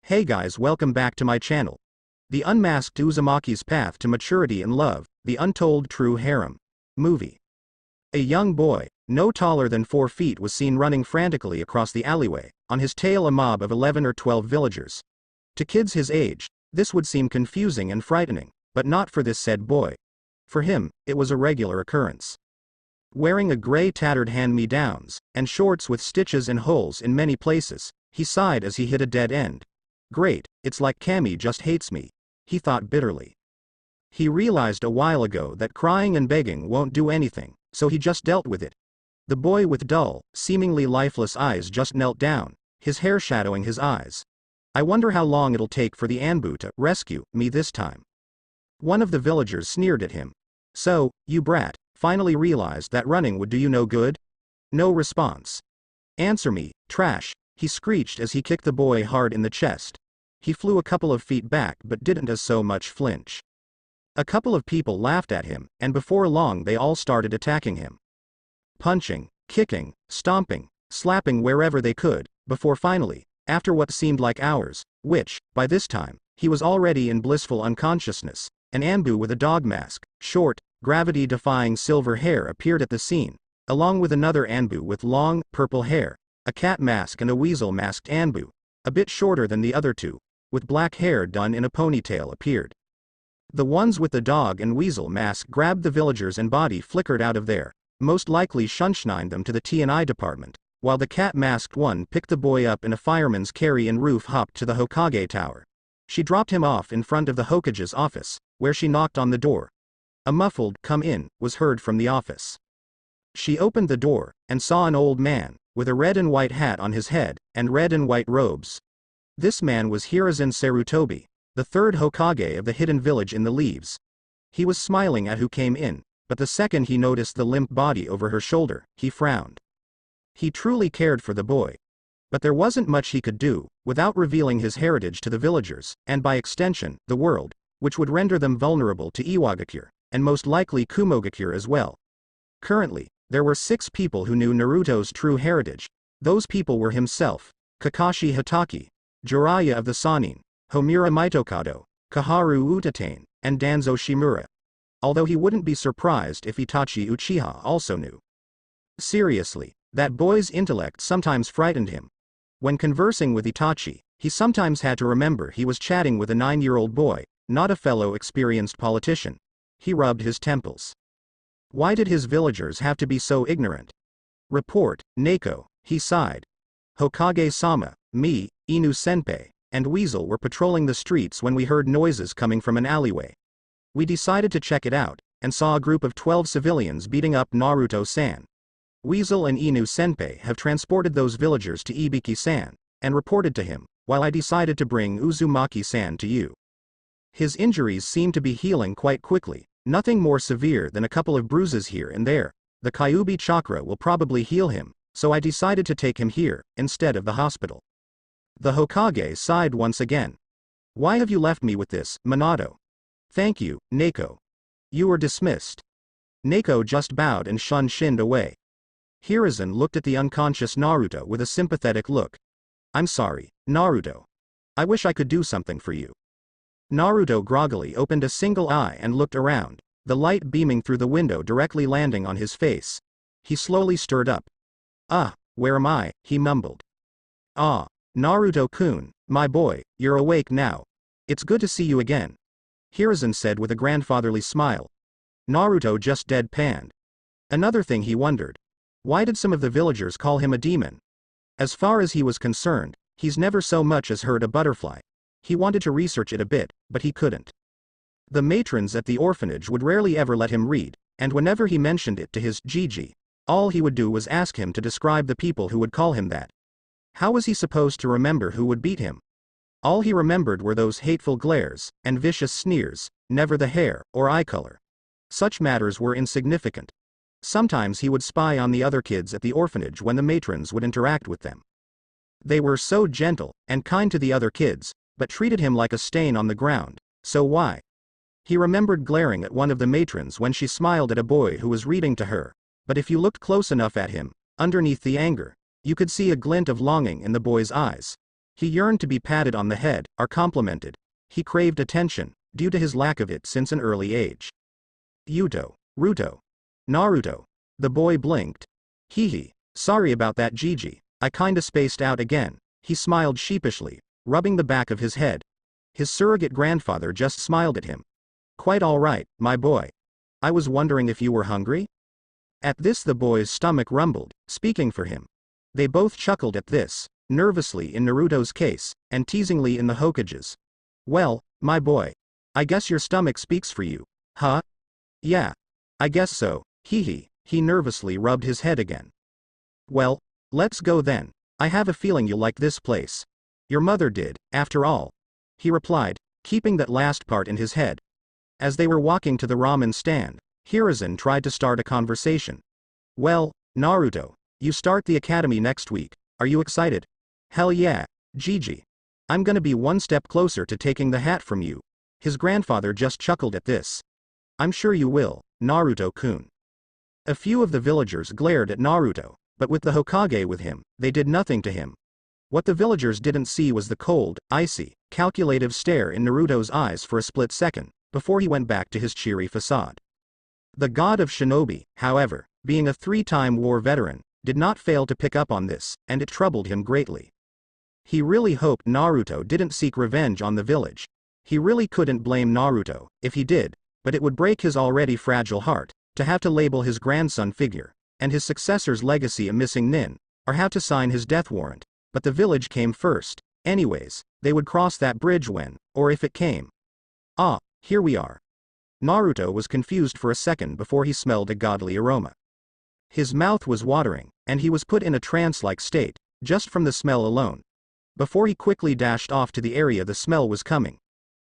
Hey guys, welcome back to my channel. The Unmasked Uzumaki's Path to Maturity and Love, The Untold True Harem movie. A young boy, no taller than 4 feet, was seen running frantically across the alleyway, on his tail a mob of 11 or 12 villagers. To kids his age, this would seem confusing and frightening, but not for this said boy. For him, it was a regular occurrence. Wearing a gray tattered hand-me-downs, and shorts with stitches and holes in many places, he sighed as he hit a dead end. Great, it's like Cammy just hates me, he thought bitterly. He realized a while ago that crying and begging won't do anything, so he just dealt with it. The boy with dull, seemingly lifeless eyes just knelt down, his hair shadowing his eyes. I wonder how long it'll take for the Anbu to rescue me this time. One of the villagers sneered at him. So, you brat, finally realized that running would do you no good? No response. Answer me, trash, he screeched as he kicked the boy hard in the chest. He flew a couple of feet back but didn't as so much flinch. A couple of people laughed at him, and before long they all started attacking him. Punching, kicking, stomping, slapping wherever they could, before finally, after what seemed like hours, which, by this time, he was already in blissful unconsciousness, an Anbu with a dog mask, short, gravity-defying silver hair appeared at the scene, along with another Anbu with long, purple hair, a cat mask and a weasel-masked Anbu, a bit shorter than the other two, with black hair done in a ponytail appeared. The ones with the dog and weasel mask grabbed the villagers and body flickered out of there, most likely shunshined them to the T&I department, while the cat-masked one picked the boy up in a fireman's carry and roof hopped to the Hokage tower. She dropped him off in front of the Hokage's office, where she knocked on the door. A muffled "come in" was heard from the office. She opened the door, and saw an old man, with a red and white hat on his head, and red and white robes. This man was Hiruzen Sarutobi, the 3rd Hokage of the hidden village in the leaves. He was smiling at who came in, but the second he noticed the limp body over her shoulder, he frowned. He truly cared for the boy. But there wasn't much he could do, without revealing his heritage to the villagers, and by extension, the world, which would render them vulnerable to Iwagakure, and most likely Kumogakure as well. Currently, there were 6 people who knew Naruto's true heritage. Those people were himself, Kakashi Hatake, Jiraiya of the Sannin, Homura Mitokado, Kaharu Utatane, and Danzo Shimura. Although he wouldn't be surprised if Itachi Uchiha also knew. Seriously, that boy's intellect sometimes frightened him. When conversing with Itachi, he sometimes had to remember he was chatting with a 9-year-old boy, not a fellow experienced politician. He rubbed his temples. Why did his villagers have to be so ignorant? Report, Neko, he sighed. Hokage-sama, me, Inu-senpai, and Weasel were patrolling the streets when we heard noises coming from an alleyway. We decided to check it out, and saw a group of 12 civilians beating up Naruto-san. Weasel and Inu-senpai have transported those villagers to Ibiki-san, and reported to him, while I decided to bring Uzumaki-san to you. His injuries seem to be healing quite quickly, nothing more severe than a couple of bruises here and there. The Kyuubi chakra will probably heal him, so I decided to take him here, instead of the hospital. The Hokage sighed once again. Why have you left me with this, Minato? Thank you, Neko. You are dismissed. Neko just bowed and shinned away. Hiruzen looked at the unconscious Naruto with a sympathetic look. I'm sorry, Naruto. I wish I could do something for you. Naruto groggily opened a single eye and looked around, the light beaming through the window directly landing on his face. He slowly stirred up. Where am I? He mumbled. Ah, Naruto-kun, my boy, you're awake now. It's good to see you again, Hiruzen said with a grandfatherly smile. Naruto just deadpanned. Another thing he wondered. Why did some of the villagers call him a demon? As far as he was concerned, he's never so much as heard a butterfly. He wanted to research it a bit, but he couldn't. The matrons at the orphanage would rarely ever let him read, and whenever he mentioned it to his Gigi, all he would do was ask him to describe the people who would call him that. How was he supposed to remember who would beat him? All he remembered were those hateful glares, and vicious sneers, never the hair, or eye color. Such matters were insignificant. Sometimes he would spy on the other kids at the orphanage when the matrons would interact with them. They were so gentle, and kind to the other kids, but treated him like a stain on the ground, so why? He remembered glaring at one of the matrons when she smiled at a boy who was reading to her, but if you looked close enough at him, underneath the anger, you could see a glint of longing in the boy's eyes. He yearned to be patted on the head, or complimented. He craved attention, due to his lack of it since an early age. Yuto. Ruto. Naruto. The boy blinked. Hee. Sorry about that, Gigi. I kinda spaced out again. He smiled sheepishly, rubbing the back of his head. His surrogate grandfather just smiled at him. Quite all right, my boy. I was wondering if you were hungry? At this the boy's stomach rumbled, speaking for him. They both chuckled at this, nervously in Naruto's case, and teasingly in the Hokage's. Well, my boy. I guess your stomach speaks for you. Huh? Yeah. I guess so, hee. He nervously rubbed his head again. Well, let's go then. I have a feeling you'll like this place. Your mother did, after all. He replied, keeping that last part in his head. As they were walking to the ramen stand, Hiruzen tried to start a conversation. Well, Naruto, you start the academy next week. Are you excited? Hell yeah, Gigi. I'm gonna be one step closer to taking the hat from you. His grandfather just chuckled at this. I'm sure you will, Naruto-kun. A few of the villagers glared at Naruto, but with the Hokage with him, they did nothing to him. What the villagers didn't see was the cold, icy, calculative stare in Naruto's eyes for a split second, before he went back to his cheery facade. The god of shinobi, however, being a 3-time war veteran, did not fail to pick up on this, and it troubled him greatly. He really hoped Naruto didn't seek revenge on the village. He really couldn't blame Naruto, if he did, but it would break his already fragile heart, to have to label his grandson figure, and his successor's legacy a missing nin, or have to sign his death warrant, but the village came first. Anyways, they would cross that bridge when, or if it came. Ah, here we are. Naruto was confused for a second before he smelled a godly aroma. His mouth was watering, and he was put in a trance-like state, just from the smell alone. Before he quickly dashed off to the area the smell was coming.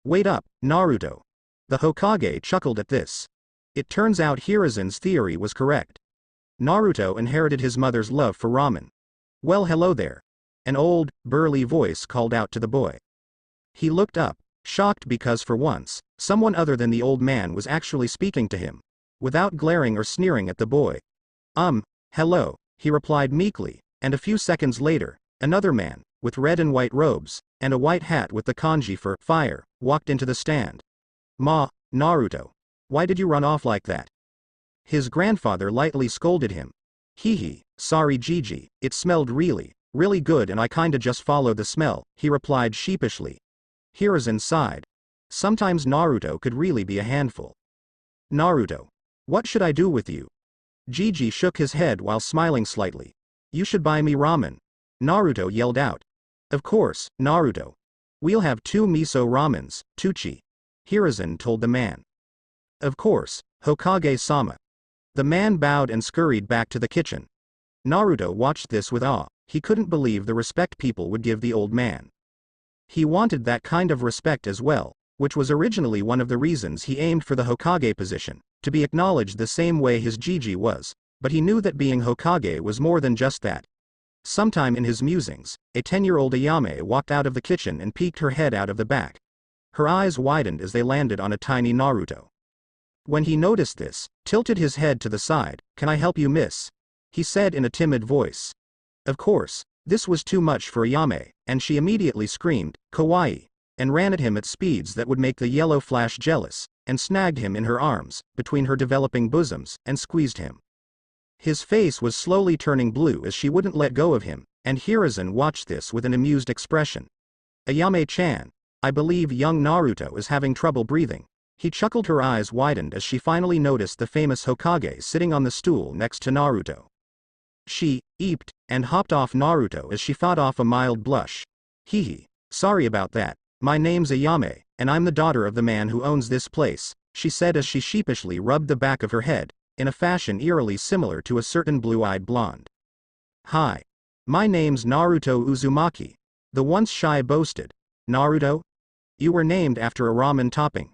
Wait up, Naruto. The Hokage chuckled at this. It turns out Hiruzen's theory was correct. Naruto inherited his mother's love for ramen. Well, hello there. An old, burly voice called out to the boy. He looked up, shocked because for once, someone other than the old man was actually speaking to him, without glaring or sneering at the boy. Hello, he replied meekly, and a few seconds later, another man, with red and white robes, and a white hat with the kanji for fire, walked into the stand. Naruto. Why did you run off like that? His grandfather lightly scolded him. Hee, sorry Gigi, it smelled really good and I kinda just followed the smell, he replied sheepishly. Hiruzen sighed. Sometimes Naruto could really be a handful. Naruto. What should I do with you? Gigi shook his head while smiling slightly. You should buy me ramen. Naruto yelled out. Of course, Naruto. We'll have 2 miso ramens, Tuchi. Hiruzen told the man. Of course, Hokage-sama. The man bowed and scurried back to the kitchen. Naruto watched this with awe. He couldn't believe the respect people would give the old man. He wanted that kind of respect as well, which was originally one of the reasons he aimed for the Hokage position, to be acknowledged the same way his Gigi was, but he knew that being Hokage was more than just that. Sometime in his musings, a 10-year-old Ayame walked out of the kitchen and peeked her head out of the back. Her eyes widened as they landed on a tiny Naruto. When he noticed this, tilted his head to the side. Can I help you, miss? He said in a timid voice. Of course, this was too much for Ayame, and she immediately screamed, kawaii, and ran at him at speeds that would make the yellow flash jealous, and snagged him in her arms, between her developing bosoms, and squeezed him. His face was slowly turning blue as she wouldn't let go of him, and Hiruzen watched this with an amused expression. Ayame-chan, I believe young Naruto is having trouble breathing. He chuckled. Her eyes widened as she finally noticed the famous Hokage sitting on the stool next to Naruto. She eeped, and hopped off Naruto as she fought off a mild blush. Hee, sorry about that. My name's Ayame, and I'm the daughter of the man who owns this place, she said as she sheepishly rubbed the back of her head, in a fashion eerily similar to a certain blue-eyed blonde. Hi. My name's Naruto Uzumaki. The once shy boasted. Naruto? You were named after a ramen topping.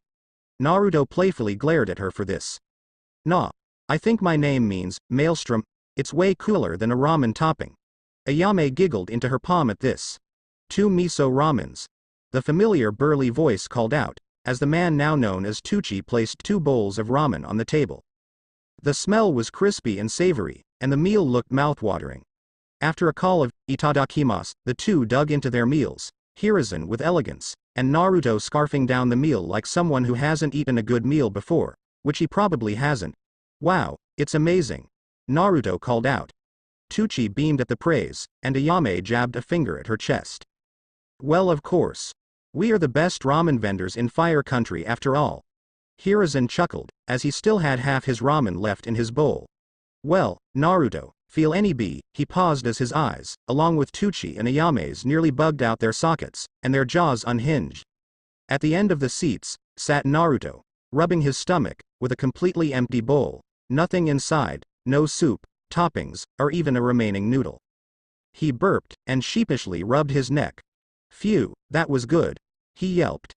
Naruto playfully glared at her for this. Nah. I think my name means, maelstrom. It's way cooler than a ramen topping. Ayame giggled into her palm at this. 2 miso ramens. The familiar burly voice called out, as the man now known as Tuchi placed 2 bowls of ramen on the table. The smell was crispy and savory, and the meal looked mouthwatering. After a call of "itadakimasu," the two dug into their meals, Hiruzen with elegance, and Naruto scarfing down the meal like someone who hasn't eaten a good meal before, which he probably hasn't. "Wow, it's amazing," Naruto called out. Tucci beamed at the praise, and Ayame jabbed a finger at her chest. "Well, of course. We are the best ramen vendors in Fire Country after all." Hiruzen chuckled, as he still had half his ramen left in his bowl. "Well, Naruto, feel any bee?" He paused as his eyes, along with Tucci and Ayame's, nearly bugged out their sockets, and their jaws unhinged. At the end of the seats, sat Naruto, rubbing his stomach, with a completely empty bowl, nothing inside, no soup, toppings, or even a remaining noodle. He burped, and sheepishly rubbed his neck. "Phew, that was good," he yelped.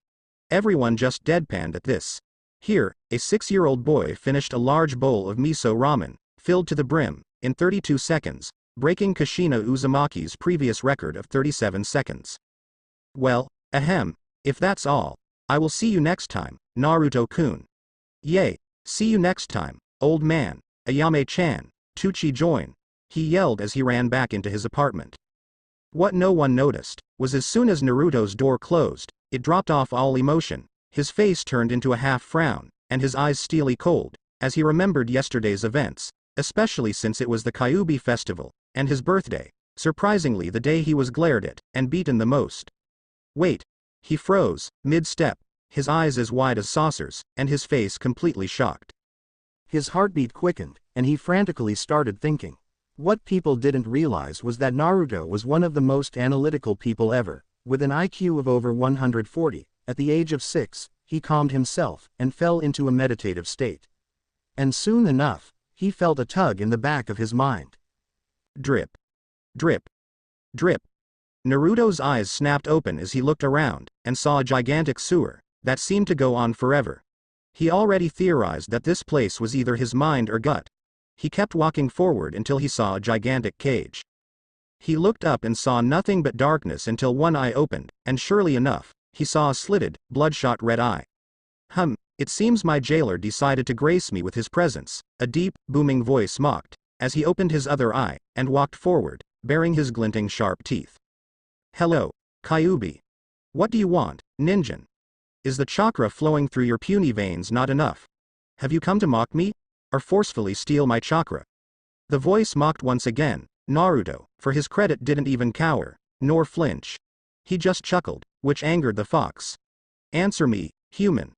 Everyone just deadpanned at this. Here, a 6-year-old boy finished a large bowl of miso ramen, filled to the brim, in 32 seconds, breaking Kushina Uzumaki's previous record of 37 seconds. "Well, ahem, if that's all, I will see you next time, Naruto-kun." "Yay, see you next time, old man, Ayame-chan, Tucci join," he yelled as he ran back into his apartment. What no one noticed, was as soon as Naruto's door closed, it dropped off all emotion, his face turned into a half-frown, and his eyes steely cold, as he remembered yesterday's events, especially since it was the Kyuubi festival, and his birthday, surprisingly the day he was glared at, and beaten the most. Wait. He froze, mid-step, his eyes as wide as saucers, and his face completely shocked. His heartbeat quickened, and he frantically started thinking. What people didn't realize was that Naruto was one of the most analytical people ever, with an IQ of over 140, at the age of 6, he calmed himself, and fell into a meditative state. And soon enough, he felt a tug in the back of his mind. Drip. Drip. Drip. Naruto's eyes snapped open as he looked around, and saw a gigantic sewer, that seemed to go on forever. He already theorized that this place was either his mind or gut. He kept walking forward until he saw a gigantic cage. He looked up and saw nothing but darkness until one eye opened, and surely enough, he saw a slitted, bloodshot red eye. It seems my jailer decided to grace me with his presence," a deep, booming voice mocked, as he opened his other eye, and walked forward, baring his glinting sharp teeth. "Hello, Kyuubi. What do you want, ninjan? Is the chakra flowing through your puny veins not enough? Have you come to mock me? Or forcefully steal my chakra?" The voice mocked once again. Naruto, for his credit, didn't even cower, nor flinch. He just chuckled, which angered the fox. "Answer me, human."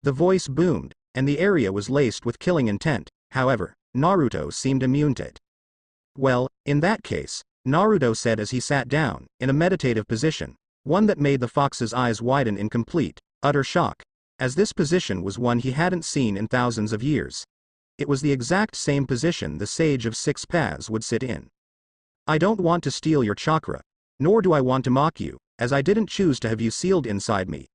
The voice boomed, and the area was laced with killing intent. However, Naruto seemed immune to it. "Well, in that case," Naruto said as he sat down, in a meditative position, one that made the fox's eyes widen in complete, utter shock, as this position was one he hadn't seen in thousands of years. It was the exact same position the Sage of Six Paths would sit in. "I don't want to steal your chakra, nor do I want to mock you, as I didn't choose to have you sealed inside me.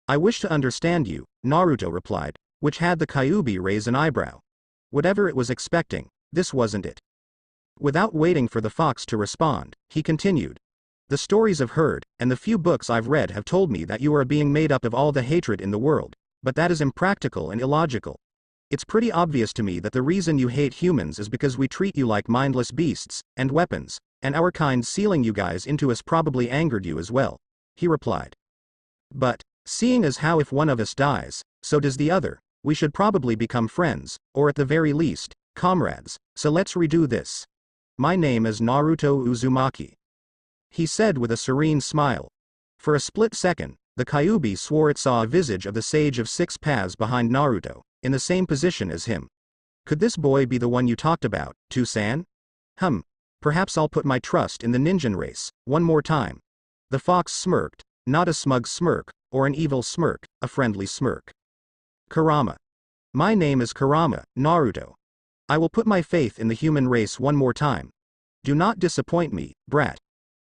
I wish to understand you," Naruto replied, which had the Kyuubi raise an eyebrow. Whatever it was expecting, this wasn't it. Without waiting for the fox to respond, he continued. "The stories I've heard, and the few books I've read have told me that you are a being made up of all the hatred in the world, but that is impractical and illogical. It's pretty obvious to me that the reason you hate humans is because we treat you like mindless beasts, and weapons, and our kind sealing you guys into us probably angered you as well," he replied. "But, seeing as how if one of us dies, so does the other, we should probably become friends, or at the very least, comrades, so let's redo this. My name is Naruto Uzumaki," he said with a serene smile. For a split second, the Kyuubi swore it saw a visage of the Sage of Six Paths behind Naruto, in the same position as him. "Could this boy be the one you talked about, Tusan? Perhaps I'll put my trust in the ninjan race, one more time." The fox smirked, not a smug smirk, or an evil smirk, a friendly smirk. "Kurama. My name is Kurama, Naruto. I will put my faith in the human race one more time. Do not disappoint me, brat,"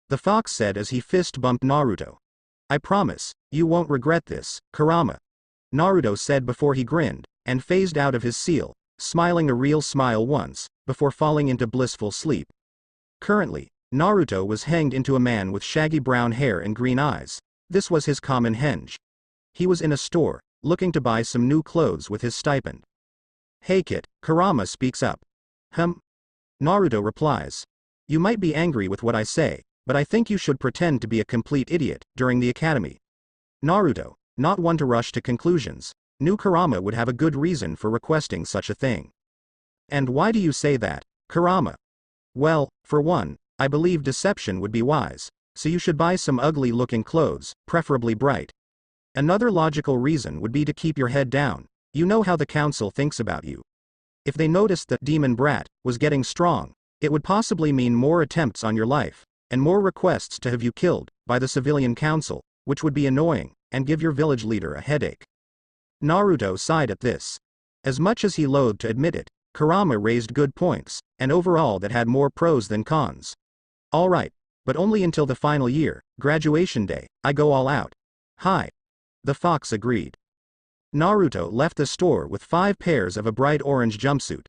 the fox said as he fist-bumped Naruto. "I promise, you won't regret this, Kurama," Naruto said before he grinned, and phased out of his seal, smiling a real smile once, before falling into blissful sleep. Currently, Naruto was hanged into a man with shaggy brown hair and green eyes. This was his common henge. He was in a store, looking to buy some new clothes with his stipend. "Hey kid," Kurama speaks up. Naruto replies. You might be angry with what I say, but I think you should pretend to be a complete idiot during the academy. Naruto, not one to rush to conclusions, knew Kurama would have a good reason for requesting such a thing. And why do you say that, Kurama? Well, for one, I believe deception would be wise, so you should buy some ugly-looking clothes, preferably bright. Another logical reason would be to keep your head down. You know how the council thinks about you. If they noticed that Demon Brat was getting strong, it would possibly mean more attempts on your life, and more requests to have you killed by the civilian council, which would be annoying, and give your village leader a headache. Naruto sighed at this. As much as he loathed to admit it, Kurama raised good points, and overall that had more pros than cons. Alright, but only until the final year, graduation day, I go all out. Hi. The fox agreed. Naruto left the store with 5 pairs of a bright orange jumpsuit.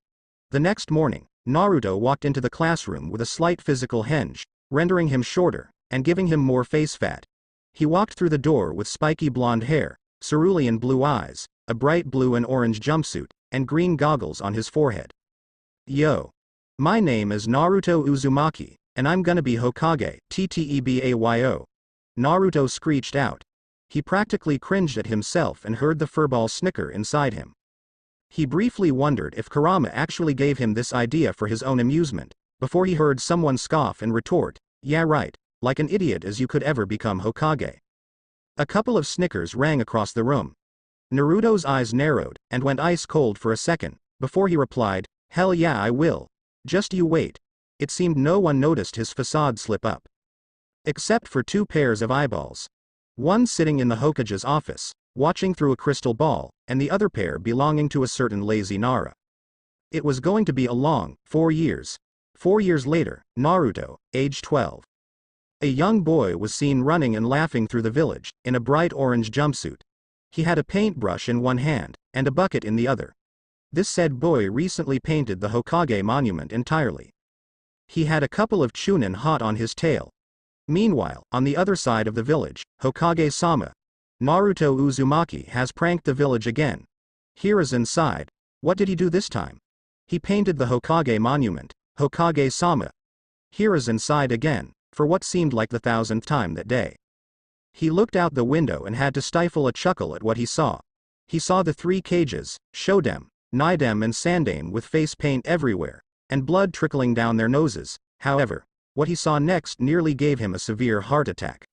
The next morning, Naruto walked into the classroom with a slight physical henge, rendering him shorter, and giving him more face fat. He walked through the door with spiky blonde hair, cerulean blue eyes, a bright blue and orange jumpsuit, and green goggles on his forehead. Yo. My name is Naruto Uzumaki, and I'm gonna be Hokage, TTEBAYO. Naruto screeched out. He practically cringed at himself and heard the furball snicker inside him. He briefly wondered if Kurama actually gave him this idea for his own amusement, before he heard someone scoff and retort, yeah right, like an idiot as you could ever become Hokage. A couple of snickers rang across the room. Naruto's eyes narrowed, and went ice cold for a second, before he replied, hell yeah I will. Just you wait. It seemed no one noticed his facade slip up. Except for 2 pairs of eyeballs. One sitting in the Hokage's office, watching through a crystal ball, and the other pair belonging to a certain lazy Nara. It was going to be a long 4 years. 4 years later, Naruto, age 12. A young boy was seen running and laughing through the village, in a bright orange jumpsuit. He had a paintbrush in one hand, and a bucket in the other. This said boy recently painted the Hokage monument entirely. He had a couple of chunin hot on his tail. Meanwhile, on the other side of the village, Hokage-sama, Naruto Uzumaki has pranked the village again. Hiruzen sighed. What did he do this time? He painted the Hokage monument, Hokage-sama. Hiruzen sighed again, for what seemed like the 1000th time that day. He looked out the window and had to stifle a chuckle at what he saw. He saw the 3 cages, Shodem, Nidem and Sandame with face paint everywhere, and blood trickling down their noses. However, what he saw next nearly gave him a severe heart attack.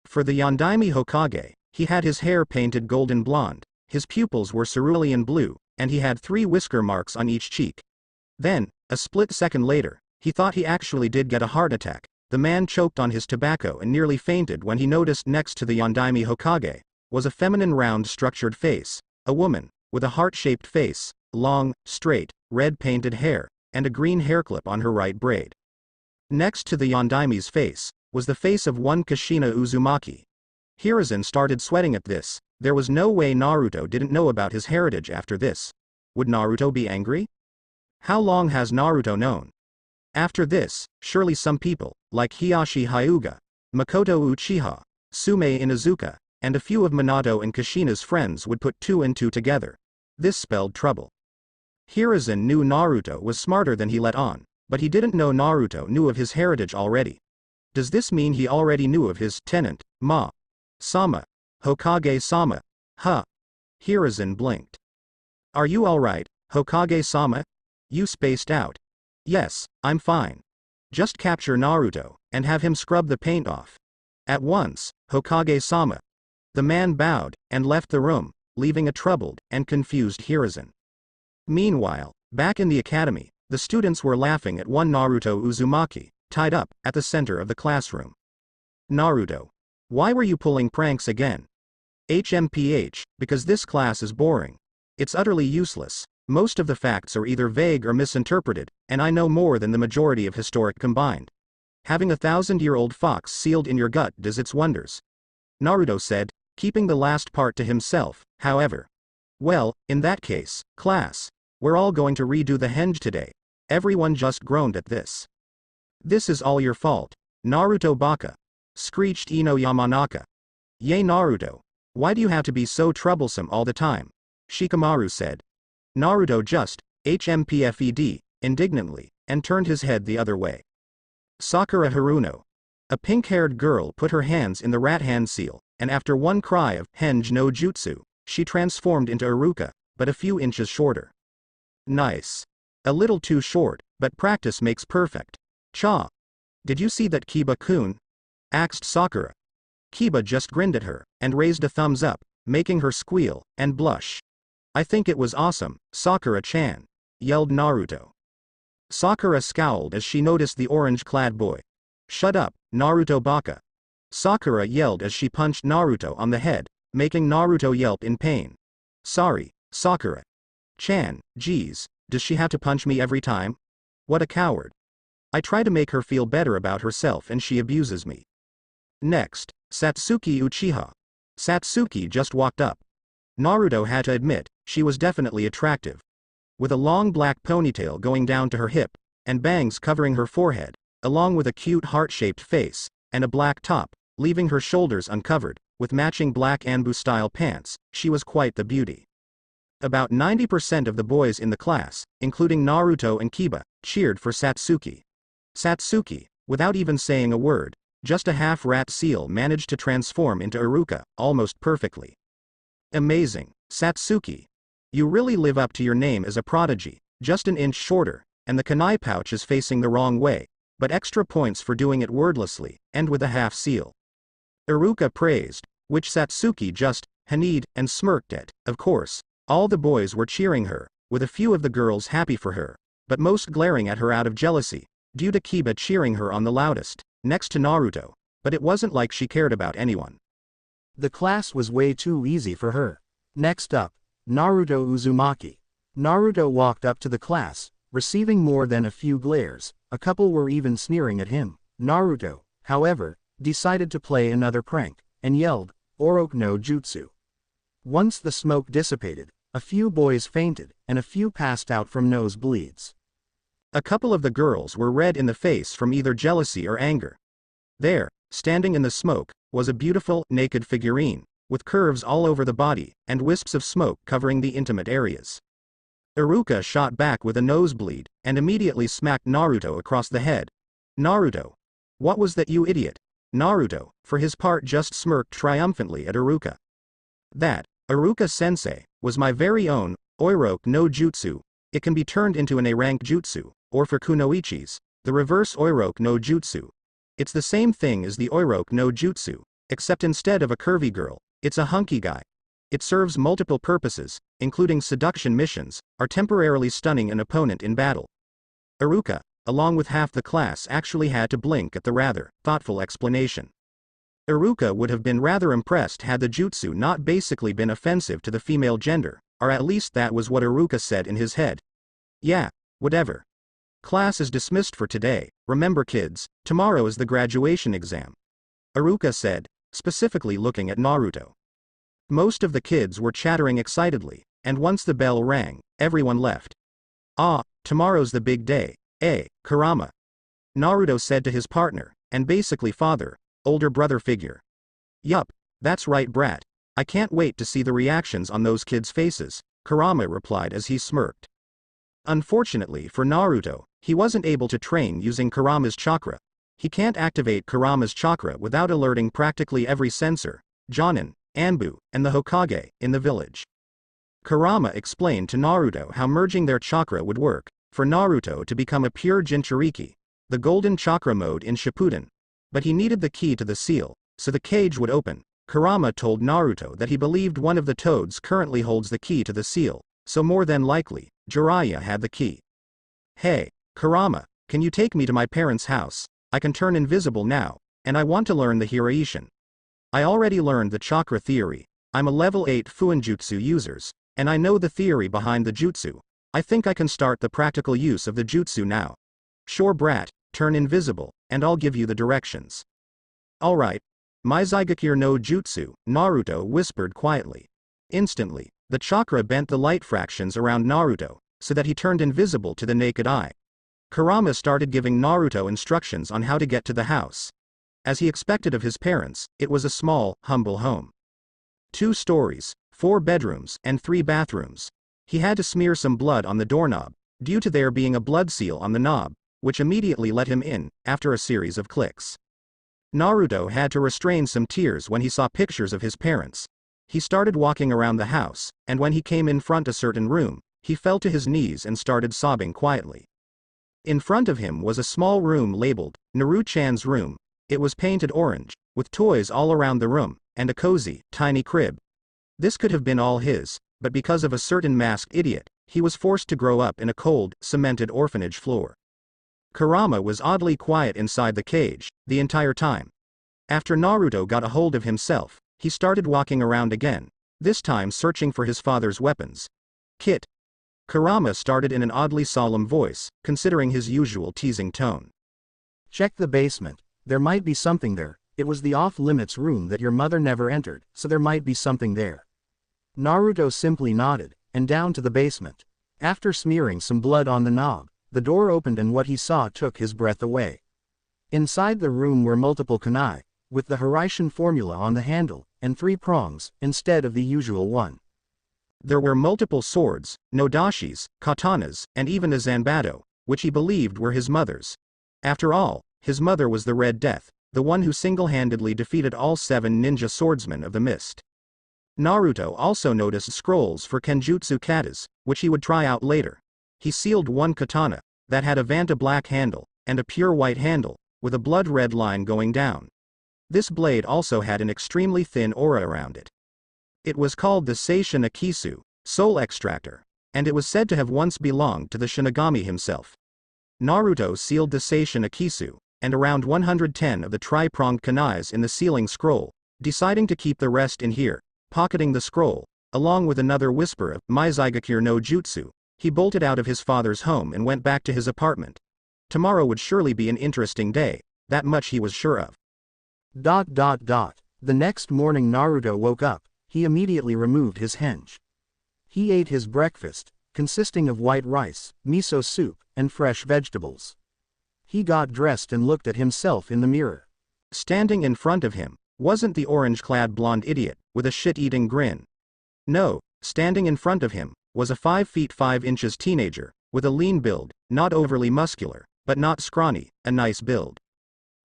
For the Yondaime Hokage, he had his hair painted golden blonde, his pupils were cerulean blue, and he had 3 whisker marks on each cheek. Then, a split second later, he thought he actually did get a heart attack. The man choked on his tobacco and nearly fainted when he noticed next to the Yondaime Hokage was a feminine round structured face, a woman, with a heart-shaped face, long, straight, red painted hair, and a green hairclip on her right braid. Next to the Yondaime's face, was the face of one Kushina Uzumaki. Hiruzen started sweating at this. There was no way Naruto didn't know about his heritage after this. Would Naruto be angry? How long has Naruto known? After this, surely some people, like Hiyashi Hyuga, Makoto Uchiha, Sume Inuzuka, and a few of Minato and Kushina's friends would put 2 and 2 together. This spelled trouble. Hiruzen knew Naruto was smarter than he let on, but he didn't know Naruto knew of his heritage already. Does this mean he already knew of his tenant, Sama, Hokage-sama? Huh. Hiruzen blinked. Are you alright, Hokage-sama? You spaced out. Yes, I'm fine. Just capture Naruto, and have him scrub the paint off. At once, Hokage-sama. The man bowed, and left the room, leaving a troubled and confused Hiruzen. Meanwhile, back in the academy, the students were laughing at one Naruto Uzumaki, tied up, at the center of the classroom. Naruto. Why were you pulling pranks again? HMPH, because this class is boring. It's utterly useless. Most of the facts are either vague or misinterpreted, and I know more than the majority of historic combined. Having a 1000-year-old fox sealed in your gut does its wonders. Naruto said, keeping the last part to himself, however. Well, in that case, class, we're all going to redo the henge today. Everyone just groaned at this. This is all your fault, Naruto Baka, screeched Ino Yamanaka. Yay Naruto, why do you have to be so troublesome all the time? Shikamaru said. Naruto just, HMPFED, indignantly, and turned his head the other way. Sakura Haruno. A pink-haired girl put her hands in the rat hand seal, and after one cry of Henge no Jutsu, she transformed into Iruka, but a few inches shorter. Nice. A little too short, but practice makes perfect. Cha. Did you see that, Kiba-kun? Asked Sakura. Kiba just grinned at her, and raised a thumbs up, making her squeal and blush. I think it was awesome, Sakura-chan, yelled Naruto. Sakura scowled as she noticed the orange-clad boy. Shut up, Naruto baka. Sakura yelled as she punched Naruto on the head, making Naruto yelp in pain. Sorry, Sakura-chan, geez, does she have to punch me every time? What a coward. I try to make her feel better about herself and she abuses me. Next, Satsuki Uchiha. Satsuki just walked up. Naruto had to admit, she was definitely attractive. With a long black ponytail going down to her hip, and bangs covering her forehead, along with a cute heart-shaped face, and a black top, leaving her shoulders uncovered, with matching black Anbu-style pants, she was quite the beauty. About 90% of the boys in the class, including Naruto and Kiba, cheered for Satsuki. Satsuki, without even saying a word, just a half-rat seal managed to transform into Iruka, almost perfectly. Amazing, Satsuki. You really live up to your name as a prodigy, just an inch shorter, and the kunai pouch is facing the wrong way, but extra points for doing it wordlessly, and with a half seal. Iruka praised, which Satsuki just hanied and smirked at. Of course, all the boys were cheering her, with a few of the girls happy for her, but most glaring at her out of jealousy, due to Kiba cheering her on the loudest, next to Naruto, but it wasn't like she cared about anyone. The class was way too easy for her. Next up, Naruto Uzumaki. Naruto walked up to the class, receiving more than a few glares, a couple were even sneering at him. Naruto, however, decided to play another prank, and yelled, Oroku no Jutsu. Once the smoke dissipated, a few boys fainted, and a few passed out from nosebleeds. A couple of the girls were red in the face from either jealousy or anger. There, standing in the smoke, was a beautiful, naked figurine, with curves all over the body, and wisps of smoke covering the intimate areas. Iruka shot back with a nosebleed, and immediately smacked Naruto across the head. Naruto. What was that, you idiot? Naruto, for his part, just smirked triumphantly at Iruka. That, Iruka-sensei, was my very own, Oroku no Jutsu. It can be turned into an A-rank jutsu, or for kunoichis, the reverse Oroku no Jutsu. It's the same thing as the Oroku no Jutsu, except instead of a curvy girl, it's a hunky guy. It serves multiple purposes, including seduction missions, or temporarily stunning an opponent in battle. Iruka, along with half the class, actually had to blink at the rather thoughtful explanation. Iruka would have been rather impressed had the jutsu not basically been offensive to the female gender, or at least that was what Iruka said in his head. Yeah, whatever. Class is dismissed for today, remember kids, tomorrow is the graduation exam. Iruka said, specifically looking at Naruto. Most of the kids were chattering excitedly, and once the bell rang, everyone left. Ah, tomorrow's the big day, eh, Kurama? Naruto said to his partner, and basically father, older brother figure. Yup, that's right, brat. I can't wait to see the reactions on those kids' faces, Kurama replied as he smirked. Unfortunately for Naruto, he wasn't able to train using Kurama's chakra. He can't activate Kurama's chakra without alerting practically every sensor, Jonin, Anbu, and the Hokage, in the village. Kurama explained to Naruto how merging their chakra would work, for Naruto to become a pure Jinchuriki, the golden chakra mode in Shippuden. But he needed the key to the seal, so the cage would open. Kurama told Naruto that he believed one of the toads currently holds the key to the seal, so more than likely, Jiraiya had the key. Hey, Kurama, can you take me to my parents' house? I can turn invisible now, and I want to learn the Hiraishin. I already learned the chakra theory. I'm a level 8 Fuinjutsu users, and I know the theory behind the jutsu. I think I can start the practical use of the jutsu now. Sure, brat, turn invisible, and I'll give you the directions. Alright. Maizugakure no Jutsu, Naruto whispered quietly. Instantly, the chakra bent the light fractions around Naruto, so that he turned invisible to the naked eye. Kurama started giving Naruto instructions on how to get to the house. As he expected of his parents, it was a small, humble home. 2 stories, 4 bedrooms, and 3 bathrooms. He had to smear some blood on the doorknob, due to there being a blood seal on the knob, which immediately let him in, after a series of clicks. Naruto had to restrain some tears when he saw pictures of his parents. He started walking around the house, and when he came in front a certain room, he fell to his knees and started sobbing quietly. In front of him was a small room labeled, Naru-chan's room. It was painted orange, with toys all around the room, and a cozy, tiny crib. This could have been all his, but because of a certain masked idiot, he was forced to grow up in a cold, cemented orphanage floor. Kurama was oddly quiet inside the cage, the entire time. After Naruto got a hold of himself, he started walking around again, this time searching for his father's weapons. Kit. Kurama started in an oddly solemn voice, considering his usual teasing tone. Check the basement, there might be something there. It was the off-limits room that your mother never entered, so there might be something there. Naruto simply nodded, and down to the basement. After smearing some blood on the knob, the door opened and what he saw took his breath away. Inside the room were multiple kunai, with the Harem formula on the handle, and 3 prongs, instead of the usual one. There were multiple swords, nodashis, katanas, and even a zanbato, which he believed were his mother's. After all, his mother was the Red Death, the one who single-handedly defeated all 7 ninja swordsmen of the mist. Naruto also noticed scrolls for kenjutsu katas, which he would try out later. He sealed one katana, that had a vanta black handle, and a pure white handle, with a blood-red line going down. This blade also had an extremely thin aura around it. It was called the Seishin Akisu, Soul Extractor, and it was said to have once belonged to the Shinigami himself. Naruto sealed the Seishin Akisu, and around 110 of the tri-pronged kunais in the sealing scroll, deciding to keep the rest in here, pocketing the scroll, along with another whisper of Maizigakure no Jutsu, he bolted out of his father's home and went back to his apartment. Tomorrow would surely be an interesting day, that much he was sure of. The next morning Naruto woke up, he immediately removed his henge. He ate his breakfast, consisting of white rice, miso soup, and fresh vegetables. He got dressed and looked at himself in the mirror. Standing in front of him wasn't the orange-clad blonde idiot, with a shit-eating grin. No, standing in front of him was a 5 feet 5 inches teenager, with a lean build, not overly muscular, but not scrawny, a nice build.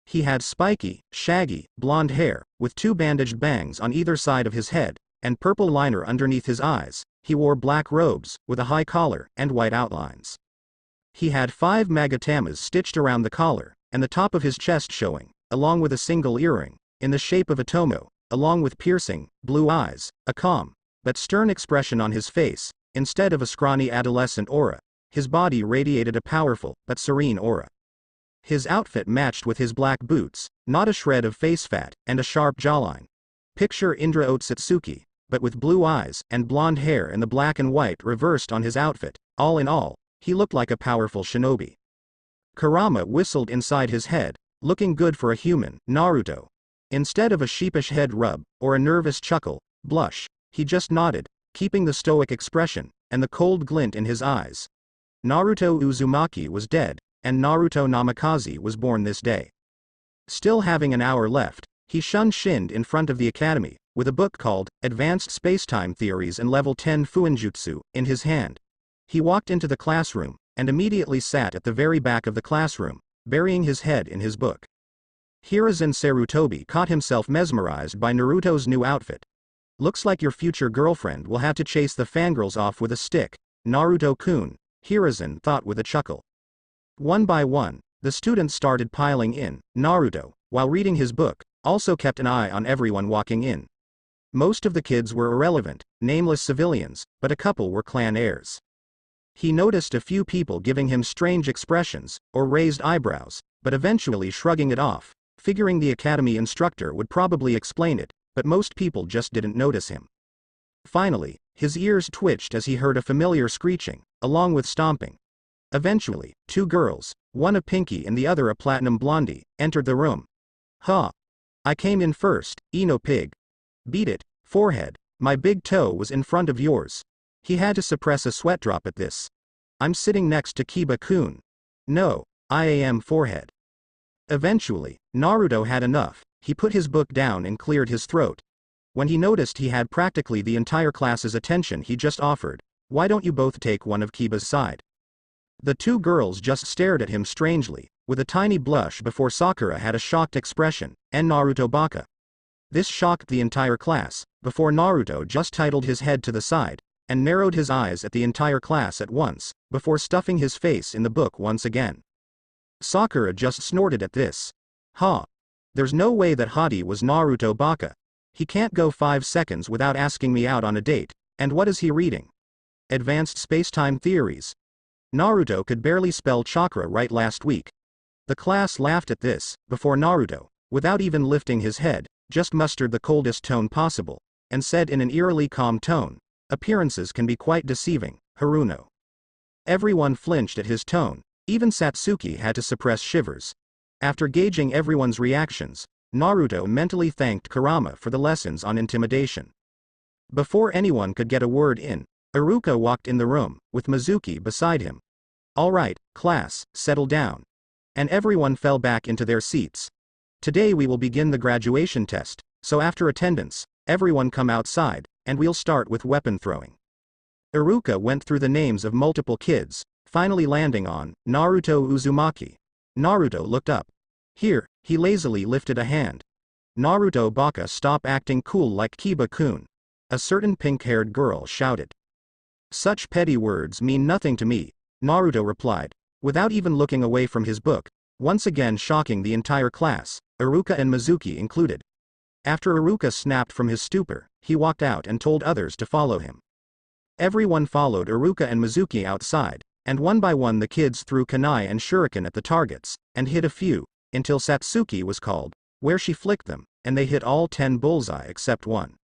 He had spiky, shaggy, blonde hair, with 2 bandaged bangs on either side of his head, and purple liner underneath his eyes. He wore black robes, with a high collar, and white outlines. He had 5 magatamas stitched around the collar, and the top of his chest showing, along with a single earring, in the shape of a tomo, along with piercing, blue eyes, a calm, but stern expression on his face. Instead of a scrawny adolescent aura, his body radiated a powerful, but serene aura. His outfit matched with his black boots, not a shred of face fat, and a sharp jawline. Picture Indra Otsutsuki, but with blue eyes, and blonde hair and the black and white reversed on his outfit. All in all, he looked like a powerful shinobi. Kurama whistled inside his head, looking good for a human. Naruto. Instead of a sheepish head rub, or a nervous chuckle, blush, he just nodded, keeping the stoic expression, and the cold glint in his eyes. Naruto Uzumaki was dead, and Naruto Namikaze was born this day. Still having an hour left, he shinned in front of the academy, with a book called Advanced Spacetime Theories and Level 10 Fuinjutsu in his hand. He walked into the classroom, and immediately sat at the very back of the classroom, burying his head in his book. Hiruzen Sarutobi caught himself mesmerized by Naruto's new outfit. Looks like your future girlfriend will have to chase the fangirls off with a stick, Naruto-kun, Hiruzen thought with a chuckle. One by one, the students started piling in. Naruto, while reading his book, also kept an eye on everyone walking in. Most of the kids were irrelevant, nameless civilians, but a couple were clan heirs. He noticed a few people giving him strange expressions, or raised eyebrows, but eventually shrugging it off, figuring the academy instructor would probably explain it, but most people just didn't notice him. Finally, his ears twitched as he heard a familiar screeching, along with stomping. Eventually, 2 girls, one a pinky and the other a platinum blondie, entered the room. "Ha! I came in first, Eno pig. Beat it, forehead, my big toe was in front of yours." He had to suppress a sweat drop at this. "I'm sitting next to Kiba-kun. No, I am forehead." Eventually, Naruto had enough. He put his book down and cleared his throat. When he noticed he had practically the entire class's attention, he just offered, "Why don't you both take one of Kiba's side?" The two girls just stared at him strangely, with a tiny blush before Sakura had a shocked expression, and Naruto baka. This shocked the entire class, before Naruto just tilted his head to the side, and narrowed his eyes at the entire class at once, before stuffing his face in the book once again. Sakura just snorted at this. Ha! There's no way that Hadi was Naruto baka. He can't go 5 seconds without asking me out on a date, and what is he reading? Advanced Space-Time Theories. Naruto could barely spell chakra right last week. The class laughed at this, before Naruto, without even lifting his head, just mustered the coldest tone possible, and said in an eerily calm tone, "Appearances can be quite deceiving, Haruno." Everyone flinched at his tone, even Satsuki had to suppress shivers. After gauging everyone's reactions, Naruto mentally thanked Kurama for the lessons on intimidation. Before anyone could get a word in, Iruka walked in the room, with Mizuki beside him. "All right, class, settle down." And everyone fell back into their seats. "Today we will begin the graduation test, so after attendance, everyone come outside, and we'll start with weapon throwing." Iruka went through the names of multiple kids, finally landing on Naruto Uzumaki. Naruto looked up. "Here," he lazily lifted a hand. "Naruto baka, stop acting cool like Kiba-kun," a certain pink-haired girl shouted. "Such petty words mean nothing to me," Naruto replied, without even looking away from his book, once again shocking the entire class, Iruka and Mizuki included. After Iruka snapped from his stupor, he walked out and told others to follow him. Everyone followed Iruka and Mizuki outside, and one by one the kids threw kunai and shuriken at the targets, and hit a few, until Satsuki was called, where she flicked them, and they hit all 10 bullseye except one.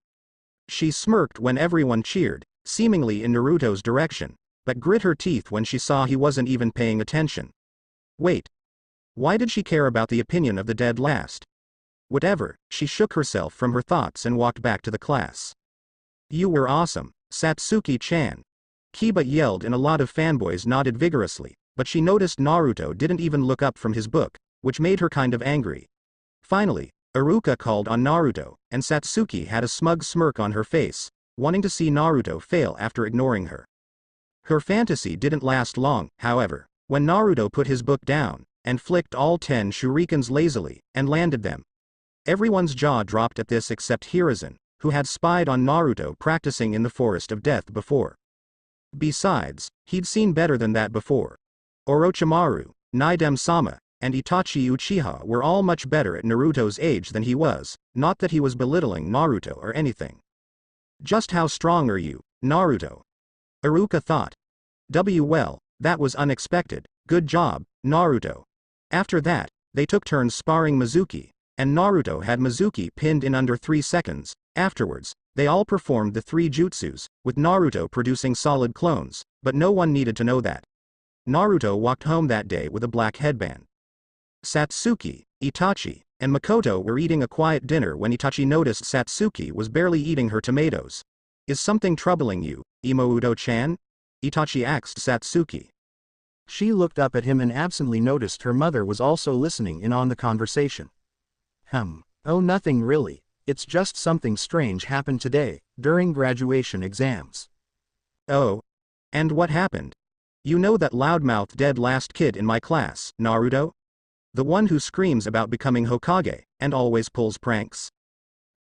She smirked when everyone cheered, seemingly in Naruto's direction, but grit her teeth when she saw he wasn't even paying attention. Wait. Why did she care about the opinion of the dead last? Whatever, she shook herself from her thoughts and walked back to the class. "You were awesome, Satsuki-chan." Kiba yelled and a lot of fanboys nodded vigorously, but she noticed Naruto didn't even look up from his book, which made her kind of angry. Finally, Iruka called on Naruto, and Satsuki had a smug smirk on her face, wanting to see Naruto fail after ignoring her. Her fantasy didn't last long, however, when Naruto put his book down, and flicked all 10 shurikens lazily, and landed them. Everyone's jaw dropped at this except Hiruzen, who had spied on Naruto practicing in the Forest of Death before. Besides, he'd seen better than that before. Orochimaru, Naidem-sama, and Itachi Uchiha were all much better at Naruto's age than he was, not that he was belittling Naruto or anything. "Just how strong are you, Naruto?" Iruka thought. Well, that was unexpected, good job, Naruto." After that, they took turns sparring Mizuki, and Naruto had Mizuki pinned in under 3 seconds. Afterwards, they all performed the 3 jutsus, with Naruto producing solid clones, but no one needed to know that. Naruto walked home that day with a black headband. Satsuki, Itachi, and Makoto were eating a quiet dinner when Itachi noticed Satsuki was barely eating her tomatoes. "Is something troubling you, Imoudo-chan?" Itachi asked Satsuki. She looked up at him and absently noticed her mother was also listening in on the conversation. Oh, nothing really, it's just something strange happened today, during graduation exams." "Oh? And what happened? You know that loudmouth dead last kid in my class, Naruto? The one who screams about becoming Hokage, and always pulls pranks?"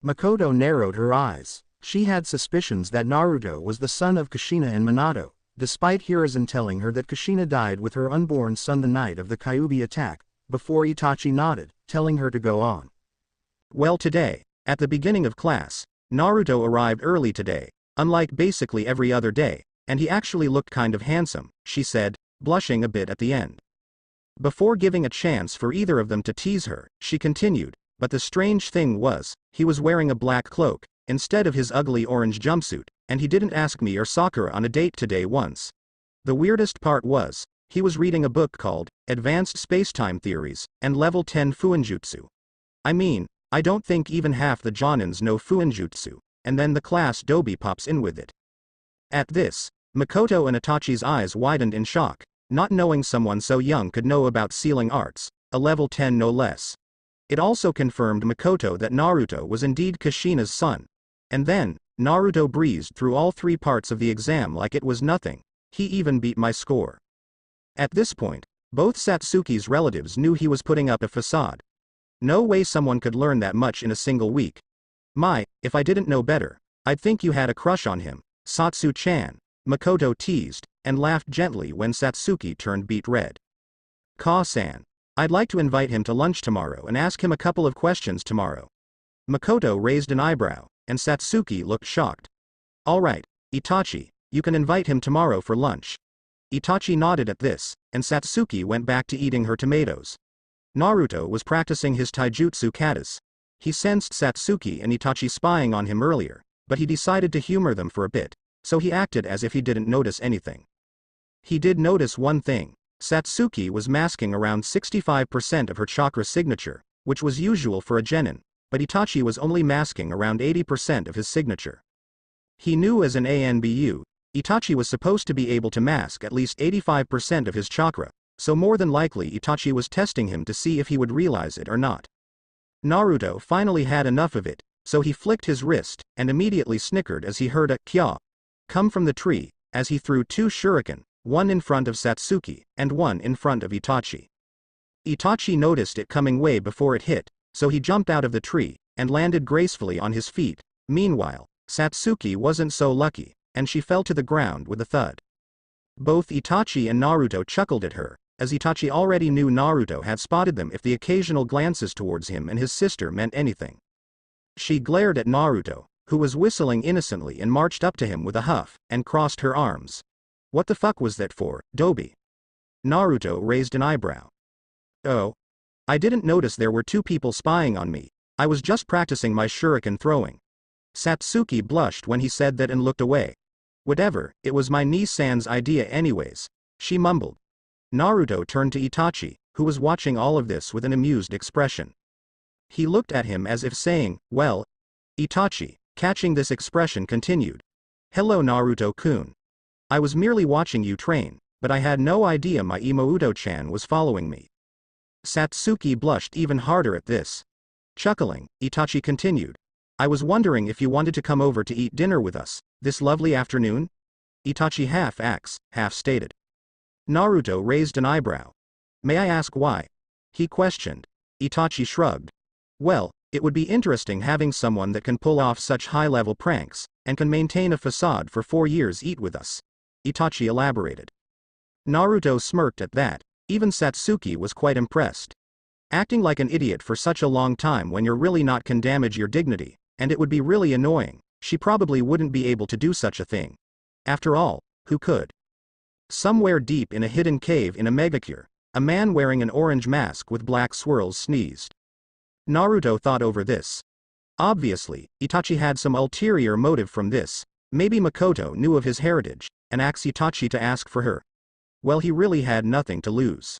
Makoto narrowed her eyes. She had suspicions that Naruto was the son of Kushina and Minato, despite Hiruzen telling her that Kushina died with her unborn son the night of the Kyuubi attack, before Itachi nodded, telling her to go on. "Well, today, at the beginning of class, Naruto arrived early today, unlike basically every other day, and he actually looked kind of handsome," she said, blushing a bit at the end. Before giving a chance for either of them to tease her, she continued, "But the strange thing was, he was wearing a black cloak, instead of his ugly orange jumpsuit, and he didn't ask me or Sakura on a date today once. The weirdest part was, he was reading a book called Advanced Space-Time Theories, and Level 10 Fuinjutsu. I mean, I don't think even half the Jonins know Fuinjutsu, and then the class dobi pops in with it." At this, Makoto and Itachi's eyes widened in shock, not knowing someone so young could know about sealing arts, a level 10 no less. It also confirmed Makoto that Naruto was indeed Kushina's son. And then, Naruto breezed through all 3 parts of the exam like it was nothing. "He even beat my score." At this point, both Satsuki's relatives knew he was putting up a facade. No way someone could learn that much in a single week. If I didn't know better, I'd think you had a crush on him, Satsu-chan, Makoto teased, and laughed gently when Satsuki turned beet red. Ka-san, I'd like to invite him to lunch tomorrow and ask him a couple of questions tomorrow. Makoto raised an eyebrow, and Satsuki looked shocked. Alright, Itachi, you can invite him tomorrow for lunch. Itachi nodded at this, and Satsuki went back to eating her tomatoes. Naruto was practicing his taijutsu katas. He sensed Satsuki and Itachi spying on him earlier, but he decided to humor them for a bit, so he acted as if he didn't notice anything. He did notice one thing. Satsuki was masking around 65% of her chakra signature, which was usual for a genin, but Itachi was only masking around 80% of his signature. He knew as an ANBU, Itachi was supposed to be able to mask at least 85% of his chakra, so more than likely Itachi was testing him to see if he would realize it or not. Naruto finally had enough of it, so he flicked his wrist, and immediately snickered as he heard a kya come from the tree, as he threw two shuriken, one in front of Satsuki, and one in front of Itachi. Itachi noticed it coming way before it hit, so he jumped out of the tree, and landed gracefully on his feet. Meanwhile, Satsuki wasn't so lucky, and she fell to the ground with a thud. Both Itachi and Naruto chuckled at her, as Itachi already knew Naruto had spotted them if the occasional glances towards him and his sister meant anything. She glared at Naruto, who was whistling innocently, and marched up to him with a huff, and crossed her arms. What the fuck was that for, Dobi? Naruto raised an eyebrow. Oh. I didn't notice there were two people spying on me. I was just practicing my shuriken throwing. Satsuki blushed when he said that and looked away. Whatever, it was my niece-san's idea anyways, she mumbled. Naruto turned to Itachi, who was watching all of this with an amused expression. He looked at him as if saying, well. Itachi, catching this expression, continued. Hello Naruto-kun. I was merely watching you train, but I had no idea my Imouto-chan was following me. Satsuki blushed even harder at this. Chuckling, Itachi continued. I was wondering if you wanted to come over to eat dinner with us, this lovely afternoon? Itachi half-acts, half-stated. Naruto raised an eyebrow. May I ask why? He questioned. Itachi shrugged. Well, it would be interesting having someone that can pull off such high-level pranks, and can maintain a facade for 4 years eat with us. Itachi elaborated. Naruto smirked at that. Even Satsuki was quite impressed. Acting like an idiot for such a long time when you're really not can damage your dignity, and it would be really annoying. She probably wouldn't be able to do such a thing. After all, who could? Somewhere deep in a hidden cave in a megacure, a man wearing an orange mask with black swirls sneezed. Naruto thought over this. Obviously, Itachi had some ulterior motive from this. Maybe Makoto knew of his heritage, and asked Itachi to ask for her. Well, he really had nothing to lose.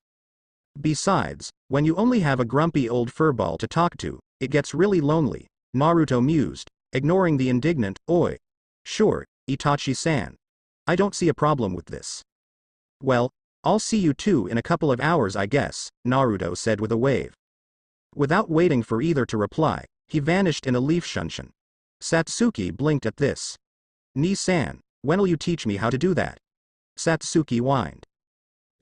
Besides, when you only have a grumpy old furball to talk to, it gets really lonely, Naruto mused, ignoring the indignant, oi. Sure, Itachi-san. I don't see a problem with this. Well, I'll see you two in a couple of hours I guess, Naruto said with a wave. Without waiting for either to reply, he vanished in a leaf shunshin. Satsuki blinked at this. Ni-san, when'll you teach me how to do that? Satsuki whined.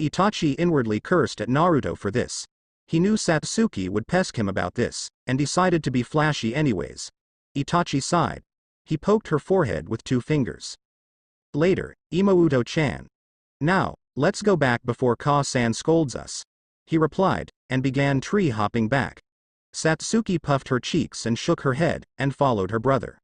Itachi inwardly cursed at Naruto for this. He knew Satsuki would pesk him about this, and decided to be flashy anyways. Itachi sighed. He poked her forehead with 2 fingers. Later, Imouto-chan. Now, let's go back before Ka-san scolds us. He replied, and began tree-hopping back. Satsuki puffed her cheeks and shook her head, and followed her brother.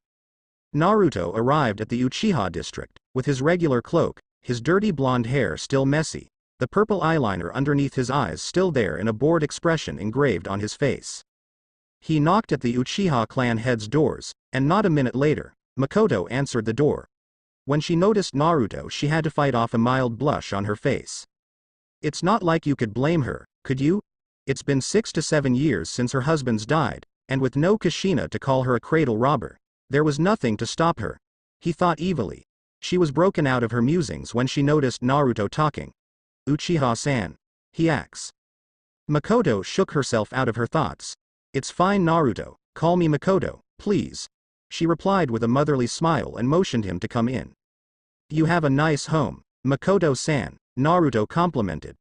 Naruto arrived at the Uchiha district, with his regular cloak, his dirty blonde hair still messy, the purple eyeliner underneath his eyes still there, and a bored expression engraved on his face. He knocked at the Uchiha clan head's doors, and not a minute later, Makoto answered the door. When she noticed Naruto, she had to fight off a mild blush on her face. It's not like you could blame her, could you? It's been 6 to 7 years since her husband's died, and with no Kushina to call her a cradle robber, there was nothing to stop her. He thought evilly. She was broken out of her musings when she noticed Naruto talking. Uchiha-san. He acts. Makoto shook herself out of her thoughts. It's fine Naruto, call me Makoto, please. She replied with a motherly smile and motioned him to come in. You have a nice home, Makoto-san, Naruto complimented.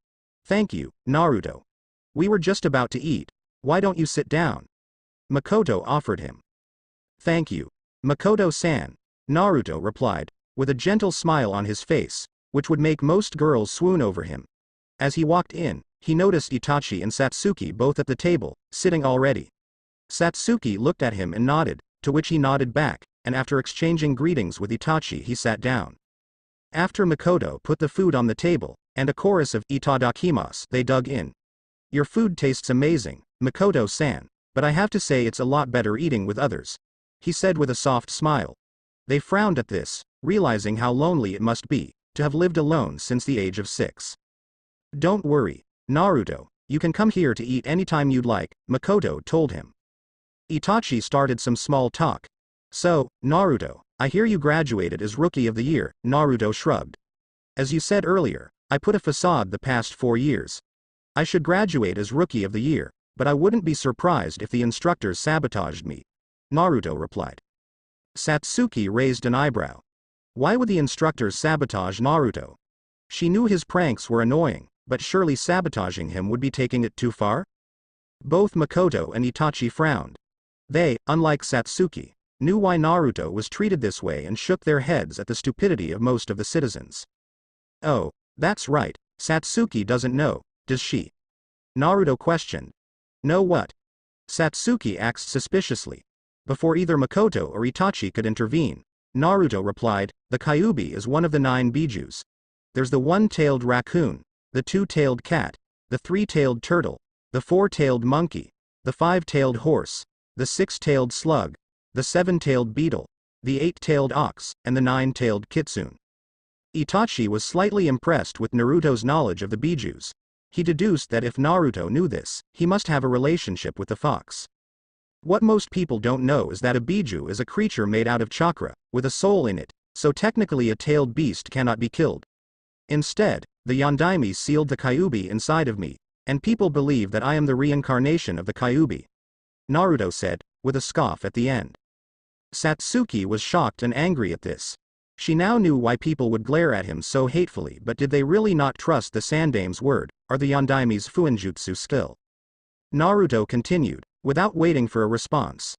Thank you, Naruto. We were just about to eat. Why don't you sit down? Makoto offered him. Thank you, Makoto-san, Naruto replied, with a gentle smile on his face, which would make most girls swoon over him. As he walked in, he noticed Itachi and Satsuki both at the table, sitting already. Satsuki looked at him and nodded, to which he nodded back, and after exchanging greetings with Itachi he sat down. After Makoto put the food on the table, and a chorus of "Itadakimasu" they dug in. Your food tastes amazing, Makoto-san, but I have to say it's a lot better eating with others, he said with a soft smile. They frowned at this, realizing how lonely it must be, to have lived alone since the age of 6. Don't worry, Naruto, you can come here to eat anytime you'd like, Makoto told him. Itachi started some small talk. So, Naruto, I hear you graduated as Rookie of the Year, Naruto shrugged. As you said earlier, I put a facade the past 4 years. I should graduate as Rookie of the Year, but I wouldn't be surprised if the instructors sabotaged me, Naruto replied. Satsuki raised an eyebrow. Why would the instructors sabotage Naruto? She knew his pranks were annoying, but surely sabotaging him would be taking it too far? Both Makoto and Itachi frowned. They, unlike Satsuki, knew why Naruto was treated this way and shook their heads at the stupidity of most of the citizens. Oh, that's right, Satsuki doesn't know, does she? Naruto questioned. Know what? Satsuki asked suspiciously. Before either Makoto or Itachi could intervene, Naruto replied, the Kyuubi is one of the 9 bijus. There's the 1-tailed raccoon, the 2-tailed cat, the 3-tailed turtle, the 4-tailed monkey, the 5-tailed horse, the 6-tailed slug, the 7-tailed beetle, the 8-tailed ox, and the 9-tailed kitsune. Itachi was slightly impressed with Naruto's knowledge of the bijus. He deduced that if Naruto knew this, he must have a relationship with the fox. What most people don't know is that a biju is a creature made out of chakra, with a soul in it, so technically a tailed beast cannot be killed. Instead, the Yondaime sealed the Kyuubi inside of me, and people believe that I am the reincarnation of the Kyuubi, Naruto said, with a scoff at the end. Satsuki was shocked and angry at this. She now knew why people would glare at him so hatefully, but did they really not trust the Sandame's word, or the Yondaime's Fuinjutsu skill? Naruto continued, without waiting for a response.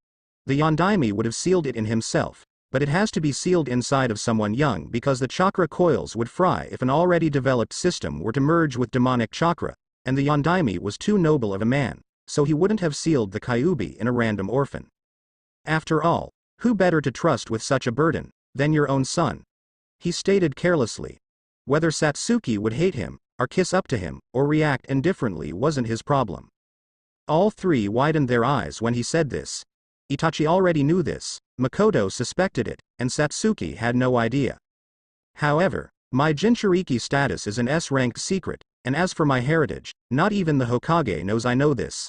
The Yondaime would have sealed it in himself, but it has to be sealed inside of someone young because the chakra coils would fry if an already developed system were to merge with demonic chakra, and the Yondaime was too noble of a man, so he wouldn't have sealed the Kyuubi in a random orphan. After all, who better to trust with such a burden than your own son? He stated carelessly. Whether Satsuki would hate him, or kiss up to him, or react indifferently wasn't his problem. All three widened their eyes when he said this. Itachi already knew this, Makoto suspected it, and Satsuki had no idea. However, my Jinchuriki status is an S-ranked secret, and as for my heritage, not even the Hokage knows I know this.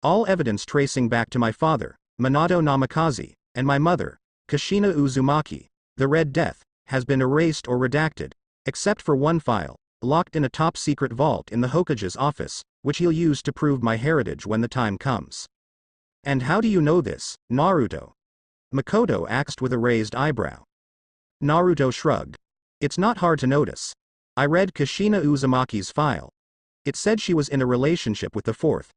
All evidence tracing back to my father, Minato Namikaze, and my mother, Kushina Uzumaki, the Red Death, has been erased or redacted, except for one file, locked in a top-secret vault in the Hokage's office, which he'll use to prove my heritage when the time comes. And how do you know this, Naruto? Makoto asked with a raised eyebrow. Naruto shrugged. It's not hard to notice. I read Kushina Uzumaki's file. It said she was in a relationship with the 4th.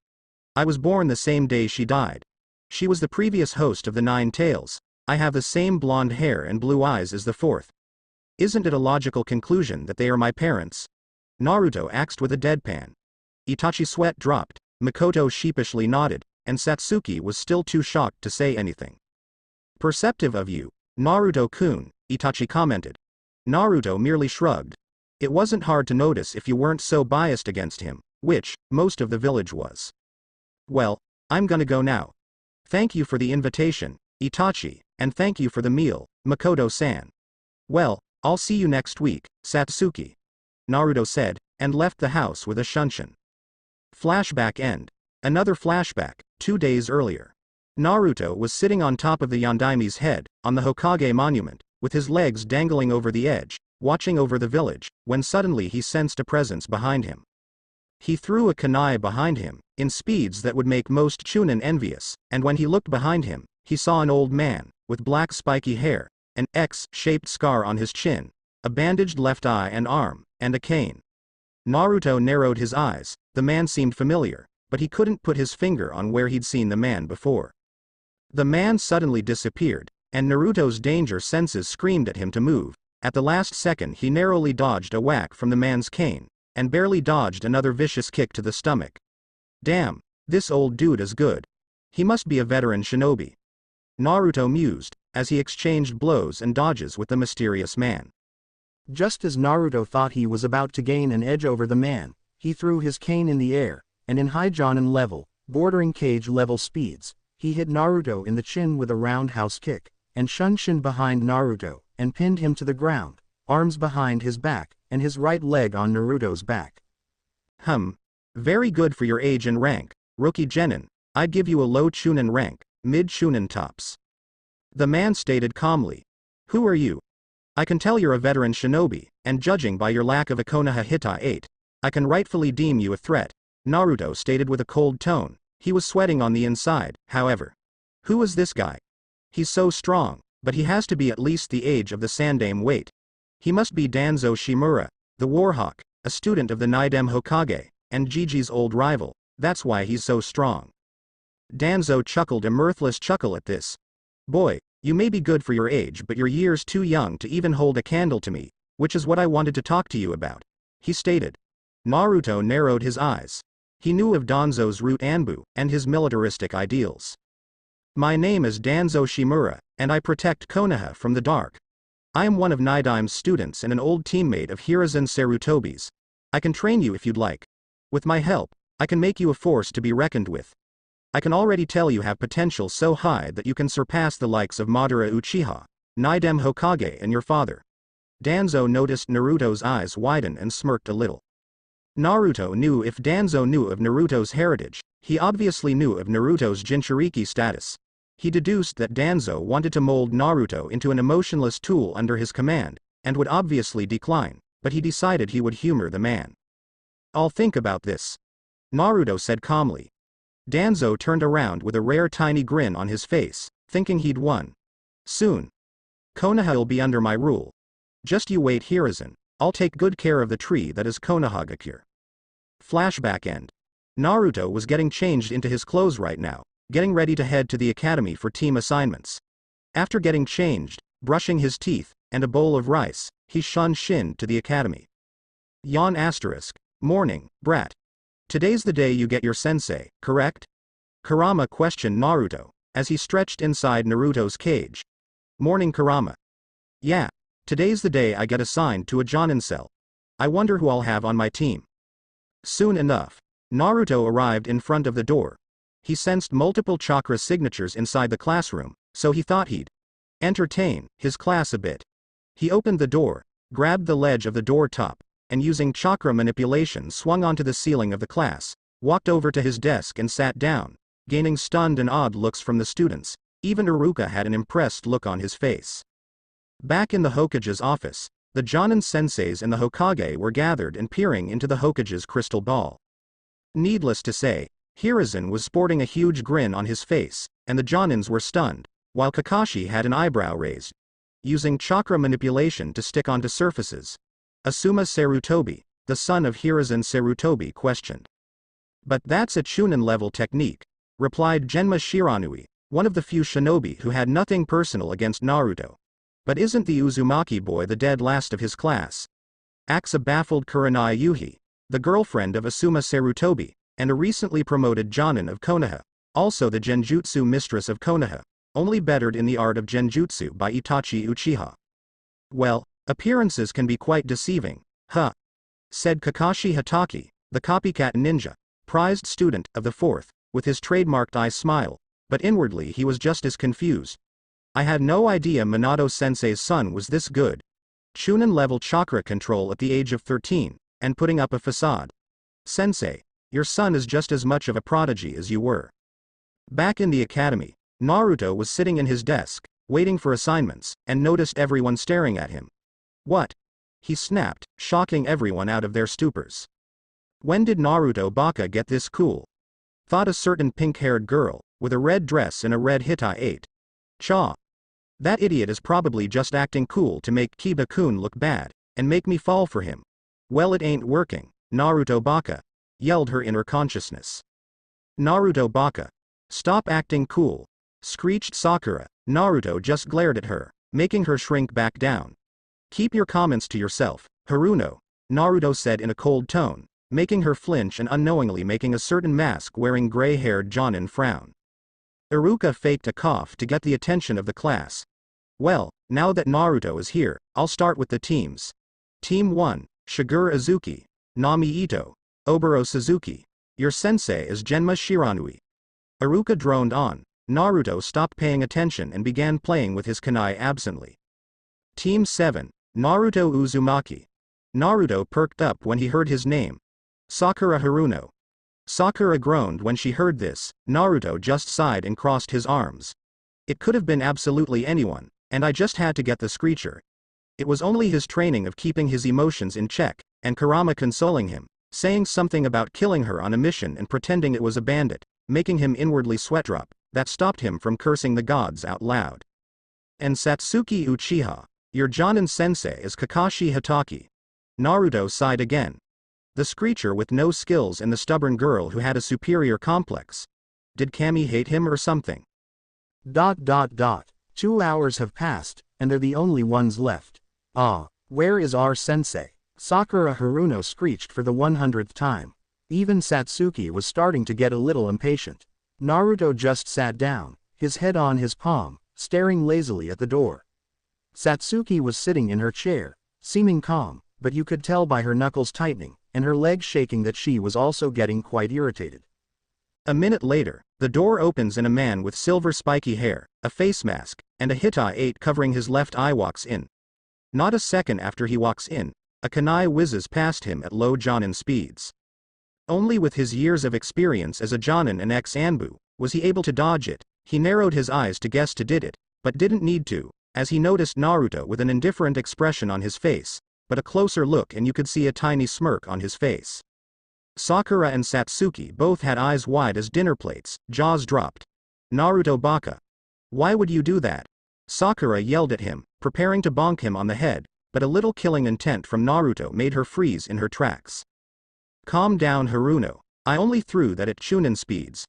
I was born the same day she died. She was the previous host of the 9 Tails. I have the same blonde hair and blue eyes as the 4th. Isn't it a logical conclusion that they are my parents? Naruto asked with a deadpan. Itachi's sweat dropped, Makoto sheepishly nodded, and Satsuki was still too shocked to say anything. Perceptive of you, Naruto-kun, Itachi commented. Naruto merely shrugged. It wasn't hard to notice if you weren't so biased against him, which, most of the village was. Well, I'm gonna go now. Thank you for the invitation, Itachi, and thank you for the meal, Makoto-san. Well, I'll see you next week, Satsuki, Naruto said, and left the house with a shunshin. Flashback end. Another flashback, 2 days earlier. Naruto was sitting on top of the Yondaime's head, on the Hokage monument, with his legs dangling over the edge, watching over the village, when suddenly he sensed a presence behind him. He threw a kunai behind him, in speeds that would make most Chunin envious, and when he looked behind him, he saw an old man, with black spiky hair, an X-shaped scar on his chin, a bandaged left eye and arm, and a cane. Naruto narrowed his eyes. The man seemed familiar, but he couldn't put his finger on where he'd seen the man before. The man suddenly disappeared, and Naruto's danger senses screamed at him to move. At the last second he narrowly dodged a whack from the man's cane, and barely dodged another vicious kick to the stomach. Damn, this old dude is good. He must be a veteran shinobi. Naruto mused, as he exchanged blows and dodges with the mysterious man. Just as Naruto thought he was about to gain an edge over the man, he threw his cane in the air, and in high Jonin level, bordering cage level speeds, he hit Naruto in the chin with a roundhouse kick, and shunshin behind Naruto, and pinned him to the ground, arms behind his back, and his right leg on Naruto's back. Very good for your age and rank, Rookie Genin. I'd give you a low Chunin rank, mid Chunin tops. The man stated calmly. Who are you? I can tell you're a veteran shinobi, and judging by your lack of a Konoha Hita 8, I can rightfully deem you a threat, Naruto stated with a cold tone. He was sweating on the inside, however. Who is this guy? He's so strong, but he has to be at least the age of the Sandaime weight. He must be Danzo Shimura, the Warhawk, a student of the Naidem Hokage, and Gigi's old rival. That's why he's so strong. Danzo chuckled a mirthless chuckle at this. Boy, you may be good for your age, but your year's too young to even hold a candle to me, which is what I wanted to talk to you about, he stated. Naruto narrowed his eyes. He knew of Danzo's root Anbu, and his militaristic ideals. My name is Danzo Shimura, and I protect Konoha from the dark. I am one of Naidaime's students and an old teammate of Hiruzen Sarutobi's. I can train you if you'd like. With my help, I can make you a force to be reckoned with. I can already tell you have potential so high that you can surpass the likes of Madara Uchiha, Naidem Hokage and your father. Danzo noticed Naruto's eyes widen and smirked a little. Naruto knew if Danzo knew of Naruto's heritage, he obviously knew of Naruto's Jinchuriki status. He deduced that Danzo wanted to mold Naruto into an emotionless tool under his command, and would obviously decline, but he decided he would humor the man. I'll think about this, Naruto said calmly. Danzo turned around with a rare tiny grin on his face, thinking he'd won. Soon. Konoha'll be under my rule. Just you wait, Hiruzen. I'll take good care of the tree that is Konohagakure. Flashback end. Naruto was getting changed into his clothes right now, getting ready to head to the academy for team assignments. After getting changed, brushing his teeth, and a bowl of rice, he shunned to the academy. Yawn asterisk. Morning, brat. Today's the day you get your sensei, correct? Kurama questioned Naruto, as he stretched inside Naruto's cage. Morning, Kurama. Yeah. Today's the day I get assigned to a Jonin cell. I wonder who I'll have on my team. Soon enough, Naruto arrived in front of the door. He sensed multiple chakra signatures inside the classroom, so he thought he'd entertain his class a bit. He opened the door, grabbed the ledge of the door top, and using chakra manipulation swung onto the ceiling of the class, walked over to his desk and sat down, gaining stunned and awed looks from the students. Even Iruka had an impressed look on his face. Back in the Hokage's office, the Jonin senseis and the Hokage were gathered and peering into the Hokage's crystal ball. Needless to say, Hiruzen was sporting a huge grin on his face, and the Jonins were stunned, while Kakashi had an eyebrow raised. Using chakra manipulation to stick onto surfaces. Asuma Sarutobi, the son of Hiruzen Sarutobi, questioned. But that's a Chunin level technique, replied Genma Shiranui, one of the few shinobi who had nothing personal against Naruto. But isn't the Uzumaki boy the dead last of his class? Axa baffled Kurenai Yuhi, the girlfriend of Asuma Sarutobi, and a recently promoted Jonin of Konoha, also the Genjutsu mistress of Konoha, only bettered in the art of Genjutsu by Itachi Uchiha. Well, appearances can be quite deceiving, huh? Said Kakashi Hatake, the copycat ninja, prized student of the fourth, with his trademarked eye smile, but inwardly he was just as confused. I had no idea Minato-sensei's son was this good. Chunin-level chakra control at the age of 13, and putting up a facade. Sensei, your son is just as much of a prodigy as you were. Back in the academy, Naruto was sitting in his desk, waiting for assignments, and noticed everyone staring at him. What? He snapped, shocking everyone out of their stupors. When did Naruto Baka get this cool? Thought a certain pink-haired girl, with a red dress and a red Hita 8. Cha. That idiot is probably just acting cool to make Kiba-kun look bad, and make me fall for him. Well, it ain't working. Naruto Baka, yelled her inner consciousness. Naruto Baka. Stop acting cool, screeched Sakura. Naruto just glared at her, making her shrink back down. Keep your comments to yourself, Haruno, Naruto said in a cold tone, making her flinch and unknowingly making a certain mask-wearing gray-haired Jonin frown. Iruka faked a cough to get the attention of the class. Well, now that Naruto is here, I'll start with the teams. Team 1, Shigeru Izuki, Nami Ito, Oboro Suzuki. Your sensei is Genma Shiranui. Iruka droned on. Naruto stopped paying attention and began playing with his kunai absently. Team 7, Naruto Uzumaki. Naruto perked up when he heard his name. Sakura Haruno. Sakura groaned when she heard this. Naruto just sighed and crossed his arms. It could have been absolutely anyone, and I just had to get the screecher. It was only his training of keeping his emotions in check, and Kurama consoling him, saying something about killing her on a mission and pretending it was a bandit, making him inwardly sweat drop, that stopped him from cursing the gods out loud. And Satsuki Uchiha, your Jonin sensei is Kakashi Hatake. Naruto sighed again. The screecher with no skills and the stubborn girl who had a superior complex. Did Kami hate him or something? 2 hours have passed, and they're the only ones left. Ah, where is our sensei? Sakura Haruno screeched for the 100th time. Even Satsuki was starting to get a little impatient. Naruto just sat down, his head on his palm, staring lazily at the door. Satsuki was sitting in her chair, seeming calm, but you could tell by her knuckles tightening, and her legs shaking that she was also getting quite irritated. A minute later, the door opens and a man with silver spiky hair, a face mask, and a Hitai-8 covering his left eye walks in. Not a second after he walks in, a kunai whizzes past him at low Jonin speeds. Only with his years of experience as a Jonin and ex-Anbu, was he able to dodge it. He narrowed his eyes to guess who did it, but didn't need to, as he noticed Naruto with an indifferent expression on his face, but a closer look and you could see a tiny smirk on his face. Sakura and Satsuki both had eyes wide as dinner plates, jaws dropped. Naruto Baka. Why would you do that? Sakura yelled at him, preparing to bonk him on the head, but a little killing intent from Naruto made her freeze in her tracks. Calm down Haruno, I only threw that at Chunin speeds.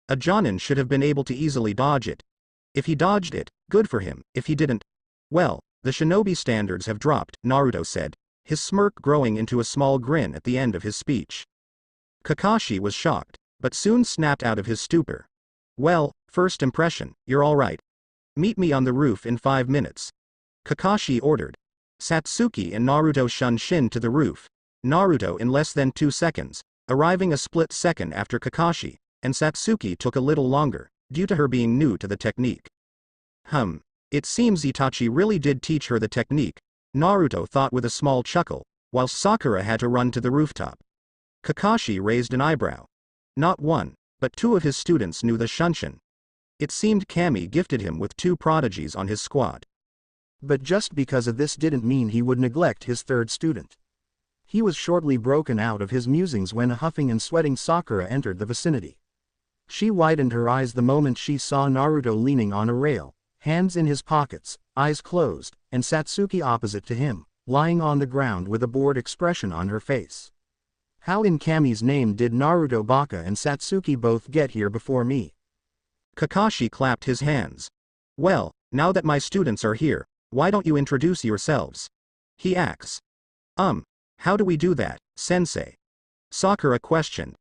A Jonin should have been able to easily dodge it. If he dodged it, good for him, if he didn't, well, the shinobi standards have dropped, Naruto said, his smirk growing into a small grin at the end of his speech. Kakashi was shocked, but soon snapped out of his stupor. Well, first impression, you're alright. Meet me on the roof in 5 minutes. Kakashi ordered. Satsuki and Naruto shunshin to the roof. Naruto in less than 2 seconds, arriving a split second after Kakashi, and Satsuki took a little longer, due to her being new to the technique. It seems Itachi really did teach her the technique, Naruto thought with a small chuckle, whilst Sakura had to run to the rooftop. Kakashi raised an eyebrow. Not one, but 2 of his students knew the shunshin. It seemed Kami gifted him with 2 prodigies on his squad. But just because of this didn't mean he would neglect his 3rd student. He was shortly broken out of his musings when a huffing and sweating Sakura entered the vicinity. She widened her eyes the moment she saw Naruto leaning on a rail, hands in his pockets, eyes closed, and Satsuki opposite to him, lying on the ground with a bored expression on her face. How in Kami's name did Naruto Baka and Satsuki both get here before me? Kakashi clapped his hands. Well, now that my students are here, why don't you introduce yourselves? He asks. How do we do that, sensei? Sakura questioned.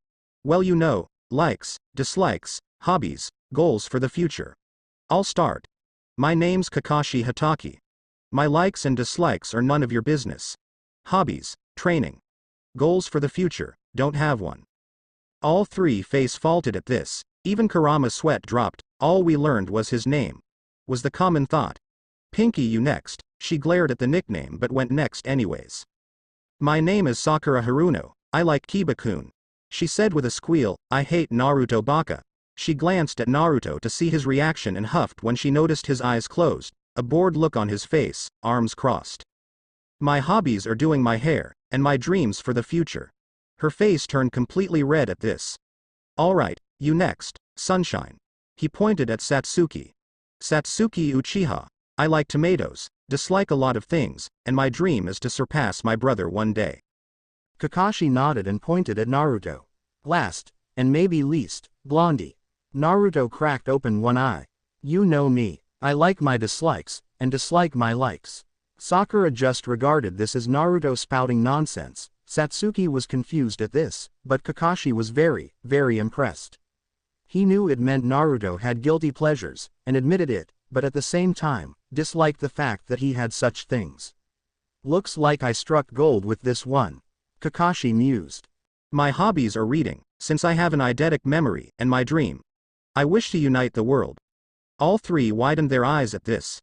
Well, you know, likes, dislikes, hobbies, goals for the future. I'll start. My name's Kakashi Hatake. My likes and dislikes are none of your business. Hobbies, training. Goals for the future, don't have one. All 3 face faulted at this, even Kurama's sweat dropped, all we learned was his name. Was the common thought. Pinky you next, she glared at the nickname but went next anyways. My name is Sakura Haruno, I like Kiba-kun. She said with a squeal, I hate Naruto Baka. She glanced at Naruto to see his reaction and huffed when she noticed his eyes closed, a bored look on his face, arms crossed. My hobbies are doing my hair, and my dreams for the future. Her face turned completely red at this. Alright, you next, sunshine. He pointed at Satsuki. Satsuki Uchiha. I like tomatoes, dislike a lot of things, and my dream is to surpass my brother one day. Kakashi nodded and pointed at Naruto. Last, and maybe least, Blondie. Naruto cracked open one eye. You know me, I like my dislikes, and dislike my likes. Sakura just regarded this as Naruto spouting nonsense. Satsuki was confused at this, but Kakashi was very, very impressed. He knew it meant Naruto had guilty pleasures, and admitted it, but at the same time, disliked the fact that he had such things. Looks like I struck gold with this one. Kakashi mused. My hobbies are reading, since I have an eidetic memory, and my dream. I wish to unite the world. All three widened their eyes at this.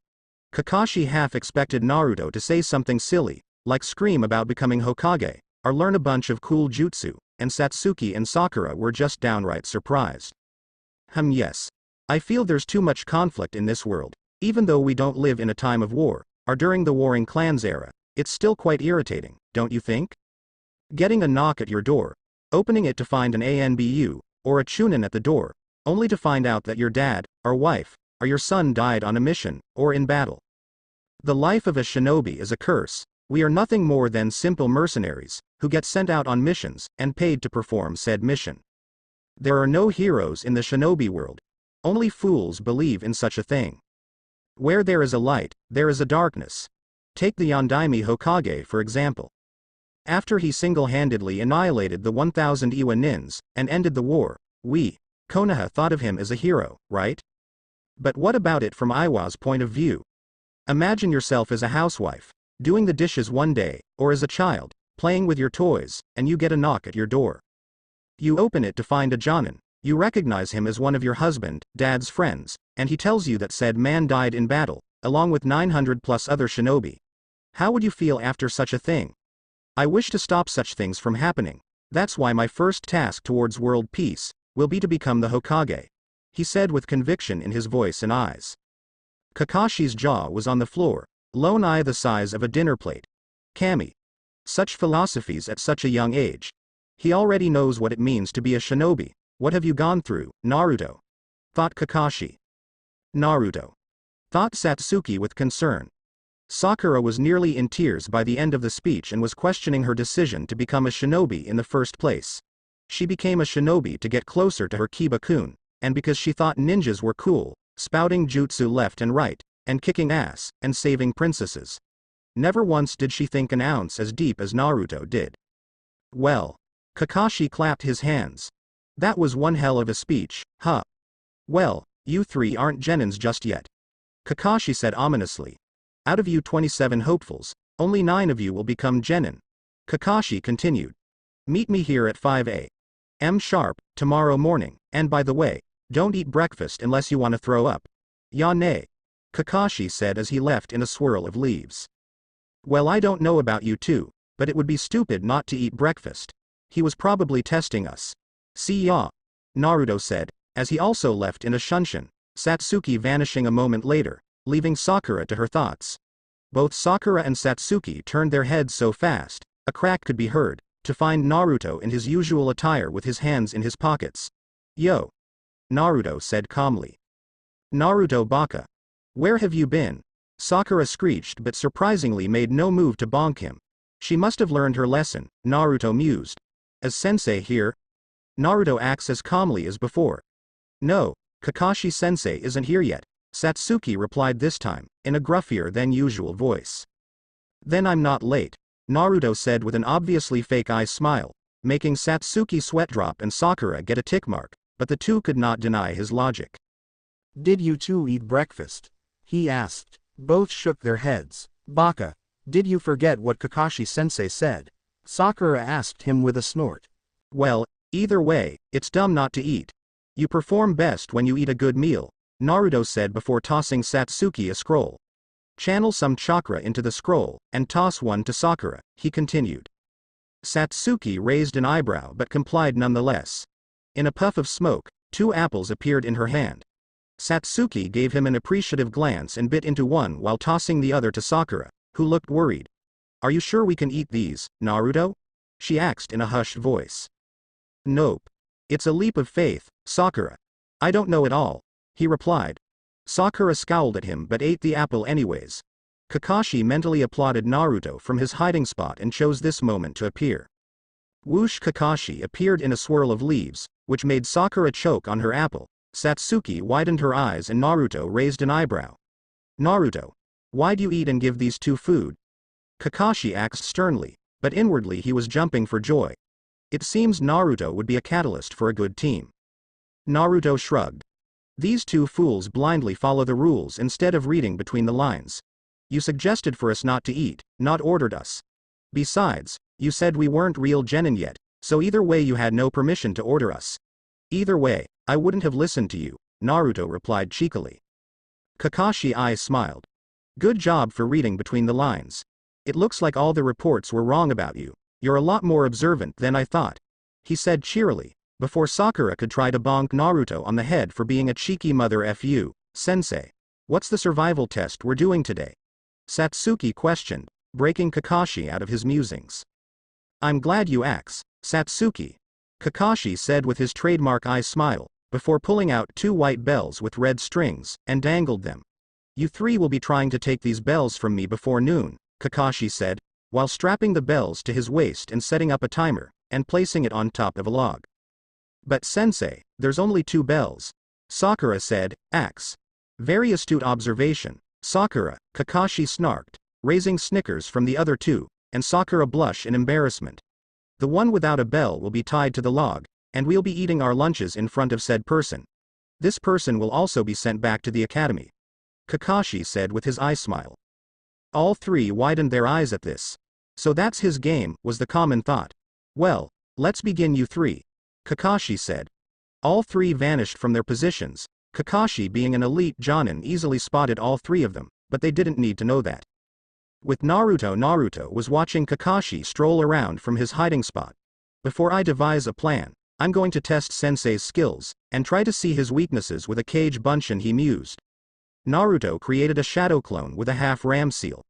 Kakashi half expected Naruto to say something silly, like scream about becoming Hokage, or learn a bunch of cool jutsu, and Satsuki and Sakura were just downright surprised. Yes. I feel there's too much conflict in this world, even though we don't live in a time of war, or during the warring clans era, it's still quite irritating, don't you think? Getting a knock at your door, opening it to find an ANBU, or a chunin at the door, only to find out that your dad, or wife, or your son died on a mission, or in battle. The life of a shinobi is a curse. We are nothing more than simple mercenaries, who get sent out on missions, and paid to perform said mission. There are no heroes in the shinobi world. Only fools believe in such a thing. Where there is a light, there is a darkness. Take the Yondaime Hokage for example. After he single-handedly annihilated the 1,000 Iwa nins, and ended the war, we, Konoha thought of him as a hero, right? But what about it from Iwa's point of view? Imagine yourself as a housewife, doing the dishes one day, or as a child, playing with your toys, and you get a knock at your door. You open it to find a jonin. You recognize him as one of your husband, dad's friends, and he tells you that said man died in battle, along with 900 plus other shinobi. How would you feel after such a thing? I wish to stop such things from happening. That's why my first task towards world peace will be to become the Hokage, he said with conviction in his voice and eyes. Kakashi's jaw was on the floor, lone eye the size of a dinner plate. Kami. Such philosophies at such a young age. He already knows what it means to be a shinobi. What have you gone through, Naruto? Thought Kakashi. Naruto. Thought Satsuki with concern. Sakura was nearly in tears by the end of the speech and was questioning her decision to become a shinobi in the first place. She became a shinobi to get closer to her Kiba-kun, and because she thought ninjas were cool, spouting jutsu left and right, and kicking ass, and saving princesses. Never once did she think an ounce as deep as Naruto did. Well. Kakashi clapped his hands. That was one hell of a speech, huh? Well, you three aren't genins just yet. Kakashi said ominously. Out of you 27 hopefuls, only 9 of you will become genin. Kakashi continued. Meet me here at 5 a.m. sharp, tomorrow morning, and by the way, don't eat breakfast unless you want to throw up. Ya ne? Kakashi said as he left in a swirl of leaves. Well, I don't know about you two, but it would be stupid not to eat breakfast. He was probably testing us. See ya, Naruto said, as he also left in a shunshin, Satsuki vanishing a moment later, leaving Sakura to her thoughts. Both Sakura and Satsuki turned their heads so fast, a crack could be heard, to find Naruto in his usual attire with his hands in his pockets. Yo! Naruto said calmly. Naruto baka. Where have you been? Sakura screeched but surprisingly made no move to bonk him. She must have learned her lesson, Naruto mused. Is sensei here? Naruto acts as calmly as before. No, Kakashi-sensei isn't here yet, Satsuki replied this time, in a gruffier than usual voice. Then I'm not late, Naruto said with an obviously fake eye smile, making Satsuki sweat drop and Sakura get a tick mark, but the two could not deny his logic. Did you two eat breakfast? He asked. Both shook their heads. Baka, did you forget what Kakashi-sensei said? Sakura asked him with a snort. Well, either way, it's dumb not to eat. You perform best when you eat a good meal, Naruto said before tossing Satsuki a scroll. Channel some chakra into the scroll, and toss one to Sakura, he continued. Satsuki raised an eyebrow but complied nonetheless. In a puff of smoke, 2 apples appeared in her hand. Satsuki gave him an appreciative glance and bit into one while tossing the other to Sakura, who looked worried. Are you sure we can eat these, Naruto? She asked in a hushed voice. Nope. It's a leap of faith, Sakura. I don't know at all, he replied. Sakura scowled at him but ate the apple anyways. Kakashi mentally applauded Naruto from his hiding spot and chose this moment to appear. Whoosh! Kakashi appeared in a swirl of leaves, which made Sakura choke on her apple. Satsuki widened her eyes and Naruto raised an eyebrow. Naruto, why'd you eat and give these two food? Kakashi asked sternly, but inwardly he was jumping for joy. It seems Naruto would be a catalyst for a good team. Naruto shrugged. These two fools blindly follow the rules instead of reading between the lines. You suggested for us not to eat, not ordered us. Besides, you said we weren't real genin yet, so either way you had no permission to order us. Either way, I wouldn't have listened to you, Naruto replied cheekily. Kakashi's eyes smiled. Good job for reading between the lines. It looks like all the reports were wrong about you. You're a lot more observant than I thought, he said cheerily, before Sakura could try to bonk Naruto on the head for being a cheeky mother. Fu, sensei. What's the survival test we're doing today? Satsuki questioned, breaking Kakashi out of his musings. I'm glad you asked, Satsuki, Kakashi said with his trademark eye smile, before pulling out two white bells with red strings, and dangled them. You three will be trying to take these bells from me before noon, Kakashi said, while strapping the bells to his waist and setting up a timer, and placing it on top of a log. But sensei, there's only two bells, Sakura said, axe. Very astute observation, Sakura, Kakashi snarked, raising snickers from the other two, and Sakura blushed in embarrassment. The one without a bell will be tied to the log, and we'll be eating our lunches in front of said person. This person will also be sent back to the academy, Kakashi said with his eye smile. All three widened their eyes at this. So that's his game, was the common thought. Well, let's begin you three, Kakashi said. All three vanished from their positions. Kakashi, being an elite jonin, easily spotted all three of them, but they didn't need to know that. With Naruto was watching Kakashi stroll around from his hiding spot. Before I devise a plan, I'm going to test Sensei's skills, and try to see his weaknesses with a cage bunshin, he mused. Naruto created a shadow clone with a half-ram seal.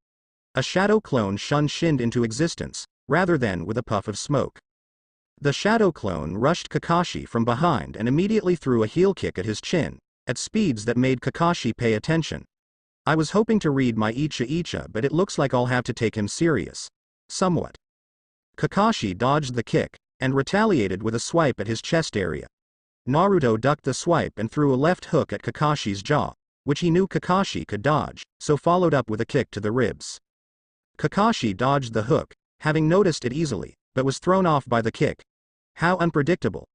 A shadow clone shinned into existence, rather than with a puff of smoke. The shadow clone rushed Kakashi from behind and immediately threw a heel kick at his chin, at speeds that made Kakashi pay attention. I was hoping to read my Icha, but it looks like I'll have to take him serious. Somewhat. Kakashi dodged the kick, and retaliated with a swipe at his chest area. Naruto ducked the swipe and threw a left hook at Kakashi's jaw, which he knew Kakashi could dodge, so followed up with a kick to the ribs. Kakashi dodged the hook, having noticed it easily, but was thrown off by the kick. How unpredictable.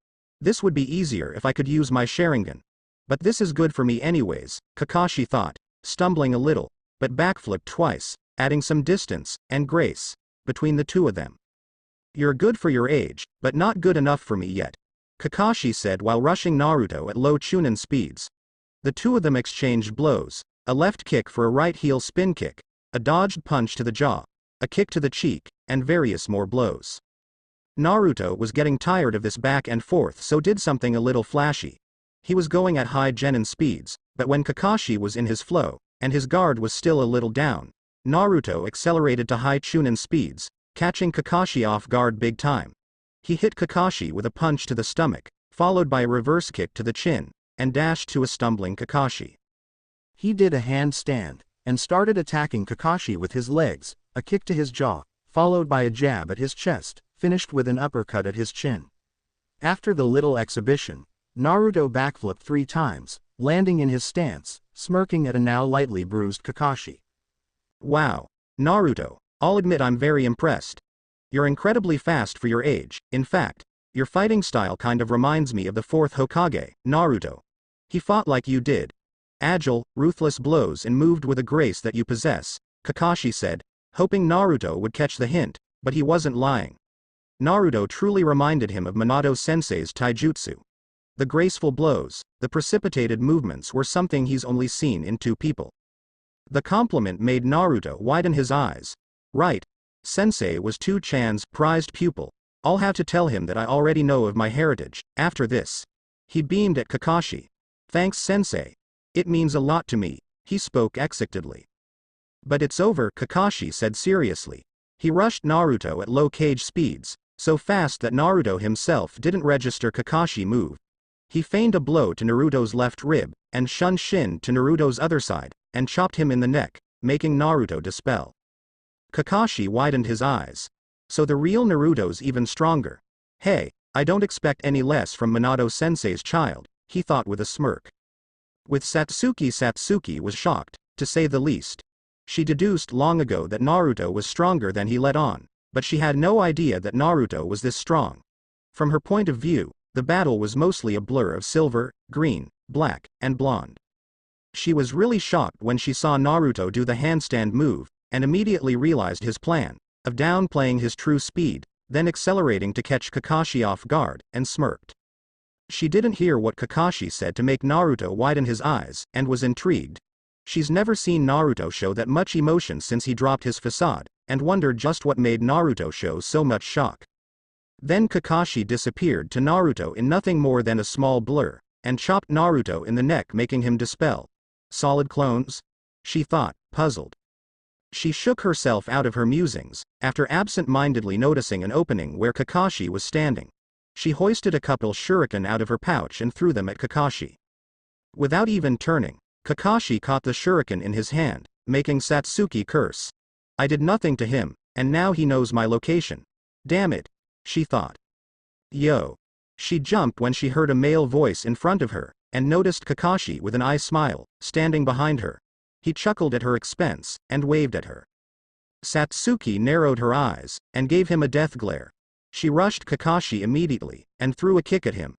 This would be easier if I could use my Sharingan. But this is good for me anyways, Kakashi thought, stumbling a little, but backflipped twice, adding some distance and grace between the two of them. You're good for your age, but not good enough for me yet, Kakashi said while rushing Naruto at low chunin speeds. The two of them exchanged blows, a left kick for a right heel spin kick, a dodged punch to the jaw, a kick to the cheek, and various more blows. Naruto was getting tired of this back and forth, so did something a little flashy. He was going at high genin speeds, but when Kakashi was in his flow, and his guard was still a little down, Naruto accelerated to high chunin speeds, catching Kakashi off guard big time. He hit Kakashi with a punch to the stomach, followed by a reverse kick to the chin, and dashed to a stumbling Kakashi. He did a handstand, and started attacking Kakashi with his legs, a kick to his jaw, followed by a jab at his chest, finished with an uppercut at his chin. After the little exhibition, Naruto backflipped 3 times, landing in his stance, smirking at a now lightly bruised Kakashi. Wow, Naruto, I'll admit I'm very impressed. You're incredibly fast for your age. In fact, your fighting style kind of reminds me of the 4th Hokage, Naruto. He fought like you did. Agile, ruthless blows and moved with a grace that you possess, Kakashi said, hoping Naruto would catch the hint, but he wasn't lying. Naruto truly reminded him of Minato Sensei's taijutsu. The graceful blows, the precipitated movements were something he's only seen in 2 people. The compliment made Naruto widen his eyes. Right. Sensei was 2-chan's prized pupil. I'll have to tell him that I already know of my heritage. After this, he beamed at Kakashi. Thanks, Sensei. It means a lot to me, he spoke excitedly. But it's over, Kakashi said seriously. He rushed Naruto at low cage speeds, so fast that Naruto himself didn't register Kakashi move. He feigned a blow to Naruto's left rib, and shin to Naruto's other side, and chopped him in the neck, making Naruto dispel. Kakashi widened his eyes. So the real Naruto's even stronger. Hey, I don't expect any less from Minato-sensei's child, he thought with a smirk. With Satsuki was shocked, to say the least. She deduced long ago that Naruto was stronger than he let on, but she had no idea that Naruto was this strong. From her point of view, the battle was mostly a blur of silver, green, black, and blonde. She was really shocked when she saw Naruto do the handstand move, and immediately realized his plan, of downplaying his true speed, then accelerating to catch Kakashi off guard, and smirked. She didn't hear what Kakashi said to make Naruto widen his eyes, and was intrigued. She's never seen Naruto show that much emotion since he dropped his facade, and wondered just what made Naruto show so much shock. Then Kakashi disappeared to Naruto in nothing more than a small blur, and chopped Naruto in the neck, making him dispel. Solid clones? She thought, puzzled. She shook herself out of her musings, after absent-mindedly noticing an opening where Kakashi was standing. She hoisted a couple shuriken out of her pouch and threw them at Kakashi. Without even turning, Kakashi caught the shuriken in his hand, making Satsuki curse. I did nothing to him, and now he knows my location. Damn it, she thought. Yo. She jumped when she heard a male voice in front of her, and noticed Kakashi with an eye smile, standing behind her. He chuckled at her expense, and waved at her. Satsuki narrowed her eyes, and gave him a death glare. She rushed Kakashi immediately, and threw a kick at him.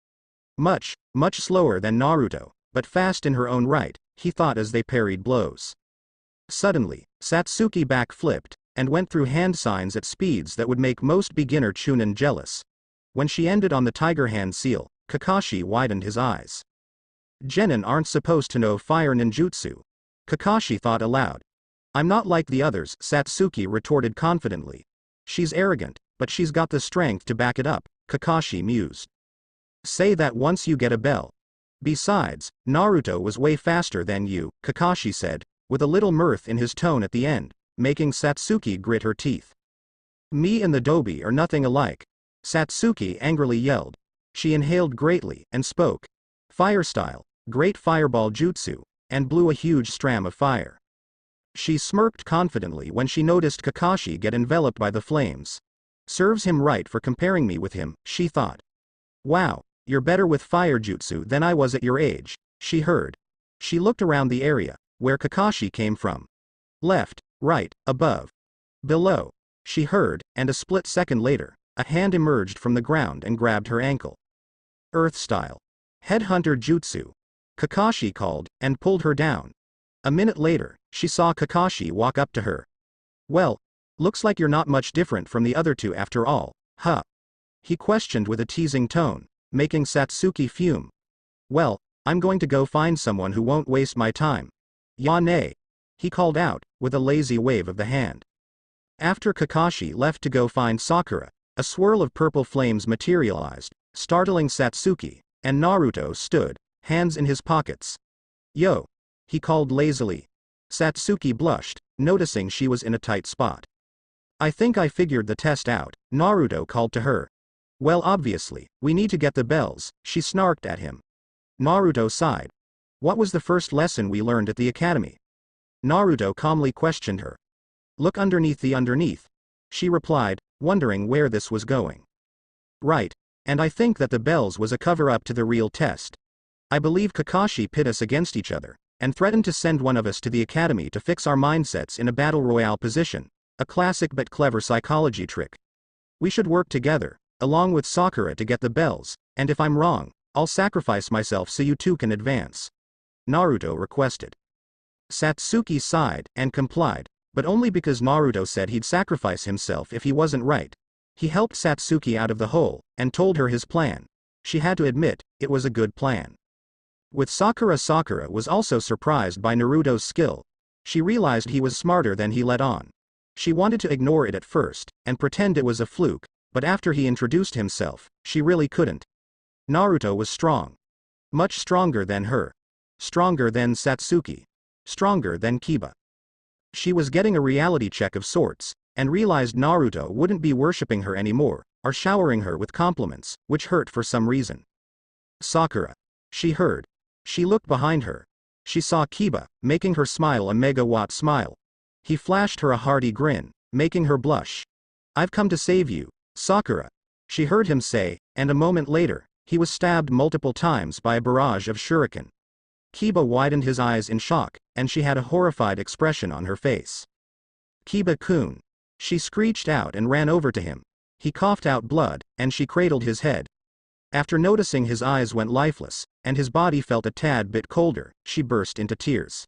Much slower than Naruto, but fast in her own right, he thought as they parried blows. Suddenly, Satsuki back-flipped, and went through hand signs at speeds that would make most beginner Chunin jealous. When she ended on the tiger hand seal, Kakashi widened his eyes. Genin aren't supposed to know fire ninjutsu. Kakashi thought aloud. I'm not like the others, Satsuki retorted confidently. She's arrogant, but she's got the strength to back it up, Kakashi mused. Say that once you get a bell. Besides, Naruto was way faster than you, Kakashi said, with a little mirth in his tone at the end, making Satsuki grit her teeth. Me and the Dobi are nothing alike. Satsuki angrily yelled. She inhaled greatly, and spoke. Fire style, great fireball jutsu, and blew a huge stram of fire. She smirked confidently when she noticed Kakashi get enveloped by the flames. Serves him right for comparing me with him, she thought. Wow, you're better with fire jutsu than I was at your age, she heard. She looked around the area, where Kakashi came from. Left, right, above, below, she heard, and a split second later, a hand emerged from the ground and grabbed her ankle. Earth style. Headhunter jutsu. Kakashi called, and pulled her down. A minute later, she saw Kakashi walk up to her. Well, looks like you're not much different from the other two after all, huh? He questioned with a teasing tone, making Satsuki fume. Well, I'm going to go find someone who won't waste my time. Yane, he called out, with a lazy wave of the hand. After Kakashi left to go find Sakura, a swirl of purple flames materialized, startling Satsuki, and Naruto stood, hands in his pockets. Yo, he called lazily. Satsuki blushed, noticing she was in a tight spot. I think I figured the test out, Naruto called to her. Well, obviously, we need to get the bells, she snarked at him. Naruto sighed. What was the first lesson we learned at the academy? Naruto calmly questioned her. Look underneath the underneath, she replied, wondering where this was going. Right, and I think that the bells was a cover-up to the real test. I believe Kakashi pit us against each other, and threatened to send one of us to the academy to fix our mindsets in a battle royale position, a classic but clever psychology trick. We should work together, along with Sakura to get the bells, and if I'm wrong, I'll sacrifice myself so you two can advance. Naruto requested. Satsuki sighed and complied, but only because Naruto said he'd sacrifice himself if he wasn't right. He helped Satsuki out of the hole, and told her his plan. She had to admit, it was a good plan. With Sakura was also surprised by Naruto's skill. She realized he was smarter than he let on. She wanted to ignore it at first, and pretend it was a fluke, but after he introduced himself, she really couldn't. Naruto was strong. Much stronger than her. Stronger than Satsuki. Stronger than Kiba. She was getting a reality check of sorts, and realized Naruto wouldn't be worshipping her anymore, or showering her with compliments, which hurt for some reason. Sakura. She heard. She looked behind her. She saw Kiba, making her smile a megawatt smile. He flashed her a hearty grin, making her blush. I've come to save you, Sakura. she heard him say, and a moment later, he was stabbed multiple times by a barrage of shuriken. Kiba widened his eyes in shock, and she had a horrified expression on her face. Kiba-kun. She screeched out and ran over to him. He coughed out blood, and she cradled his head. After noticing his eyes went lifeless, and his body felt a tad bit colder, she burst into tears.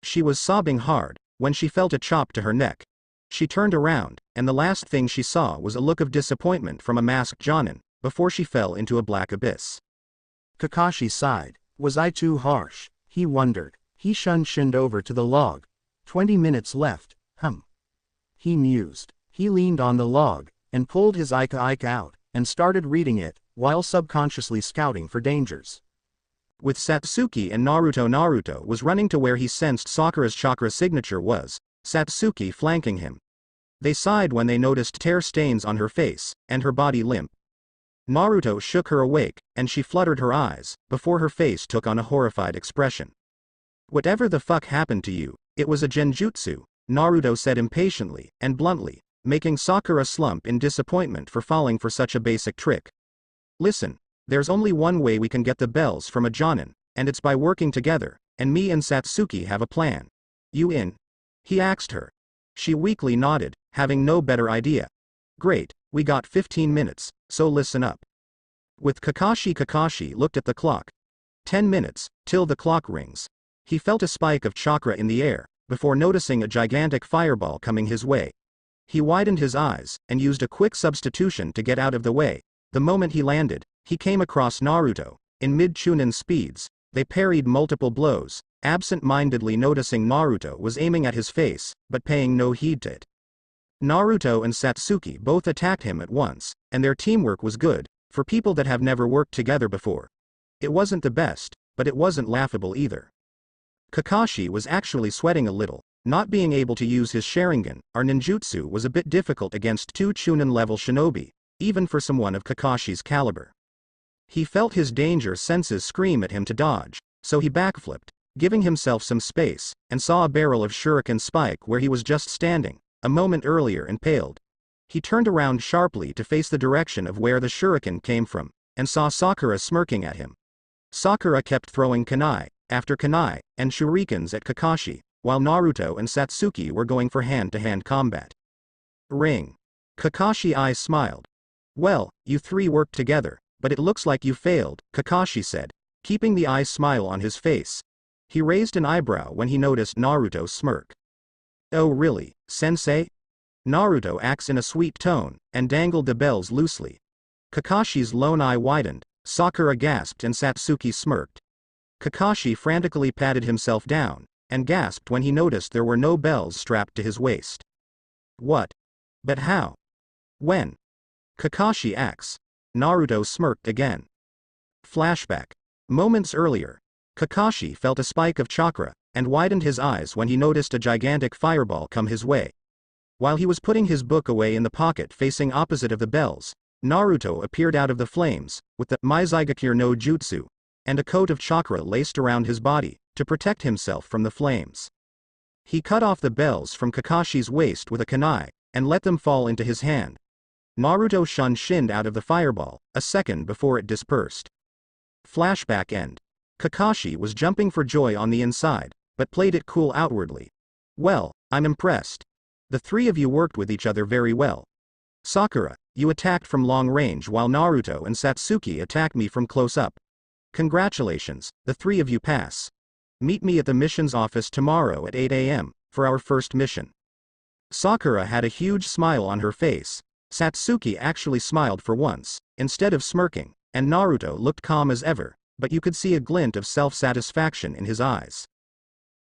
She was sobbing hard, when she felt a chop to her neck. She turned around, and the last thing she saw was a look of disappointment from a masked Jonin, before she fell into a black abyss. Kakashi sighed. Was I too harsh? He wondered. He shinned over to the log. 20 minutes left, He mused. He leaned on the log, and pulled his Ika out, and started reading it, while subconsciously scouting for dangers. With Satsuki and Naruto was running to where he sensed Sakura's chakra signature was, Satsuki flanking him. They sighed when they noticed tear stains on her face, and her body limp. Naruto shook her awake, and she fluttered her eyes, before her face took on a horrified expression. Whatever the fuck happened to you, it was a genjutsu, Naruto said impatiently, and bluntly, making Sakura slump in disappointment for falling for such a basic trick. Listen, there's only one way we can get the bells from a Jonin, and it's by working together, and me and Satsuki have a plan. You in? He asked her. She weakly nodded, having no better idea. Great, we got 15 minutes, so listen up. With Kakashi looked at the clock. 10 minutes, till the clock rings. He felt a spike of chakra in the air, before noticing a gigantic fireball coming his way. He widened his eyes, and used a quick substitution to get out of the way. The moment he landed, he came across Naruto. In mid-chunin speeds, they parried multiple blows, absent-mindedly noticing Naruto was aiming at his face, but paying no heed to it. Naruto and Satsuki both attacked him at once, and their teamwork was good, for people that have never worked together before. It wasn't the best, but it wasn't laughable either. Kakashi was actually sweating a little. Not being able to use his Sharingan, or ninjutsu, was a bit difficult against two Chunin-level shinobi, even for someone of Kakashi's caliber. He felt his danger senses scream at him to dodge, so he backflipped, giving himself some space, and saw a barrel of shuriken spike where he was just standing, a moment earlier impaled. He turned around sharply to face the direction of where the shuriken came from, and saw Sakura smirking at him. Sakura kept throwing kunai, after kunai, and shurikens at Kakashi, while Naruto and Satsuki were going for hand-to-hand combat. Ring. Kakashi eyes smiled. Well, you three worked together, but it looks like you failed, Kakashi said, keeping the eye smile on his face. He raised an eyebrow when he noticed Naruto's smirk. Oh really, sensei? Naruto acts in a sweet tone, and dangled the bells loosely. Kakashi's lone eye widened, Sakura gasped and Satsuki smirked. Kakashi frantically patted himself down, and gasped when he noticed there were no bells strapped to his waist. What? But how? When? Kakashi acts. Naruto smirked again. Flashback. Moments earlier, Kakashi felt a spike of chakra, and widened his eyes when he noticed a gigantic fireball come his way. While he was putting his book away in the pocket facing opposite of the bells, Naruto appeared out of the flames, with the Maizagakure no Jutsu, and a coat of chakra laced around his body, to protect himself from the flames. He cut off the bells from Kakashi's waist with a kunai, and let them fall into his hand. Naruto shinned out of the fireball, a second before it dispersed. Flashback end. Kakashi was jumping for joy on the inside, but played it cool outwardly. Well, I'm impressed. The three of you worked with each other very well. Sakura, you attacked from long range while Naruto and Satsuki attacked me from close up. Congratulations, the three of you pass. Meet me at the missions office tomorrow at 8 a.m., for our first mission. Sakura had a huge smile on her face. Satsuki actually smiled for once, instead of smirking, and Naruto looked calm as ever, but you could see a glint of self-satisfaction in his eyes.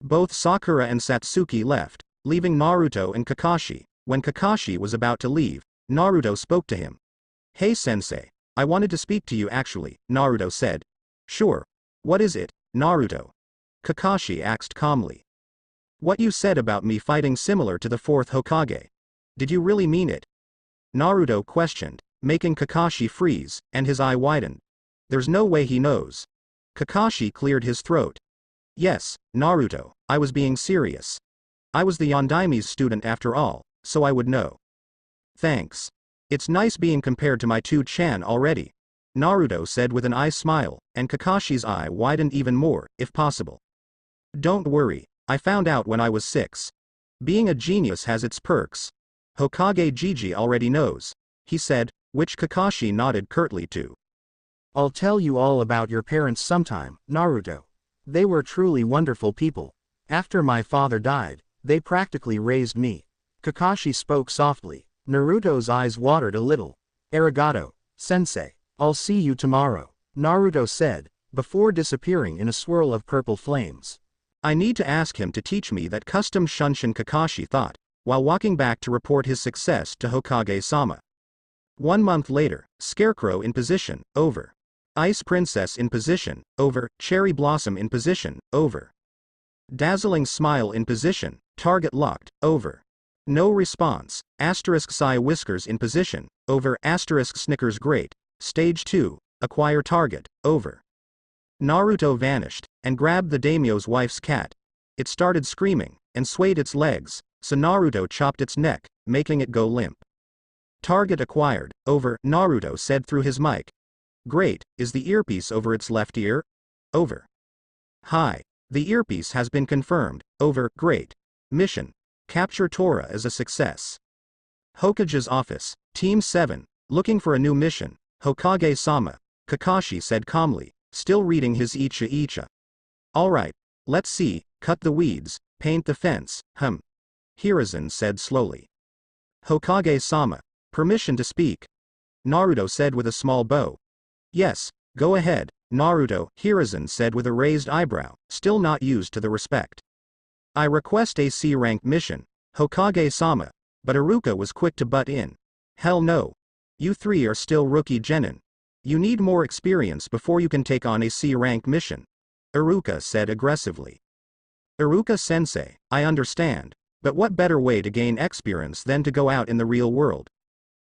Both Sakura and Satsuki left, leaving Naruto and Kakashi. When Kakashi was about to leave, Naruto spoke to him. Hey sensei, I wanted to speak to you actually, Naruto said. Sure. What is it, Naruto? Kakashi asked calmly. What you said about me fighting similar to the fourth Hokage. Did you really mean it? Naruto questioned, making Kakashi freeze, and his eye widened. There's no way he knows. Kakashi cleared his throat. Yes, Naruto, I was being serious. I was the Yondaime's student after all, so I would know. Thanks. It's nice being compared to my 2-chan already, Naruto said with an eye smile, and Kakashi's eye widened even more, if possible. Don't worry, I found out when I was 6. Being a genius has its perks. Hokage Gigi already knows, he said, which Kakashi nodded curtly to. I'll tell you all about your parents sometime, Naruto. They were truly wonderful people. After my father died, they practically raised me. Kakashi spoke softly. Naruto's eyes watered a little. Arigato, sensei. I'll see you tomorrow, Naruto said, before disappearing in a swirl of purple flames. I need to ask him to teach me that custom Shunshin, Kakashi thought, while walking back to report his success to Hokage-sama. 1 month later, Scarecrow in position, over. Ice Princess in position, over. Cherry Blossom in position, over. Dazzling Smile in position, target locked, over. No response, asterisk Psy Whiskers in position, over. Asterisk Snickers Great, stage 2, acquire target, over. Naruto vanished, and grabbed the daimyo's wife's cat. It started screaming, and swayed its legs, so Naruto chopped its neck, making it go limp. Target acquired, over, Naruto said through his mic. Great, is the earpiece over its left ear? Over. Hi. The earpiece has been confirmed, over, great. Mission. Capture Tora as a success. Hokage's office, Team 7, looking for a new mission, Hokage-sama, Kakashi said calmly, still reading his Icha. Alright, let's see, cut the weeds, paint the fence, Hiruzen said slowly. Hokage-sama, permission to speak. Naruto said with a small bow. Yes, go ahead, Naruto, Hiruzen said with a raised eyebrow, still not used to the respect. I request a C-rank mission, Hokage-sama, but Iruka was quick to butt in. Hell no. You 3 are still rookie genin. You need more experience before you can take on a C-rank mission, Iruka said aggressively. Iruka-sensei, I understand, but what better way to gain experience than to go out in the real world?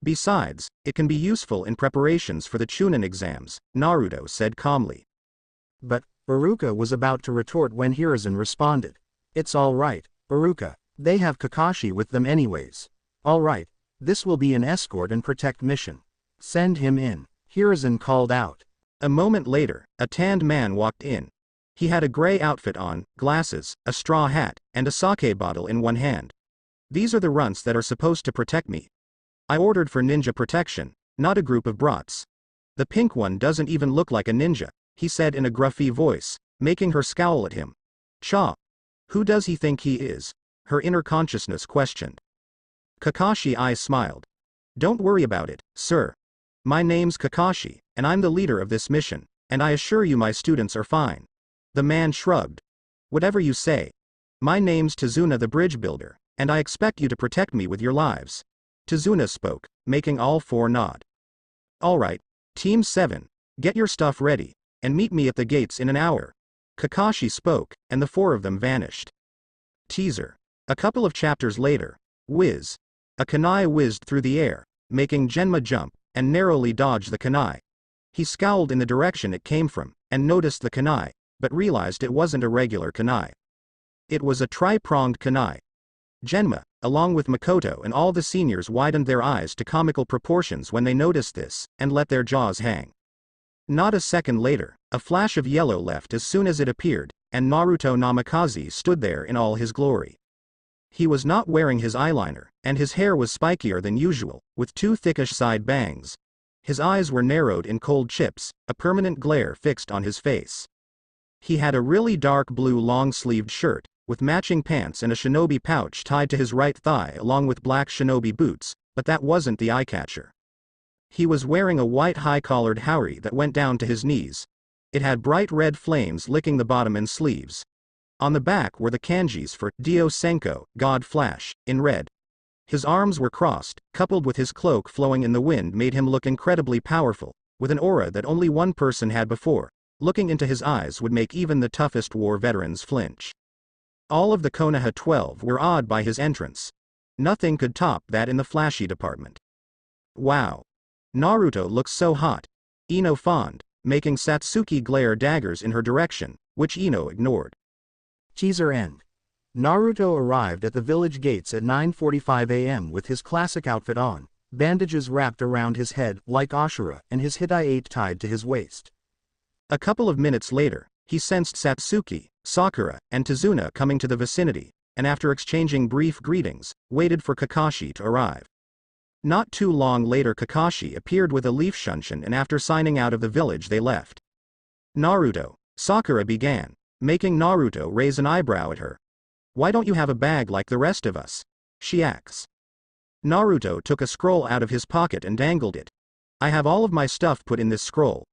Besides, it can be useful in preparations for the Chunin exams, Naruto said calmly. But, Iruka was about to retort when Hiruzen responded. It's alright, Iruka, they have Kakashi with them anyways. Alright, this will be an escort and protect mission. Send him in, Hiruzen called out. A moment later, a tanned man walked in. He had a gray outfit on, glasses, a straw hat, and a sake bottle in one hand. These are the runts that are supposed to protect me. I ordered for ninja protection, not a group of brats. The pink one doesn't even look like a ninja, he said in a gruffy voice, making her scowl at him. Cha. Who does he think he is? Her inner consciousness questioned. Kakashi eyes smiled. Don't worry about it, sir. My name's Kakashi, and I'm the leader of this mission, and I assure you my students are fine. The man shrugged. Whatever you say. My name's Tazuna the Bridge Builder, and I expect you to protect me with your lives. Tazuna spoke, making all 4 nod. Alright, Team 7, get your stuff ready, and meet me at the gates in an hour. Kakashi spoke, and the 4 of them vanished. Teaser. A couple of chapters later, whiz. A kunai whizzed through the air, making Genma jump, and narrowly dodge the kunai. He scowled in the direction it came from, and noticed the kunai, but realized it wasn't a regular kunai. It was a tri-pronged kunai. Genma, along with Makoto and all the seniors widened their eyes to comical proportions when they noticed this, and let their jaws hang. Not a second later, a flash of yellow left as soon as it appeared, and Naruto Namikaze stood there in all his glory. He was not wearing his eyeliner, and his hair was spikier than usual, with 2 thickish side bangs. His eyes were narrowed in cold chips, a permanent glare fixed on his face. He had a really dark blue long-sleeved shirt, with matching pants and a shinobi pouch tied to his right thigh along with black shinobi boots, but that wasn't the eye-catcher. He was wearing a white high-collared haori that went down to his knees. It had bright red flames licking the bottom and sleeves. On the back were the kanjis for Dio Senko, God Flash, in red. His arms were crossed, coupled with his cloak flowing in the wind made him look incredibly powerful, with an aura that only one person had before. Looking into his eyes would make even the toughest war veterans flinch. All of the Konoha 12 were awed by his entrance. Nothing could top that in the flashy department. Wow. Naruto looks so hot. Ino fawned, making Satsuki glare daggers in her direction, which Ino ignored. Teaser end. Naruto arrived at the village gates at 9:45 a.m. with his classic outfit on, bandages wrapped around his head like Ashura and his hitai tied to his waist. A couple of minutes later, he sensed Satsuki, Sakura, and Tazuna coming to the vicinity, and after exchanging brief greetings, waited for Kakashi to arrive. Not too long later Kakashi appeared with a leaf shunshin, and after signing out of the village they left. Naruto, Sakura began, making Naruto raise an eyebrow at her. Why don't you have a bag like the rest of us? She asks. Naruto took a scroll out of his pocket and dangled it. I have all of my stuff put in this scroll.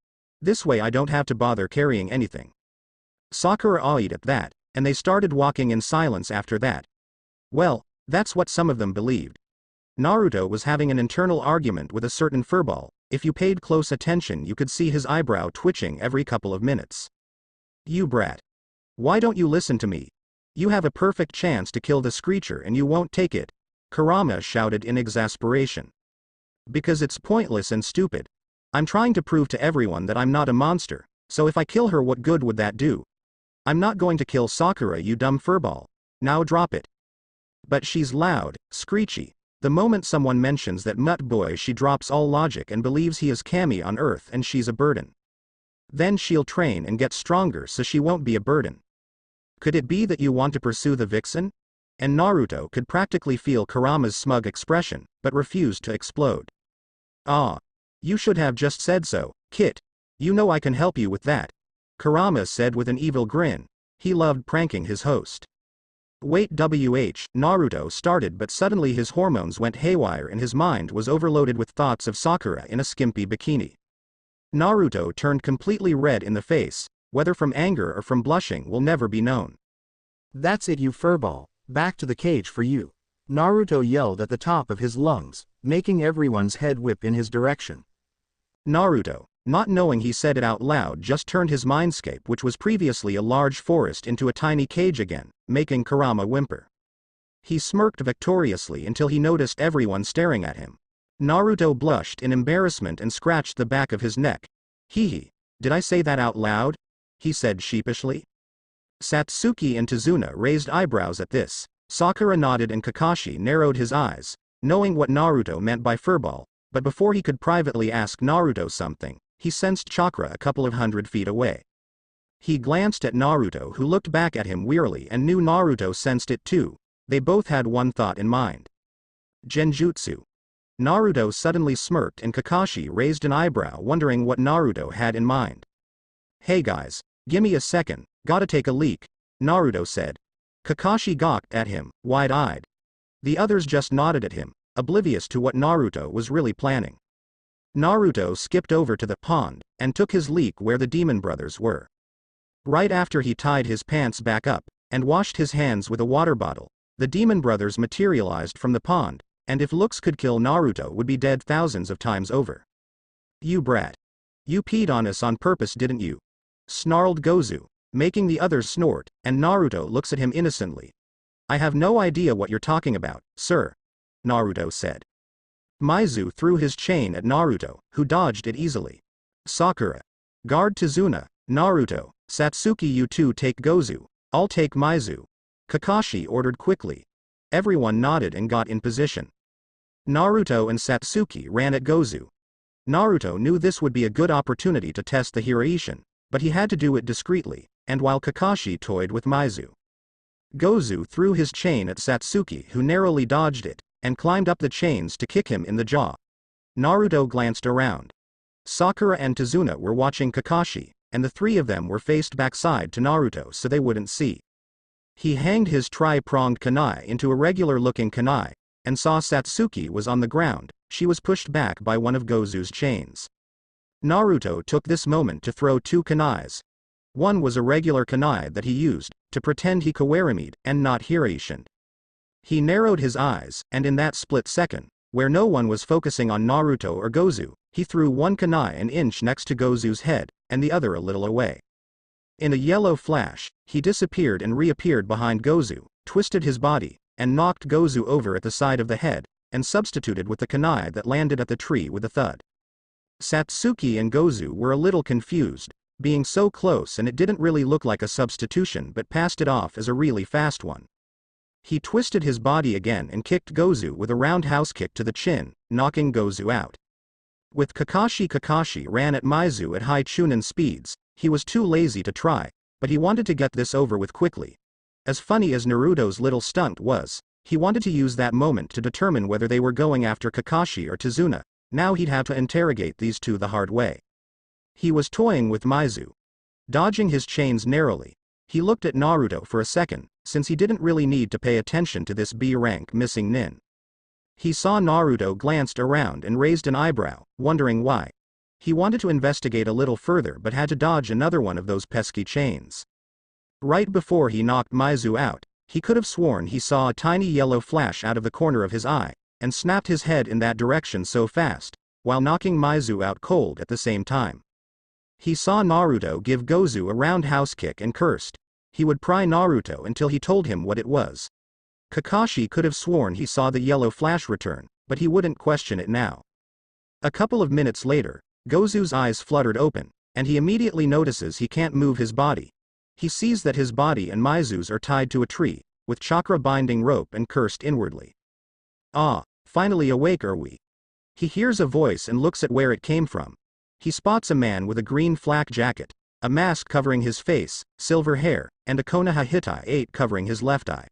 This way I don't have to bother carrying anything. Sakura awed at that, and they started walking in silence after that. Well, that's what some of them believed. Naruto was having an internal argument with a certain furball. If you paid close attention you could see his eyebrow twitching every couple of minutes. You brat. Why don't you listen to me? You have a perfect chance to kill the Screecher and you won't take it, Kurama shouted in exasperation. Because it's pointless and stupid. I'm trying to prove to everyone that I'm not a monster, so if I kill her what good would that do? I'm not going to kill Sakura, you dumb furball. Now drop it. But she's loud, screechy. The moment someone mentions that mutt boy she drops all logic and believes he is Kami on Earth and she's a burden. Then she'll train and get stronger so she won't be a burden. Could it be that you want to pursue the vixen? And Naruto could practically feel Kurama's smug expression, but refused to explode. Ah. You should have just said so, Kit. You know I can help you with that. Kurama said with an evil grin. He loved pranking his host. Wait, Naruto started, but suddenly his hormones went haywire and his mind was overloaded with thoughts of Sakura in a skimpy bikini. Naruto turned completely red in the face, whether from anger or from blushing will never be known. That's it, you furball, back to the cage for you. Naruto yelled at the top of his lungs, making everyone's head whip in his direction. Naruto, not knowing he said it out loud, just turned his mindscape, which was previously a large forest, into a tiny cage again, making Kurama whimper. He smirked victoriously until he noticed everyone staring at him. Naruto blushed in embarrassment and scratched the back of his neck. Hee, did I say that out loud? He said sheepishly. Satsuki and Tazuna raised eyebrows at this. Sakura nodded and Kakashi narrowed his eyes, knowing what Naruto meant by furball, but before he could privately ask Naruto something, he sensed chakra a couple of 100 feet away. He glanced at Naruto, who looked back at him wearily, and knew Naruto sensed it too. They both had one thought in mind. Genjutsu. Naruto suddenly smirked and Kakashi raised an eyebrow, wondering what Naruto had in mind. Hey guys, gimme a second, gotta take a leak, Naruto said. Kakashi gawked at him, wide-eyed. The others just nodded at him, oblivious to what Naruto was really planning. Naruto skipped over to the pond, and took his leak where the demon brothers were. Right after he tied his pants back up, and washed his hands with a water bottle, the demon brothers materialized from the pond, and if looks could kill, Naruto would be dead thousands of times over. You brat. You peed on us on purpose, didn't you? Snarled Gozu, making the others snort, and Naruto looks at him innocently. I have no idea what you're talking about, sir, Naruto said. Maizu threw his chain at Naruto, who dodged it easily. Sakura. Guard Tazuna, Naruto, Satsuki, you two take Gozu, I'll take Maizu. Kakashi ordered quickly. Everyone nodded and got in position. Naruto and Satsuki ran at Gozu. Naruto knew this would be a good opportunity to test the Hiraishin, but he had to do it discreetly, and while Kakashi toyed with Maizu. Gozu threw his chain at Satsuki, who narrowly dodged it, and climbed up the chains to kick him in the jaw. Naruto glanced around. Sakura and Tazuna were watching Kakashi, and the three of them were faced backside to Naruto so they wouldn't see. He hanged his tri-pronged kunai into a regular-looking kunai, and saw Satsuki was on the ground. She was pushed back by one of Gozu's chains. Naruto took this moment to throw two kunais. One was a regular kunai that he used to pretend he Kawarami'd and not Hiraishin. He narrowed his eyes, and in that split second, where no one was focusing on Naruto or Gozu, he threw one kunai an inch next to Gozu's head, and the other a little away. In a yellow flash, he disappeared and reappeared behind Gozu, twisted his body, and knocked Gozu over at the side of the head, and substituted with the kunai that landed at the tree with a thud. Satsuki and Gozu were a little confused, being so close, and it didn't really look like a substitution but passed it off as a really fast one. He twisted his body again and kicked Gozu with a roundhouse kick to the chin, knocking Gozu out. With Kakashi ran at Maizu at high Chunin speeds. He was too lazy to try, but he wanted to get this over with quickly. As funny as Naruto's little stunt was, he wanted to use that moment to determine whether they were going after Kakashi or Tazuna. Now he'd have to interrogate these two the hard way. He was toying with Maizu, dodging his chains narrowly. He looked at Naruto for a second, since he didn't really need to pay attention to this B-rank missing nin. He saw Naruto glanced around and raised an eyebrow, wondering why. He wanted to investigate a little further but had to dodge another one of those pesky chains. Right before he knocked Maizu out, he could have sworn he saw a tiny yellow flash out of the corner of his eye, and snapped his head in that direction so fast, while knocking Maizu out cold at the same time. He saw Naruto give Gozu a roundhouse kick and cursed. He would pry Naruto until he told him what it was. Kakashi could have sworn he saw the yellow flash return, but he wouldn't question it now. A couple of minutes later, Gozu's eyes fluttered open, and he immediately notices he can't move his body. He sees that his body and Maizu's are tied to a tree, with chakra binding rope, and cursed inwardly. Ah, finally awake are we? He hears a voice and looks at where it came from. He spots a man with a green flak jacket, a mask covering his face, silver hair, and a Konoha Hitai 8 covering his left eye.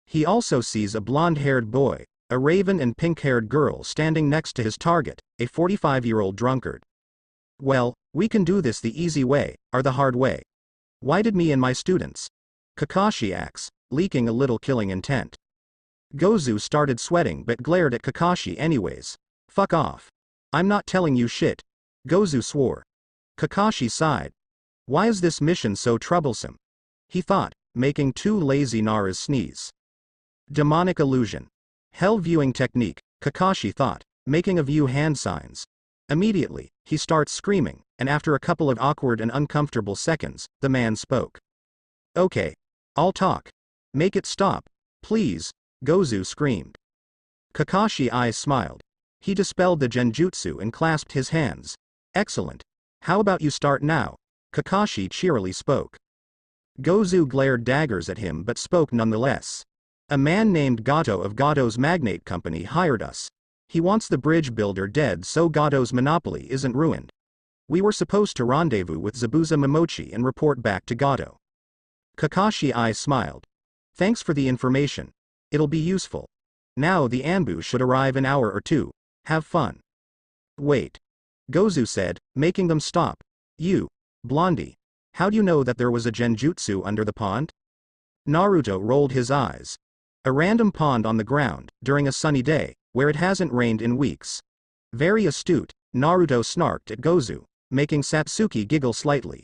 He also sees a blonde-haired boy, a raven and pink-haired girl standing next to his target, a 45-year-old drunkard. Well, we can do this the easy way, or the hard way. Why did me and my students? Kakashi asks, leaking a little killing intent. Gozu started sweating but glared at Kakashi anyways. Fuck off. I'm not telling you shit. Gozu swore. Kakashi sighed. Why is this mission so troublesome? He thought, making two lazy Naras sneeze. Demonic illusion. Hell viewing technique, Kakashi thought, making a view hand signs. Immediately, he starts screaming, and after a couple of awkward and uncomfortable seconds, the man spoke. Okay. I'll talk. Make it stop. Please, Gozu screamed. Kakashi's eyes smiled. He dispelled the genjutsu and clasped his hands. Excellent. How about you start now? Kakashi cheerily spoke. Gozu glared daggers at him but spoke nonetheless. A man named Gato of Gato's Magnate Company hired us. He wants the bridge builder dead so Gato's monopoly isn't ruined. We were supposed to rendezvous with Zabuza Momochi and report back to Gato. Kakashi's eyes smiled. Thanks for the information. It'll be useful. Now the ambush should arrive an hour or two. Have fun. Wait. Gozu said, making them stop. You, Blondie. How do you know that there was a genjutsu under the pond? Naruto rolled his eyes. A random pond on the ground, during a sunny day, where it hasn't rained in weeks. Very astute, Naruto snarked at Gozu, making Satsuki giggle slightly.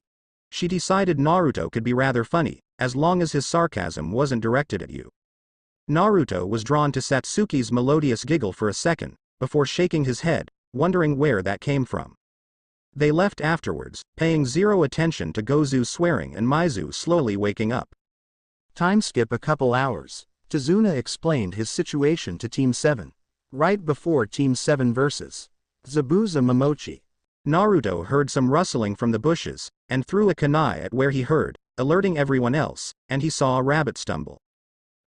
She decided Naruto could be rather funny, as long as his sarcasm wasn't directed at you. Naruto was drawn to Satsuki's melodious giggle for a second, before shaking his head, wondering where that came from. They left afterwards, paying zero attention to Gozu's swearing and Maizu slowly waking up. Time skip a couple hours. Tazuna explained his situation to Team 7. Right before Team 7 versus Zabuza Momochi. Naruto heard some rustling from the bushes, and threw a kunai at where he heard, alerting everyone else, and he saw a rabbit stumble.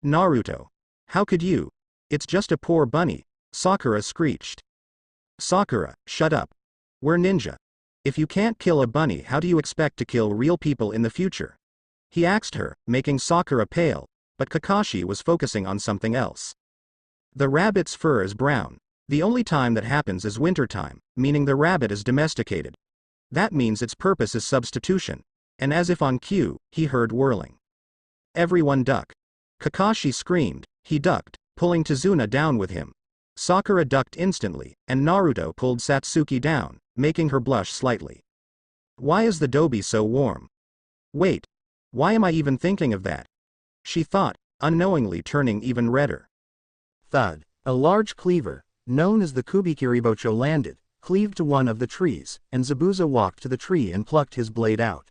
Naruto. How could you? It's just a poor bunny, Sakura screeched. Sakura, shut up. We're ninja. If you can't kill a bunny, how do you expect to kill real people in the future? He asked her, making Sakura pale, but Kakashi was focusing on something else. The rabbit's fur is brown. The only time that happens is wintertime, meaning the rabbit is domesticated. That means its purpose is substitution. And as if on cue, he heard whirling. Everyone duck. Kakashi screamed. He ducked, pulling Tazuna down with him. Sakura ducked instantly, and Naruto pulled Satsuki down, making her blush slightly. Why is the dobi so warm? Wait. Why am I even thinking of that? She thought, unknowingly turning even redder. Thud. A large cleaver, known as the Kubikiribocho, landed, cleaved to one of the trees, and Zabuza walked to the tree and plucked his blade out.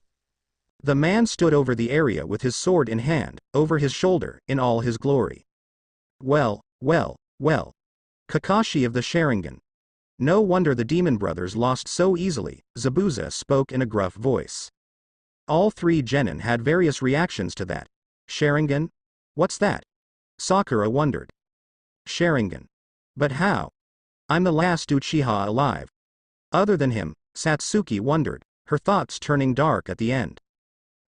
The man stood over the area with his sword in hand, over his shoulder, in all his glory. Well, well, well. Kakashi of the Sharingan. No wonder the Demon Brothers lost so easily, Zabuza spoke in a gruff voice. All three genin had various reactions to that. Sharingan? What's that? Sakura wondered. Sharingan. But how? I'm the last Uchiha alive. Other than him, Satsuki wondered, her thoughts turning dark at the end.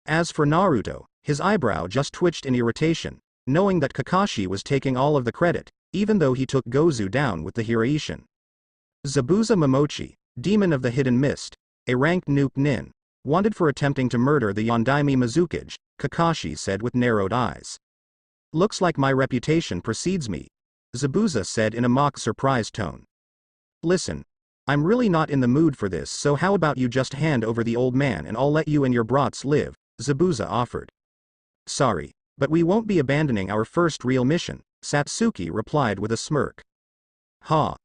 As for Naruto, his eyebrow just twitched in irritation, knowing that Kakashi was taking all of the credit, even though he took Gozu down with the Hiraishin. Zabuza Momochi, demon of the hidden mist, a ranked nuke nin, wanted for attempting to murder the Yondaime Mizukage, Kakashi said with narrowed eyes. Looks like my reputation precedes me, Zabuza said in a mock surprised tone. Listen, I'm really not in the mood for this, so how about you just hand over the old man and I'll let you and your brats live, Zabuza offered. Sorry, but we won't be abandoning our first real mission, Satsuki replied with a smirk. Ha!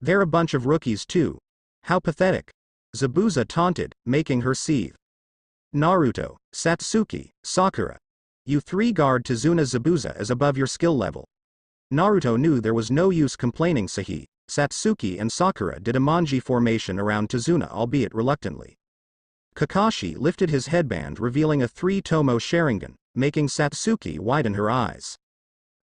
They're a bunch of rookies too. How pathetic. Zabuza taunted, making her seethe. Naruto, Satsuki, Sakura. You three guard Tazuna. Zabuza is above your skill level. Naruto knew there was no use complaining. Sahi, Satsuki and Sakura did a manji formation around Tazuna, albeit reluctantly. Kakashi lifted his headband, revealing a 3-tomo Sharingan, making Satsuki widen her eyes.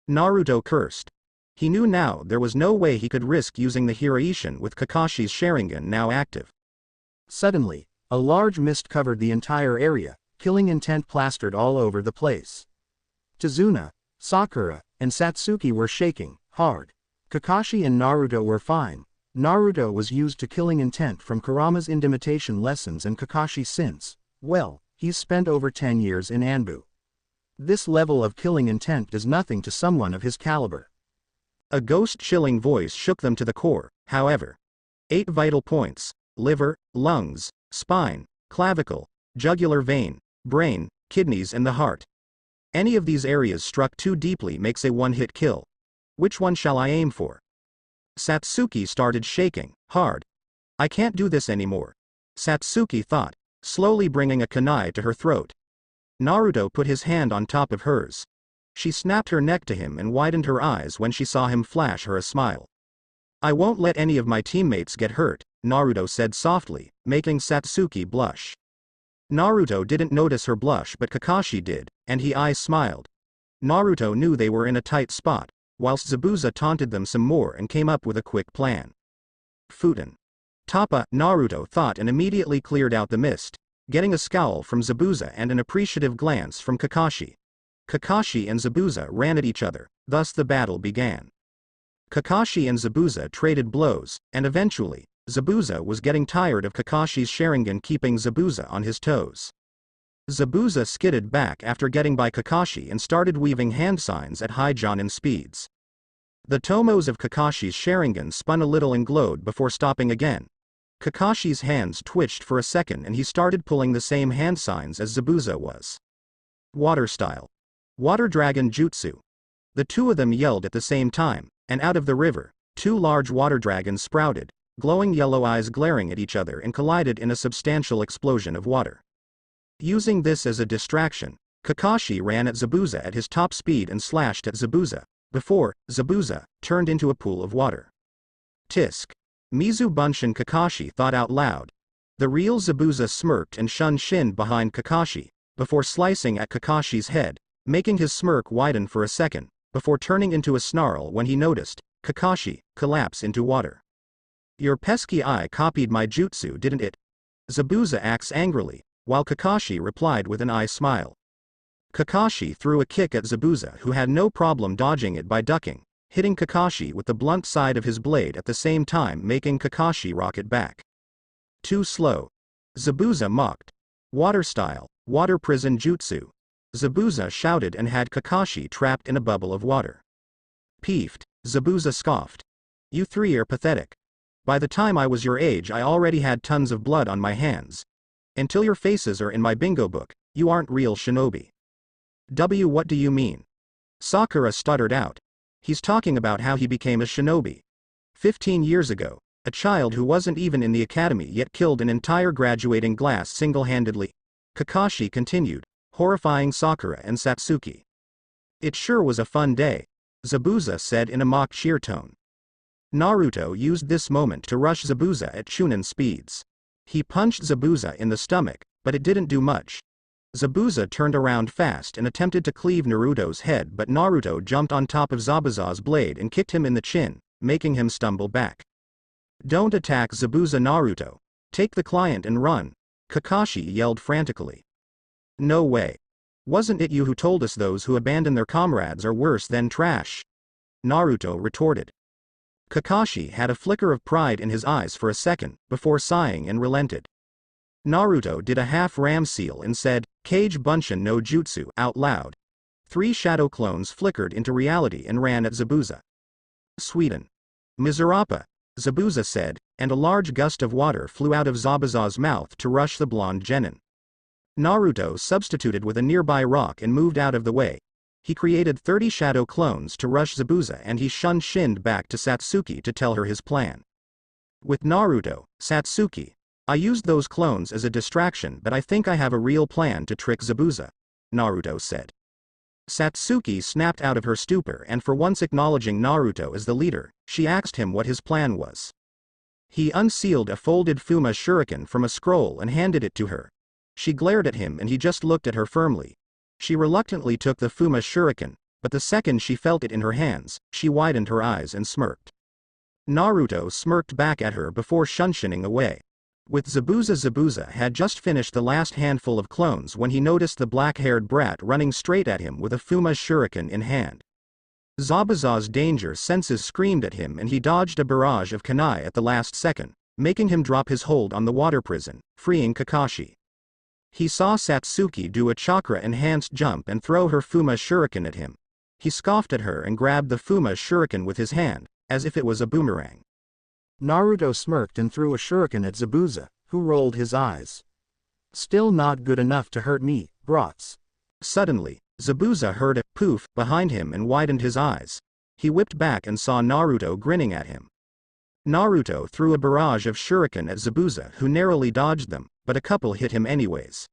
Naruto cursed. He knew now there was no way he could risk using the Hiraishin with Kakashi's Sharingan now active. Suddenly, a large mist covered the entire area, killing intent plastered all over the place. Tazuna, Sakura, and Satsuki were shaking hard. Kakashi and Naruto were fine. Naruto was used to killing intent from Kurama's indimitation lessons, and Kakashi since, well, he's spent over 10 years in Anbu. This level of killing intent is nothing to someone of his caliber. A ghost-chilling voice shook them to the core, however. 8 vital points: liver, lungs, spine, clavicle, jugular vein, brain, kidneys and the heart. Any of these areas struck too deeply makes a one-hit kill. Which one shall I aim for? Satsuki started shaking hard. I can't do this anymore, Satsuki thought, slowly bringing a kunai to her throat. Naruto put his hand on top of hers. She snapped her neck to him and widened her eyes when she saw him flash her a smile. I won't let any of my teammates get hurt, Naruto said softly, making Satsuki blush. Naruto didn't notice her blush, but Kakashi did, and he smiled. Naruto knew they were in a tight spot, whilst Zabuza taunted them some more and came up with a quick plan. Futon. Tappa, Naruto thought, and immediately cleared out the mist, getting a scowl from Zabuza and an appreciative glance from Kakashi. Kakashi and Zabuza ran at each other, thus the battle began. Kakashi and Zabuza traded blows, and eventually, Zabuza was getting tired of Kakashi's Sharingan keeping Zabuza on his toes. Zabuza skidded back after getting by Kakashi and started weaving hand signs at high Jonin speeds. The tomos of Kakashi's Sharingan spun a little and glowed before stopping again. Kakashi's hands twitched for a second and he started pulling the same hand signs as Zabuza was. Water style. Water dragon jutsu. The two of them yelled at the same time, and out of the river, 2 large water dragons sprouted, glowing yellow eyes glaring at each other, and collided in a substantial explosion of water. Using this as a distraction, Kakashi ran at Zabuza at his top speed and slashed at Zabuza, before Zabuza turned into a pool of water. Tisk. Mizu Bunshin, Kakashi thought out loud. The real Zabuza smirked and shinned behind Kakashi, before slicing at Kakashi's head, making his smirk widen for a second, before turning into a snarl when he noticed Kakashi collapse into water. Your pesky eye copied my jutsu, didn't it? Zabuza asked angrily, while Kakashi replied with an eye smile. Kakashi threw a kick at Zabuza, who had no problem dodging it by ducking, hitting Kakashi with the blunt side of his blade at the same time, making Kakashi rocket back. Too slow. Zabuza mocked. Water style, water prison jutsu. Zabuza shouted and had Kakashi trapped in a bubble of water. Peeved, Zabuza scoffed. You three are pathetic. By the time I was your age I already had tons of blood on my hands. Until your faces are in my bingo book, you aren't real shinobi. What do you mean? Sakura stuttered out. He's talking about how he became a shinobi. 15 years ago, a child who wasn't even in the academy yet killed an entire graduating class single-handedly. Kakashi continued, horrifying Sakura and Satsuki. It sure was a fun day, Zabuza said in a mock cheer tone. Naruto used this moment to rush Zabuza at Chunin speeds. He punched Zabuza in the stomach, but it didn't do much. Zabuza turned around fast and attempted to cleave Naruto's head, but Naruto jumped on top of Zabuza's blade and kicked him in the chin, making him stumble back. "Don't attack Zabuza, Naruto. Take the client and run," Kakashi yelled frantically. "No way. Wasn't it you who told us those who abandon their comrades are worse than trash?" Naruto retorted. Kakashi had a flicker of pride in his eyes for a second, before sighing and relented. Naruto did a half ram seal and said, "Kage Bunshin no Jutsu," out loud. 3 shadow clones flickered into reality and ran at Zabuza. "Sweden. Miserapa," Zabuza said, and a large gust of water flew out of Zabuza's mouth to rush the blonde genin. Naruto substituted with a nearby rock and moved out of the way. He created 30 shadow clones to rush Zabuza, and he shinned back to Satsuki to tell her his plan. With Naruto, "Satsuki, I used those clones as a distraction, but I think I have a real plan to trick Zabuza," Naruto said. Satsuki snapped out of her stupor, and for once acknowledging Naruto as the leader, she asked him what his plan was. He unsealed a folded Fuma shuriken from a scroll and handed it to her. She glared at him and he just looked at her firmly. She reluctantly took the Fuma shuriken, but the second she felt it in her hands, she widened her eyes and smirked. Naruto smirked back at her before shunshining away. With Zabuza had just finished the last handful of clones when he noticed the black-haired brat running straight at him with a Fuma shuriken in hand. Zabuza's danger senses screamed at him and he dodged a barrage of kunai at the last second, making him drop his hold on the water prison, freeing Kakashi. He saw Satsuki do a chakra-enhanced jump and throw her Fuma shuriken at him. He scoffed at her and grabbed the Fuma shuriken with his hand, as if it was a boomerang. Naruto smirked and threw a shuriken at Zabuza, who rolled his eyes. "Still not good enough to hurt me, brats." Suddenly, Zabuza heard a poof behind him and widened his eyes. He whipped back and saw Naruto grinning at him. Naruto threw a barrage of shuriken at Zabuza, who narrowly dodged them, but a couple hit him anyways.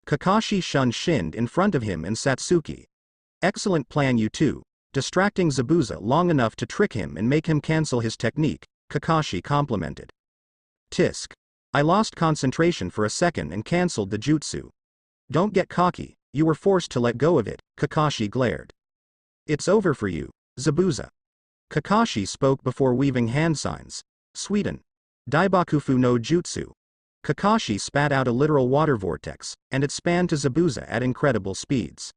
Kakashi shinned in front of him and Satsuki. "Excellent plan, you two," distracting Zabuza long enough to trick him and make him cancel his technique, Kakashi complimented. "Tisk. I lost concentration for a second and cancelled the jutsu." "Don't get cocky, you were forced to let go of it," Kakashi glared. "It's over for you, Zabuza." Kakashi spoke before weaving hand signs. "Sweden. Daibakufu no jutsu." Kakashi spat out a literal water vortex, and it spanned to Zabuza at incredible speeds.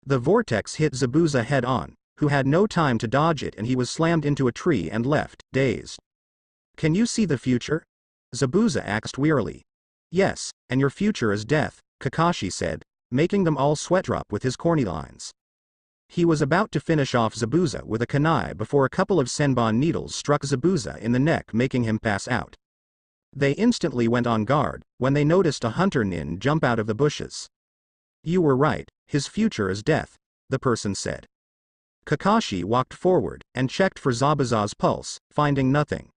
The vortex hit Zabuza head on, who had no time to dodge it, and he was slammed into a tree and left, dazed. "Can you see the future?" Zabuza asked wearily. "Yes, and your future is death," Kakashi said, making them all sweat drop with his corny lines. He was about to finish off Zabuza with a kunai before a couple of senbon needles struck Zabuza in the neck, making him pass out. They instantly went on guard when they noticed a hunter nin jump out of the bushes. "You were right, his future is death," the person said. Kakashi walked forward and checked for Zabuza's pulse, finding nothing.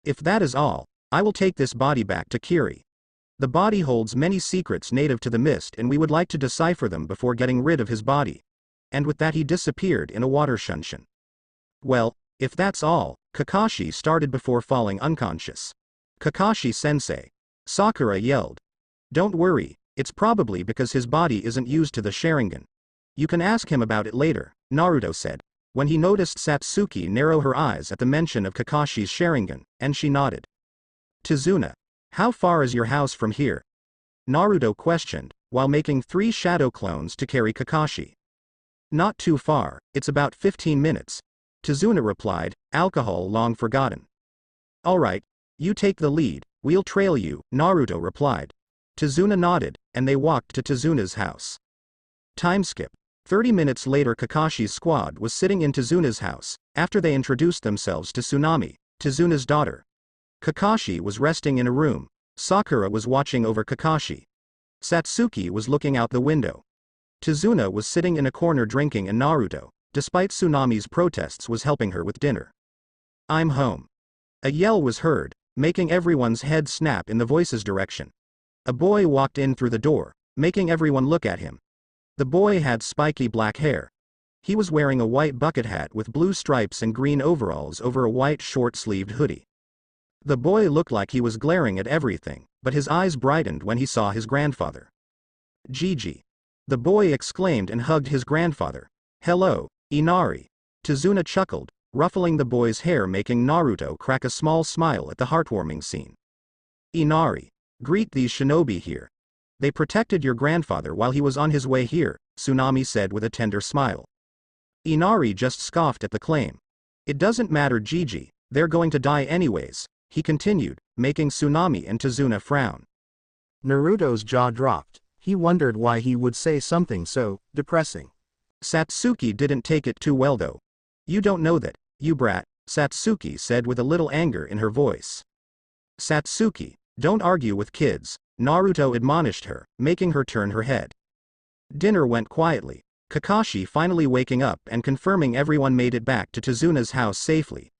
"If that is all, I will take this body back to Kiri. The body holds many secrets native to the mist and we would like to decipher them before getting rid of his body." And with that he disappeared in a water shunshin. "Well, if that's all," Kakashi started before falling unconscious. "Kakashi-sensei," Sakura yelled. "Don't worry, it's probably because his body isn't used to the Sharingan. You can ask him about it later," Naruto said, when he noticed Satsuki narrow her eyes at the mention of Kakashi's Sharingan, and she nodded. "Tizuna, how far is your house from here?" Naruto questioned, while making 3 shadow clones to carry Kakashi. "Not too far, it's about 15 minutes," Tizuna replied, alcohol long forgotten. "Alright, you take the lead, we'll trail you," Naruto replied. Tizuna nodded, and they walked to Tizuna's house. Timeskip. 30 minutes later, Kakashi's squad was sitting in Tizuna's house, after they introduced themselves to Tsunami, Tizuna's daughter. Kakashi was resting in a room. Sakura was watching over Kakashi. Satsuki was looking out the window. Tizuna was sitting in a corner drinking, and Naruto, despite Tsunami's protests, was helping her with dinner. "I'm home." A yell was heard, making everyone's head snap in the voice's direction. A boy walked in through the door, making everyone look at him. The boy had spiky black hair. He was wearing a white bucket hat with blue stripes and green overalls over a white short-sleeved hoodie. The boy looked like he was glaring at everything, but his eyes brightened when he saw his grandfather. Gigi. The boy exclaimed and hugged his grandfather. Hello, Inari. Tazuna chuckled, ruffling the boy's hair, making Naruto crack a small smile at the heartwarming scene. Inari. Greet these shinobi here. They protected your grandfather while he was on his way here, Tsunami said with a tender smile. Inari just scoffed at the claim. It doesn't matter, Gigi, they're going to die anyways, he continued, making Tsunami and Tazuna frown. Naruto's jaw dropped. He wondered why he would say something so depressing. Satsuki didn't take it too well though. You don't know that, you brat, Satsuki said with a little anger in her voice. Satsuki, don't argue with kids, Naruto admonished her, making her turn her head. Dinner went quietly, Kakashi finally waking up and confirming everyone made it back to Tazuna's house safely.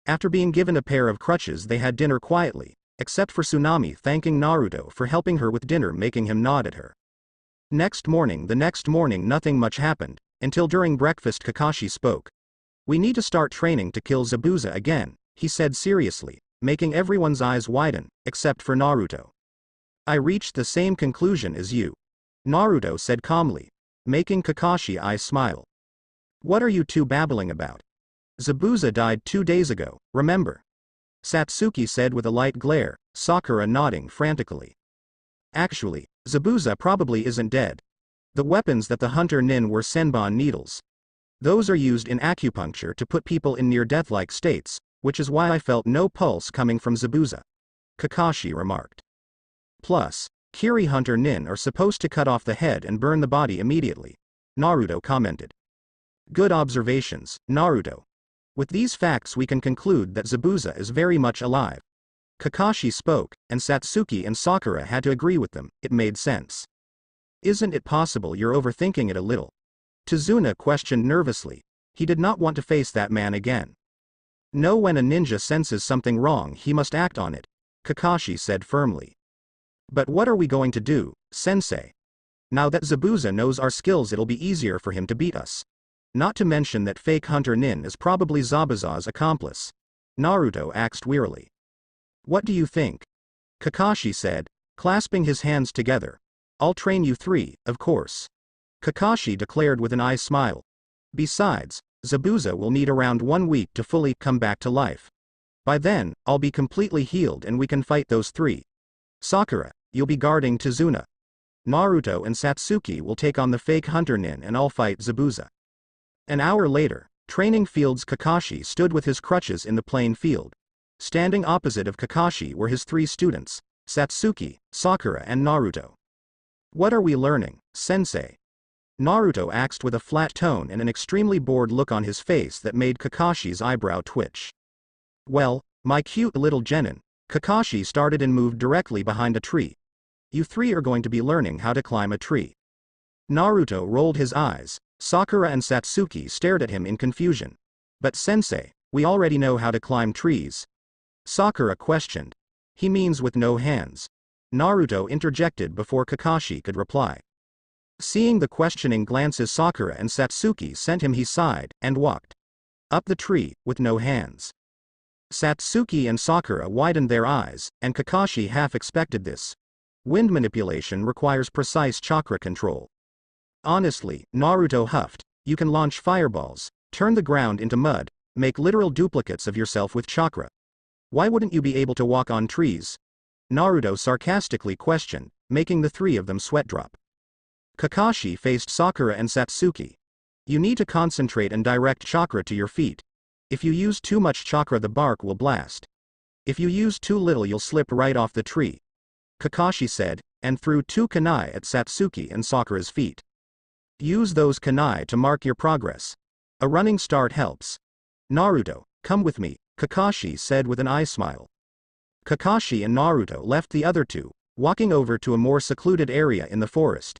After being given a pair of crutches, they had dinner quietly, except for Tsunami thanking Naruto for helping her with dinner, making him nod at her. The next morning nothing much happened, until during breakfast Kakashi spoke. We need to start training to kill Zabuza again, he said seriously, making everyone's eyes widen, except for Naruto. I reached the same conclusion as you, Naruto said calmly, making Kakashi eyes smile. What are you two babbling about? Zabuza died 2 days ago, remember? Satsuki said with a light glare, Sakura nodding frantically. Actually, Zabuza probably isn't dead. The weapons that the hunter nin were senbon needles. Those are used in acupuncture to put people in near-death-like states, which is why I felt no pulse coming from Zabuza, Kakashi remarked. Plus, Kiri hunter nin are supposed to cut off the head and burn the body immediately, Naruto commented. Good observations, Naruto. With these facts we can conclude that Zabuza is very much alive. Kakashi spoke, and Satsuki and Sakura had to agree with them, it made sense. Isn't it possible you're overthinking it a little? Tazuna questioned nervously. He did not want to face that man again. No, when a ninja senses something wrong he must act on it, Kakashi said firmly. But what are we going to do, sensei? Now that Zabuza knows our skills it'll be easier for him to beat us. Not to mention that fake hunter nin is probably Zabuza's accomplice, Naruto asked wearily. What do you think? Kakashi said, clasping his hands together. I'll train you 3, of course. Kakashi declared with an eye smile. Besides, Zabuza will need around 1 week to fully come back to life. By then, I'll be completely healed and we can fight those 3. Sakura, you'll be guarding Tazuna. Naruto and Satsuki will take on the fake hunter nin and I'll fight Zabuza. An hour later, training fields. Kakashi stood with his crutches in the plain field. Standing opposite of Kakashi were his 3 students, Satsuki, Sakura and Naruto. What are we learning, sensei? Naruto asked with a flat tone and an extremely bored look on his face that made Kakashi's eyebrow twitch. Well, my cute little genin, Kakashi started and moved directly behind a tree. You 3 are going to be learning how to climb a tree. Naruto rolled his eyes. Sakura and Satsuki stared at him in confusion. But sensei, we already know how to climb trees. Sakura questioned. He means with no hands. Naruto interjected before Kakashi could reply. Seeing the questioning glances Sakura and Satsuki sent him, he sighed and walked up the tree with no hands. Satsuki and Sakura widened their eyes, and Kakashi half expected this. Wind manipulation requires precise chakra control. Honestly, Naruto huffed, you can launch fireballs, turn the ground into mud, make literal duplicates of yourself with chakra. Why wouldn't you be able to walk on trees? Naruto sarcastically questioned, making the 3 of them sweat drop. Kakashi faced Sakura and Satsuki. You need to concentrate and direct chakra to your feet. If you use too much chakra the bark will blast. If you use too little you'll slip right off the tree, Kakashi said, and threw 2 kunai at Satsuki and Sakura's feet. Use those kunai to mark your progress. A running start helps. Naruto, come with me, Kakashi said with an eye smile. Kakashi and Naruto left the other 2, walking over to a more secluded area in the forest.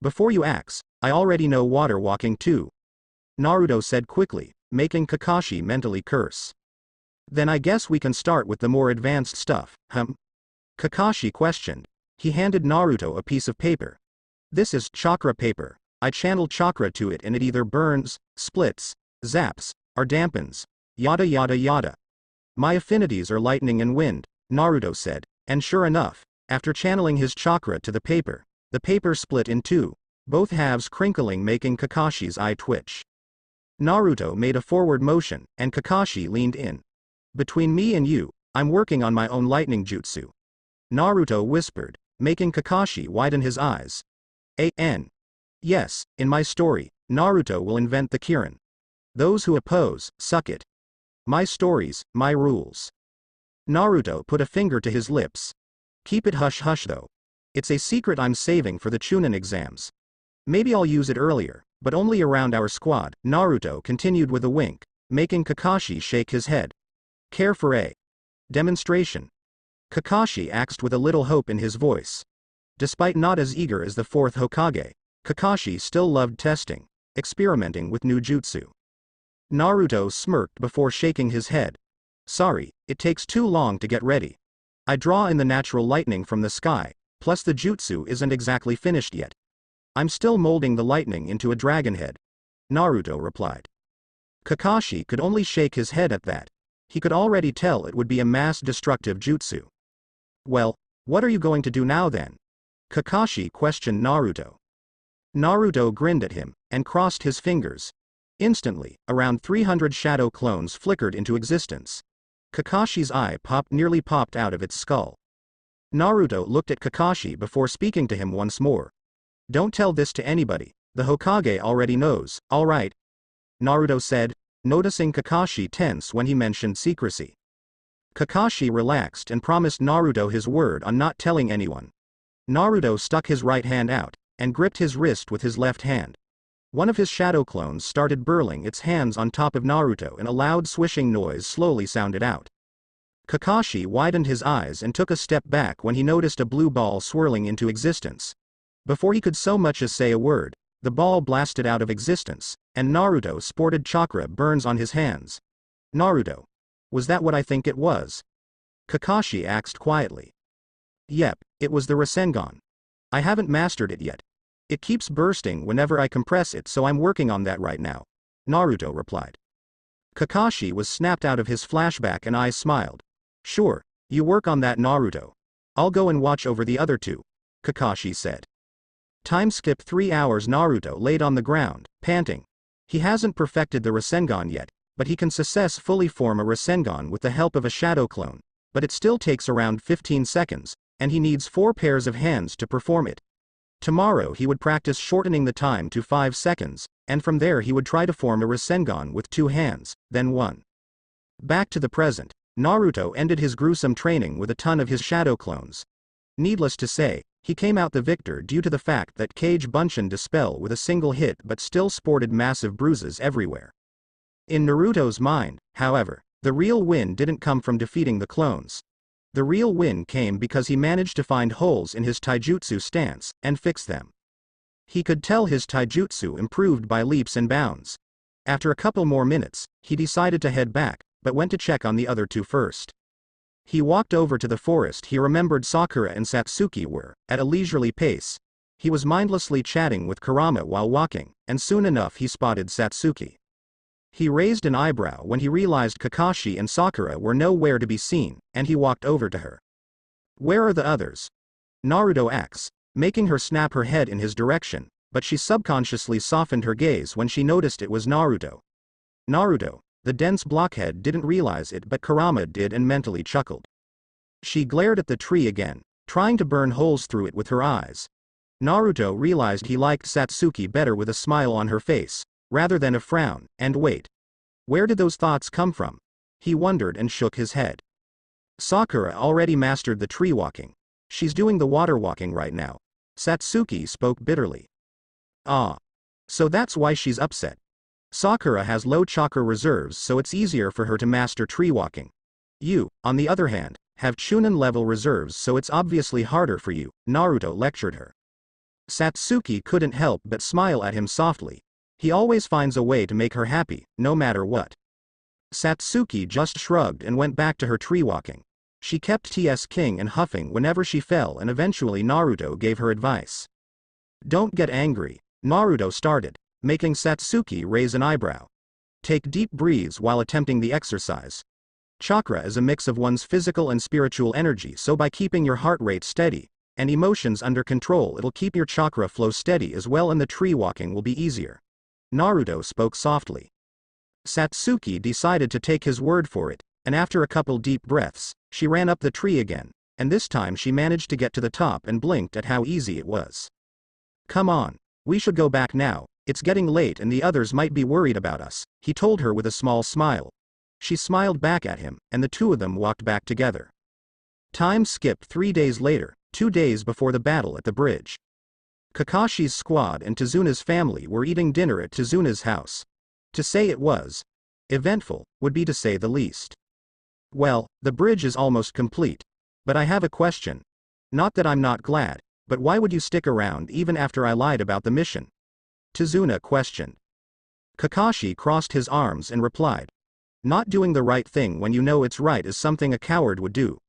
Before you ask, I already know water walking too, Naruto said quickly, making Kakashi mentally curse. Then I guess we can start with the more advanced stuff, Kakashi questioned. He handed Naruto a piece of paper. This is chakra paper. I channel chakra to it and it either burns, splits, zaps, or dampens, yada yada yada. My affinities are lightning and wind, Naruto said, and sure enough, after channeling his chakra to the paper, The paper split in two, both halves crinkling, making Kakashi's eye twitch. Naruto made a forward motion, and Kakashi leaned in. "Between me and you, I'm working on my own lightning jutsu," Naruto whispered, making Kakashi widen his eyes. Yes, in my story, Naruto will invent the Kirin. Those who oppose, suck it. My stories, my rules. Naruto put a finger to his lips. "Keep it hush hush though. It's a secret I'm saving for the Chunin exams. Maybe I'll use it earlier, but only around our squad," Naruto continued with a wink, making Kakashi shake his head. "Care for a demonstration?" Kakashi asked with a little hope in his voice. Despite not as eager as the fourth Hokage, Kakashi still loved testing, experimenting with new jutsu. Naruto smirked before shaking his head. "Sorry, it takes too long to get ready. I draw in the natural lightning from the sky, plus the jutsu isn't exactly finished yet. I'm still molding the lightning into a dragon head," Naruto replied. Kakashi could only shake his head at that. He could already tell it would be a mass-destructive jutsu. "Well, what are you going to do now then?" Kakashi questioned Naruto. Naruto grinned at him, and crossed his fingers. Instantly, around 300 shadow clones flickered into existence. Kakashi's eye nearly popped out of its skull. Naruto looked at Kakashi before speaking to him once more. "Don't tell this to anybody, the Hokage already knows, alright?" Naruto said, noticing Kakashi tense when he mentioned secrecy. Kakashi relaxed and promised Naruto his word on not telling anyone. Naruto stuck his right hand out, and gripped his wrist with his left hand. One of his shadow clones started burling its hands on top of Naruto, and a loud swishing noise slowly sounded out. Kakashi widened his eyes and took a step back when he noticed a blue ball swirling into existence. Before he could so much as say a word, the ball blasted out of existence, and Naruto sported chakra burns on his hands. "Naruto, was that what I think it was?" Kakashi asked quietly. "Yep, it was the Rasengan. I haven't mastered it yet. It keeps bursting whenever I compress it, so I'm working on that right now," Naruto replied. Kakashi was snapped out of his flashback and eyes smiled. "Sure, you work on that, Naruto. I'll go and watch over the other two," Kakashi said. Time skip 3 hours. Naruto laid on the ground, panting. He hasn't perfected the Rasengan yet, but he can successfully form a Rasengan with the help of a shadow clone, but it still takes around 15 seconds, and he needs 4 pairs of hands to perform it. Tomorrow he would practice shortening the time to 5 seconds, and from there he would try to form a Rasengan with 2 hands, then 1. Back to the present, Naruto ended his gruesome training with a ton of his shadow clones. Needless to say, he came out the victor due to the fact that Kage Bunshin dispel with a single hit but still sported massive bruises everywhere. In Naruto's mind, however, the real win didn't come from defeating the clones. The real win came because he managed to find holes in his taijutsu stance, and fix them. He could tell his taijutsu improved by leaps and bounds. After a couple more minutes, he decided to head back, but went to check on the other two first. He walked over to the forest. He remembered Sakura and Satsuki were, at a leisurely pace. He was mindlessly chatting with Kurama while walking, and soon enough he spotted Satsuki. He raised an eyebrow when he realized Kakashi and Sakura were nowhere to be seen, and he walked over to her. "Where are the others?" Naruto asked, making her snap her head in his direction, but she subconsciously softened her gaze when she noticed it was Naruto. Naruto, the dense blockhead, didn't realize it, but Kurama did and mentally chuckled. She glared at the tree again, trying to burn holes through it with her eyes. Naruto realized he liked Satsuki better with a smile on her face, rather than a frown, and wait. Where did those thoughts come from? He wondered and shook his head. Sakura already mastered the tree walking. She's doing the water walking right now. Satsuki spoke bitterly. Ah. So that's why she's upset. Sakura has low chakra reserves, so it's easier for her to master tree walking. You, on the other hand, have Chunin level reserves, so it's obviously harder for you, Naruto lectured her. Satsuki couldn't help but smile at him softly. He always finds a way to make her happy, no matter what. Satsuki just shrugged and went back to her tree walking. She kept king and huffing whenever she fell, and eventually Naruto gave her advice. "Don't get angry," Naruto started, making Satsuki raise an eyebrow. "Take deep breaths while attempting the exercise. Chakra is a mix of one's physical and spiritual energy, so by keeping your heart rate steady, and emotions under control. It'll keep your chakra flow steady as well, and the tree walking will be easier. Naruto spoke softly. Satsuki decided to take his word for it, and after a couple deep breaths, she ran up the tree again, and this time she managed to get to the top and blinked at how easy it was. Come on, we should go back now, it's getting late and the others might be worried about us, he told her with a small smile. She smiled back at him, and the two of them walked back together. Time skipped 3 days later, 2 days before the battle at the bridge. Kakashi's squad and Tezuna's family were eating dinner at Tezuna's house. To say it was eventful would be to say the least. Well, the bridge is almost complete. But I have a question. Not that I'm not glad, but why would you stick around even after I lied about the mission? Tezuna questioned. Kakashi crossed his arms and replied. Not doing the right thing when you know it's right is something a coward would do.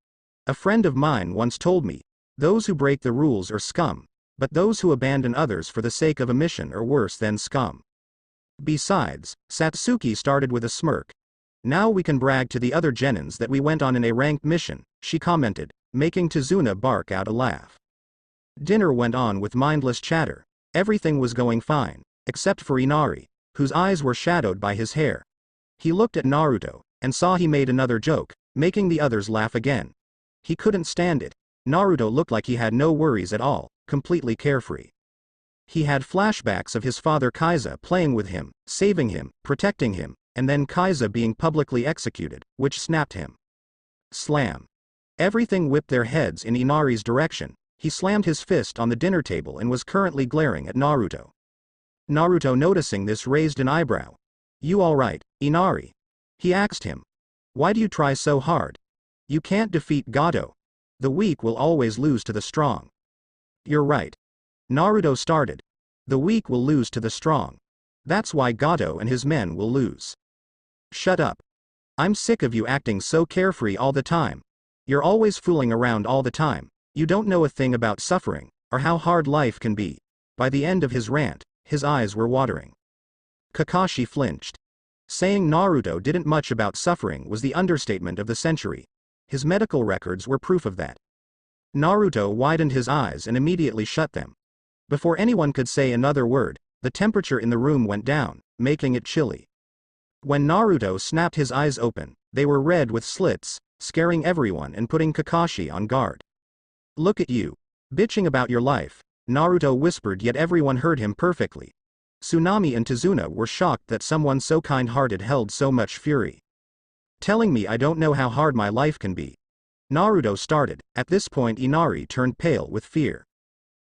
A friend of mine once told me, those who break the rules are scum, but those who abandon others for the sake of a mission are worse than scum. Besides, Satsuki started with a smirk. Now we can brag to the other genins that we went on an A-ranked mission, she commented, making Tezuna bark out a laugh. Dinner went on with mindless chatter. Everything was going fine, except for Inari, whose eyes were shadowed by his hair. He looked at Naruto, and saw he made another joke, making the others laugh again. He couldn't stand it. Naruto looked like he had no worries at all, completely carefree. He had flashbacks of his father Kaiza playing with him, saving him, protecting him, and then Kaiza being publicly executed, which snapped him. Slam. Everything whipped their heads in Inari's direction. He slammed his fist on the dinner table and was currently glaring at Naruto. Naruto, noticing this, raised an eyebrow. You alright, Inari? He asked him. Why do you try so hard? You can't defeat Gato. The weak will always lose to the strong. You're right. Naruto started. The weak will lose to the strong. That's why Gato and his men will lose. Shut up. I'm sick of you acting so carefree all the time. You're always fooling around all the time. You don't know a thing about suffering, or how hard life can be. By the end of his rant, his eyes were watering. Kakashi flinched. Saying Naruto didn't much about suffering was the understatement of the century. His medical records were proof of that. Naruto widened his eyes and immediately shut them. Before anyone could say another word, the temperature in the room went down, making it chilly. When Naruto snapped his eyes open, they were red with slits, scaring everyone and putting Kakashi on guard. Look at you. Bitching about your life, Naruto whispered, yet everyone heard him perfectly. Tsunami and Tezuna were shocked that someone so kind-hearted held so much fury. Telling me I don't know how hard my life can be. Naruto started. At this point Inari turned pale with fear.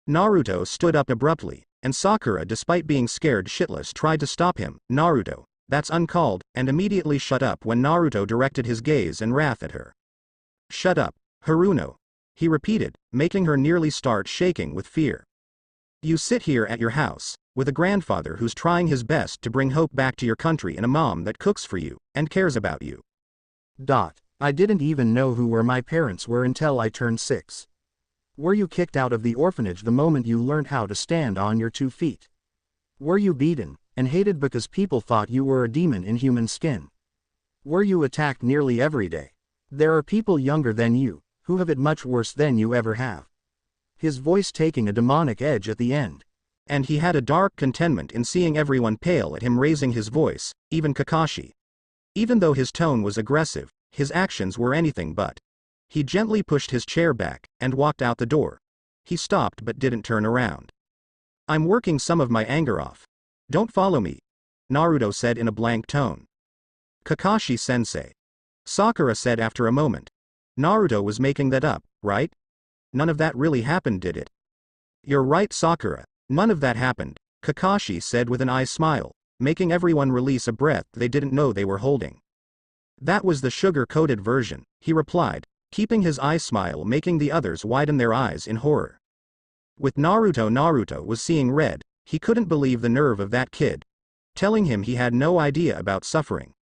Naruto stood up abruptly, and Sakura, despite being scared shitless, tried to stop him. Naruto, that's uncalled, and immediately shut up when Naruto directed his gaze and wrath at her. Shut up, Haruno, he repeated, making her nearly start shaking with fear. You sit here at your house, with a grandfather who's trying his best to bring hope back to your country and a mom that cooks for you, and cares about you. I didn't even know who my parents were until I turned 6. Were you kicked out of the orphanage the moment you learned how to stand on your 2 feet? Were you beaten, and hated because people thought you were a demon in human skin? Were you attacked nearly every day? There are people younger than you, who have it much worse than you ever have. His voice taking a demonic edge at the end. And he had a dark contentment in seeing everyone pale at him raising his voice, even Kakashi. Even though his tone was aggressive, his actions were anything but. He gently pushed his chair back, and walked out the door. He stopped but didn't turn around. I'm working some of my anger off. Don't follow me, Naruto said in a blank tone. Kakashi-sensei. Sakura said after a moment. Naruto was making that up, right? None of that really happened, did it? You're right, Sakura. None of that happened, Kakashi said with an eye smile, making everyone release a breath they didn't know they were holding. That was the sugar-coated version, he replied, keeping his eye smile, making the others widen their eyes in horror. With Naruto was seeing red. He couldn't believe the nerve of that kid. Telling him he had no idea about suffering.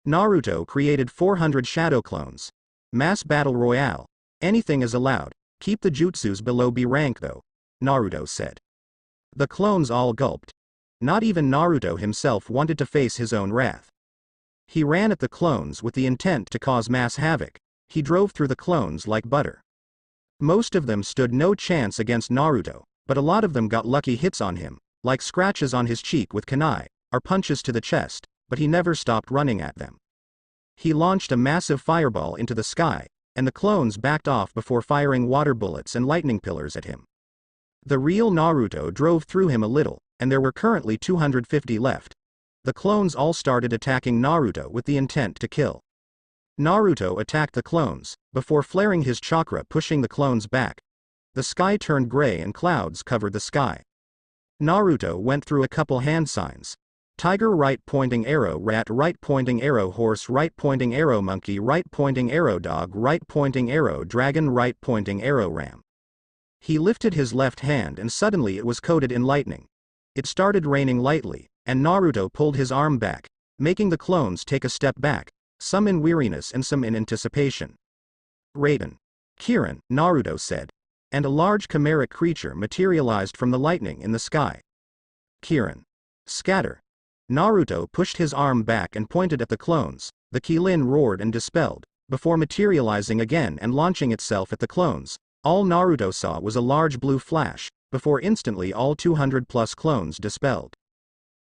Naruto created 400 shadow clones. Mass battle royale. Anything is allowed. Keep the jutsus below B rank though, Naruto said. The clones all gulped. Not even Naruto himself wanted to face his own wrath. He ran at the clones with the intent to cause mass havoc. He drove through the clones like butter. Most of them stood no chance against Naruto, but a lot of them got lucky hits on him, like scratches on his cheek with kunai, or punches to the chest, but he never stopped running at them. He launched a massive fireball into the sky, and the clones backed off before firing water bullets and lightning pillars at him. The real Naruto drove through him a little, and there were currently 250 left. The clones all started attacking Naruto with the intent to kill. Naruto attacked the clones, before flaring his chakra pushing the clones back. The sky turned gray and clouds covered the sky. Naruto went through a couple hand signs. Tiger right pointing arrow, rat right pointing arrow, horse right pointing arrow, monkey right pointing arrow, dog right pointing arrow, dragon right pointing arrow, ram. He lifted his left hand and suddenly it was coated in lightning. It started raining lightly, and Naruto pulled his arm back, making the clones take a step back, some in weariness and some in anticipation. Raiden. Kirin, Naruto said. And a large chimeric creature materialized from the lightning in the sky. Kirin. Scatter. Naruto pushed his arm back and pointed at the clones. The Kylin roared and dispelled, before materializing again and launching itself at the clones. All Naruto saw was a large blue flash, before instantly all 200+ clones dispelled.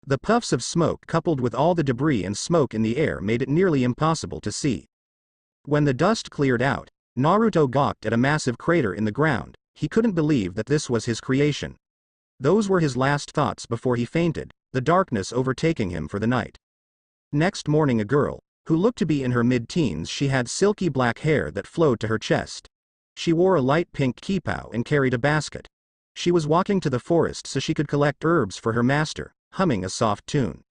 The puffs of smoke coupled with all the debris and smoke in the air made it nearly impossible to see. When the dust cleared out, Naruto gawked at a massive crater in the ground. He couldn't believe that this was his creation. Those were his last thoughts before he fainted, the darkness overtaking him for the night. Next morning a girl, who looked to be in her mid-teens, she had silky black hair that flowed to her chest. She wore a light pink kippah and carried a basket. She was walking to the forest so she could collect herbs for her master, humming a soft tune.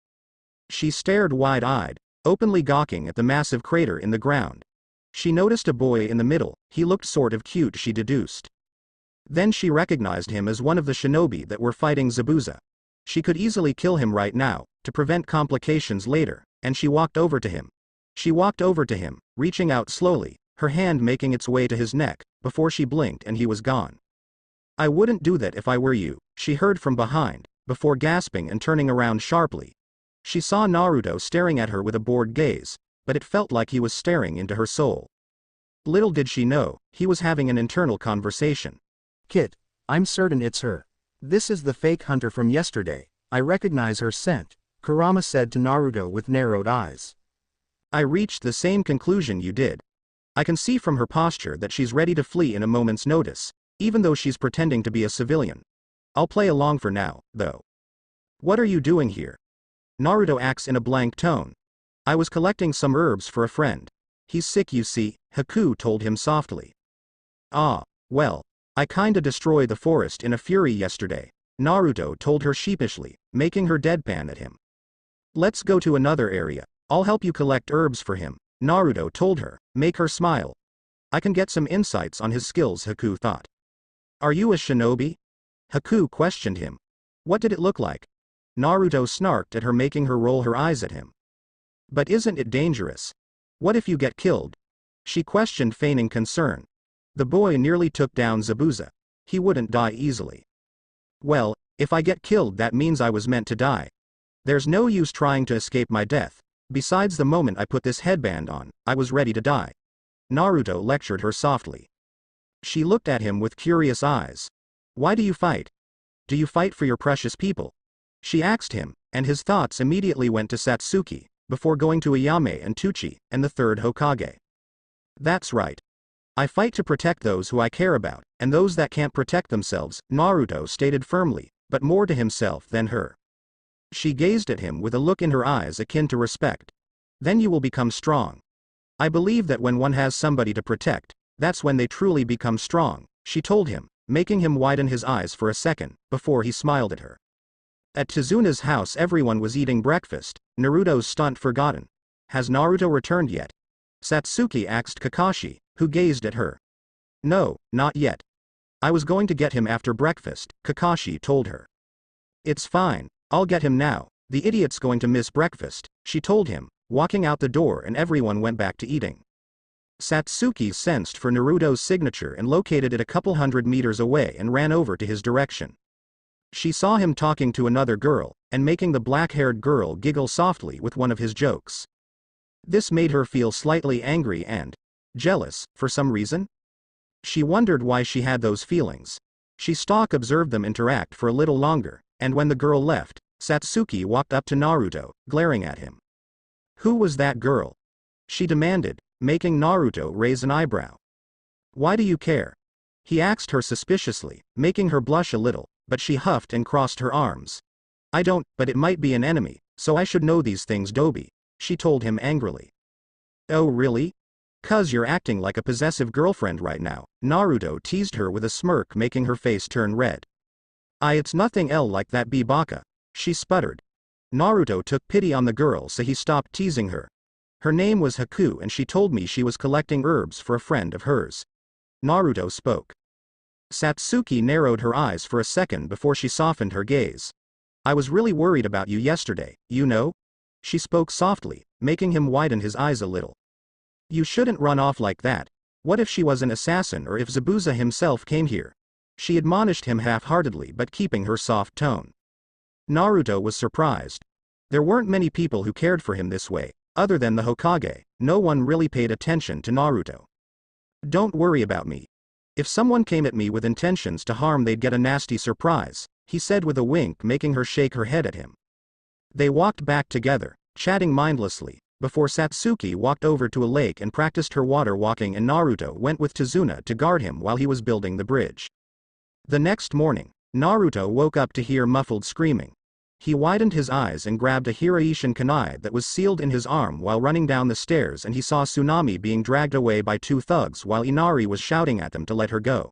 She stared wide-eyed, openly gawking at the massive crater in the ground. She noticed a boy in the middle. He looked sort of cute, she deduced. Then she recognized him as one of the shinobi that were fighting Zabuza. She could easily kill him right now, to prevent complications later, and she walked over to him. She walked over to him, reaching out slowly, her hand making its way to his neck, before she blinked and he was gone. "I wouldn't do that if I were you," she heard from behind, before gasping and turning around sharply. She saw Naruto staring at her with a bored gaze, but it felt like he was staring into her soul. Little did she know, he was having an internal conversation. "Kit, I'm certain it's her. This is the fake hunter from yesterday. I recognize her scent," Kurama said to Naruto with narrowed eyes. "I reached the same conclusion you did. I can see from her posture that she's ready to flee in a moment's notice, even though she's pretending to be a civilian. I'll play along for now, though." "What are you doing here?" Naruto asks in a blank tone. "I was collecting some herbs for a friend. He's sick, you see," Haku told him softly. "Ah, well, I kinda destroyed the forest in a fury yesterday," Naruto told her sheepishly, making her deadpan at him. "Let's go to another area. I'll help you collect herbs for him," Naruto told her, make her smile. "I can get some insights on his skills," Haku thought. "Are you a shinobi?" Haku questioned him. "What did it look like?" Naruto snarked at her, making her roll her eyes at him. "But isn't it dangerous? What if you get killed?" she questioned, feigning concern. The boy nearly took down Zabuza. He wouldn't die easily. "Well, if I get killed that means I was meant to die. There's no use trying to escape my death. Besides, the moment I put this headband on, I was ready to die," Naruto lectured her softly. She looked at him with curious eyes. "Why do you fight? Do you fight for your precious people?" she asked him, and his thoughts immediately went to Satsuki, before going to Ayame and Tuchi, and the third Hokage. "That's right. I fight to protect those who I care about, and those that can't protect themselves," Naruto stated firmly, but more to himself than her. She gazed at him with a look in her eyes akin to respect. "Then you will become strong. I believe that when one has somebody to protect, that's when they truly become strong," she told him, making him widen his eyes for a second, before he smiled at her. At Tizuna's house everyone was eating breakfast, Naruto's stunt forgotten. "Has Naruto returned yet?" Satsuki asked Kakashi, who gazed at her. "No, not yet. I was going to get him after breakfast," Kakashi told her. "It's fine, I'll get him now. The idiot's going to miss breakfast," she told him, walking out the door, and everyone went back to eating. Satsuki sensed for Naruto's signature and located it a couple hundred meters away and ran over to his direction. She saw him talking to another girl, and making the black-haired girl giggle softly with one of his jokes. This made her feel slightly angry and jealous, for some reason. She wondered why she had those feelings. She observed them interact for a little longer, and when the girl left, Satsuki walked up to Naruto, glaring at him. Who was that girl? She demanded, making Naruto raise an eyebrow. Why do you care? He asked her suspiciously, making her blush a little, but she huffed and crossed her arms. I don't, but it might be an enemy, so I should know these things, Dobi, she told him angrily. Oh really? 'Cause you're acting like a possessive girlfriend right now, Naruto teased her with a smirk, making her face turn red. It's nothing like that, Baka, she sputtered. Naruto took pity on the girl, so he stopped teasing her. Her name was Haku and she told me she was collecting herbs for a friend of hers. Naruto spoke. Satsuki narrowed her eyes for a second before she softened her gaze. I was really worried about you yesterday, you know? She spoke softly, making him widen his eyes a little. You shouldn't run off like that. What if she was an assassin, or if Zabuza himself came here? She admonished him half-heartedly but keeping her soft tone. Naruto was surprised. There weren't many people who cared for him this way. Other than the Hokage, no one really paid attention to Naruto. Don't worry about me. If someone came at me with intentions to harm, they'd get a nasty surprise, he said with a wink, making her shake her head at him. They walked back together, chatting mindlessly, before Satsuki walked over to a lake and practiced her water walking, and Naruto went with Tazuna to guard him while he was building the bridge. The next morning, Naruto woke up to hear muffled screaming. He widened his eyes and grabbed a Hiraishin kunai that was sealed in his arm while running down the stairs, and he saw Tsunami being dragged away by two thugs while Inari was shouting at them to let her go.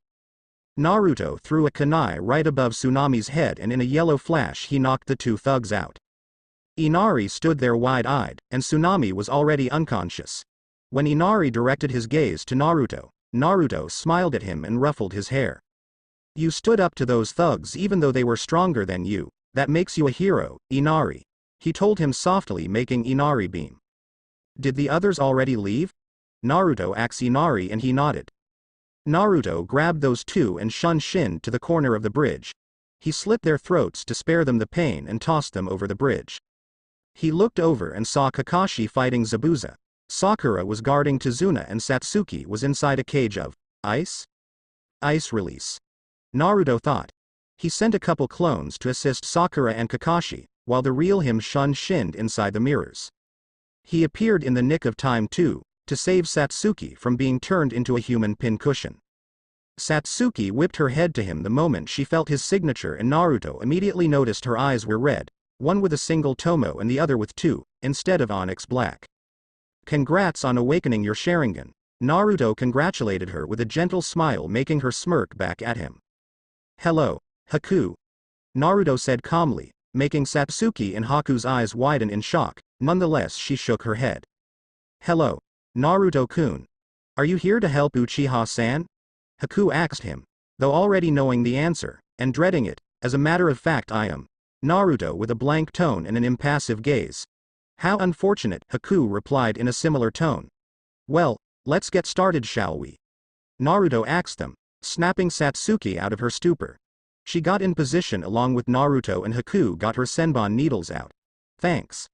Naruto threw a kunai right above Tsunami's head, and in a yellow flash he knocked the two thugs out. Inari stood there wide-eyed, and Tsunami was already unconscious. When Inari directed his gaze to Naruto, Naruto smiled at him and ruffled his hair. You stood up to those thugs even though they were stronger than you. That makes you a hero, Inari, he told him softly, making Inari beam. Did the others already leave? Naruto asked Inari, and he nodded. Naruto grabbed those two and shinned to the corner of the bridge. He slit their throats to spare them the pain and tossed them over the bridge. He looked over and saw Kakashi fighting Zabuza. Sakura was guarding Tazuna and Satsuki was inside a cage of ice? Ice release. Naruto thought. He sent a couple clones to assist Sakura and Kakashi, while the real him shinned inside the mirrors. He appeared in the nick of time too, to save Satsuki from being turned into a human pincushion. Satsuki whipped her head to him the moment she felt his signature, and Naruto immediately noticed her eyes were red, one with a single tomo and the other with two, instead of onyx black. Congrats on awakening your Sharingan. Naruto congratulated her with a gentle smile, making her smirk back at him. Hello, Haku, Naruto said calmly, making Satsuki and Haku's eyes widen in shock. Nonetheless, she shook her head. Hello, Naruto-kun. Are you here to help Uchiha-san? Haku asked him, though already knowing the answer, and dreading it. As a matter of fact, I am. Naruto with a blank tone and an impassive gaze. How unfortunate, Haku replied in a similar tone. Well, let's get started, shall we? Naruto asked them, snapping Satsuki out of her stupor. She got in position along with Naruto, and Haku got her senbon needles out. Thanks.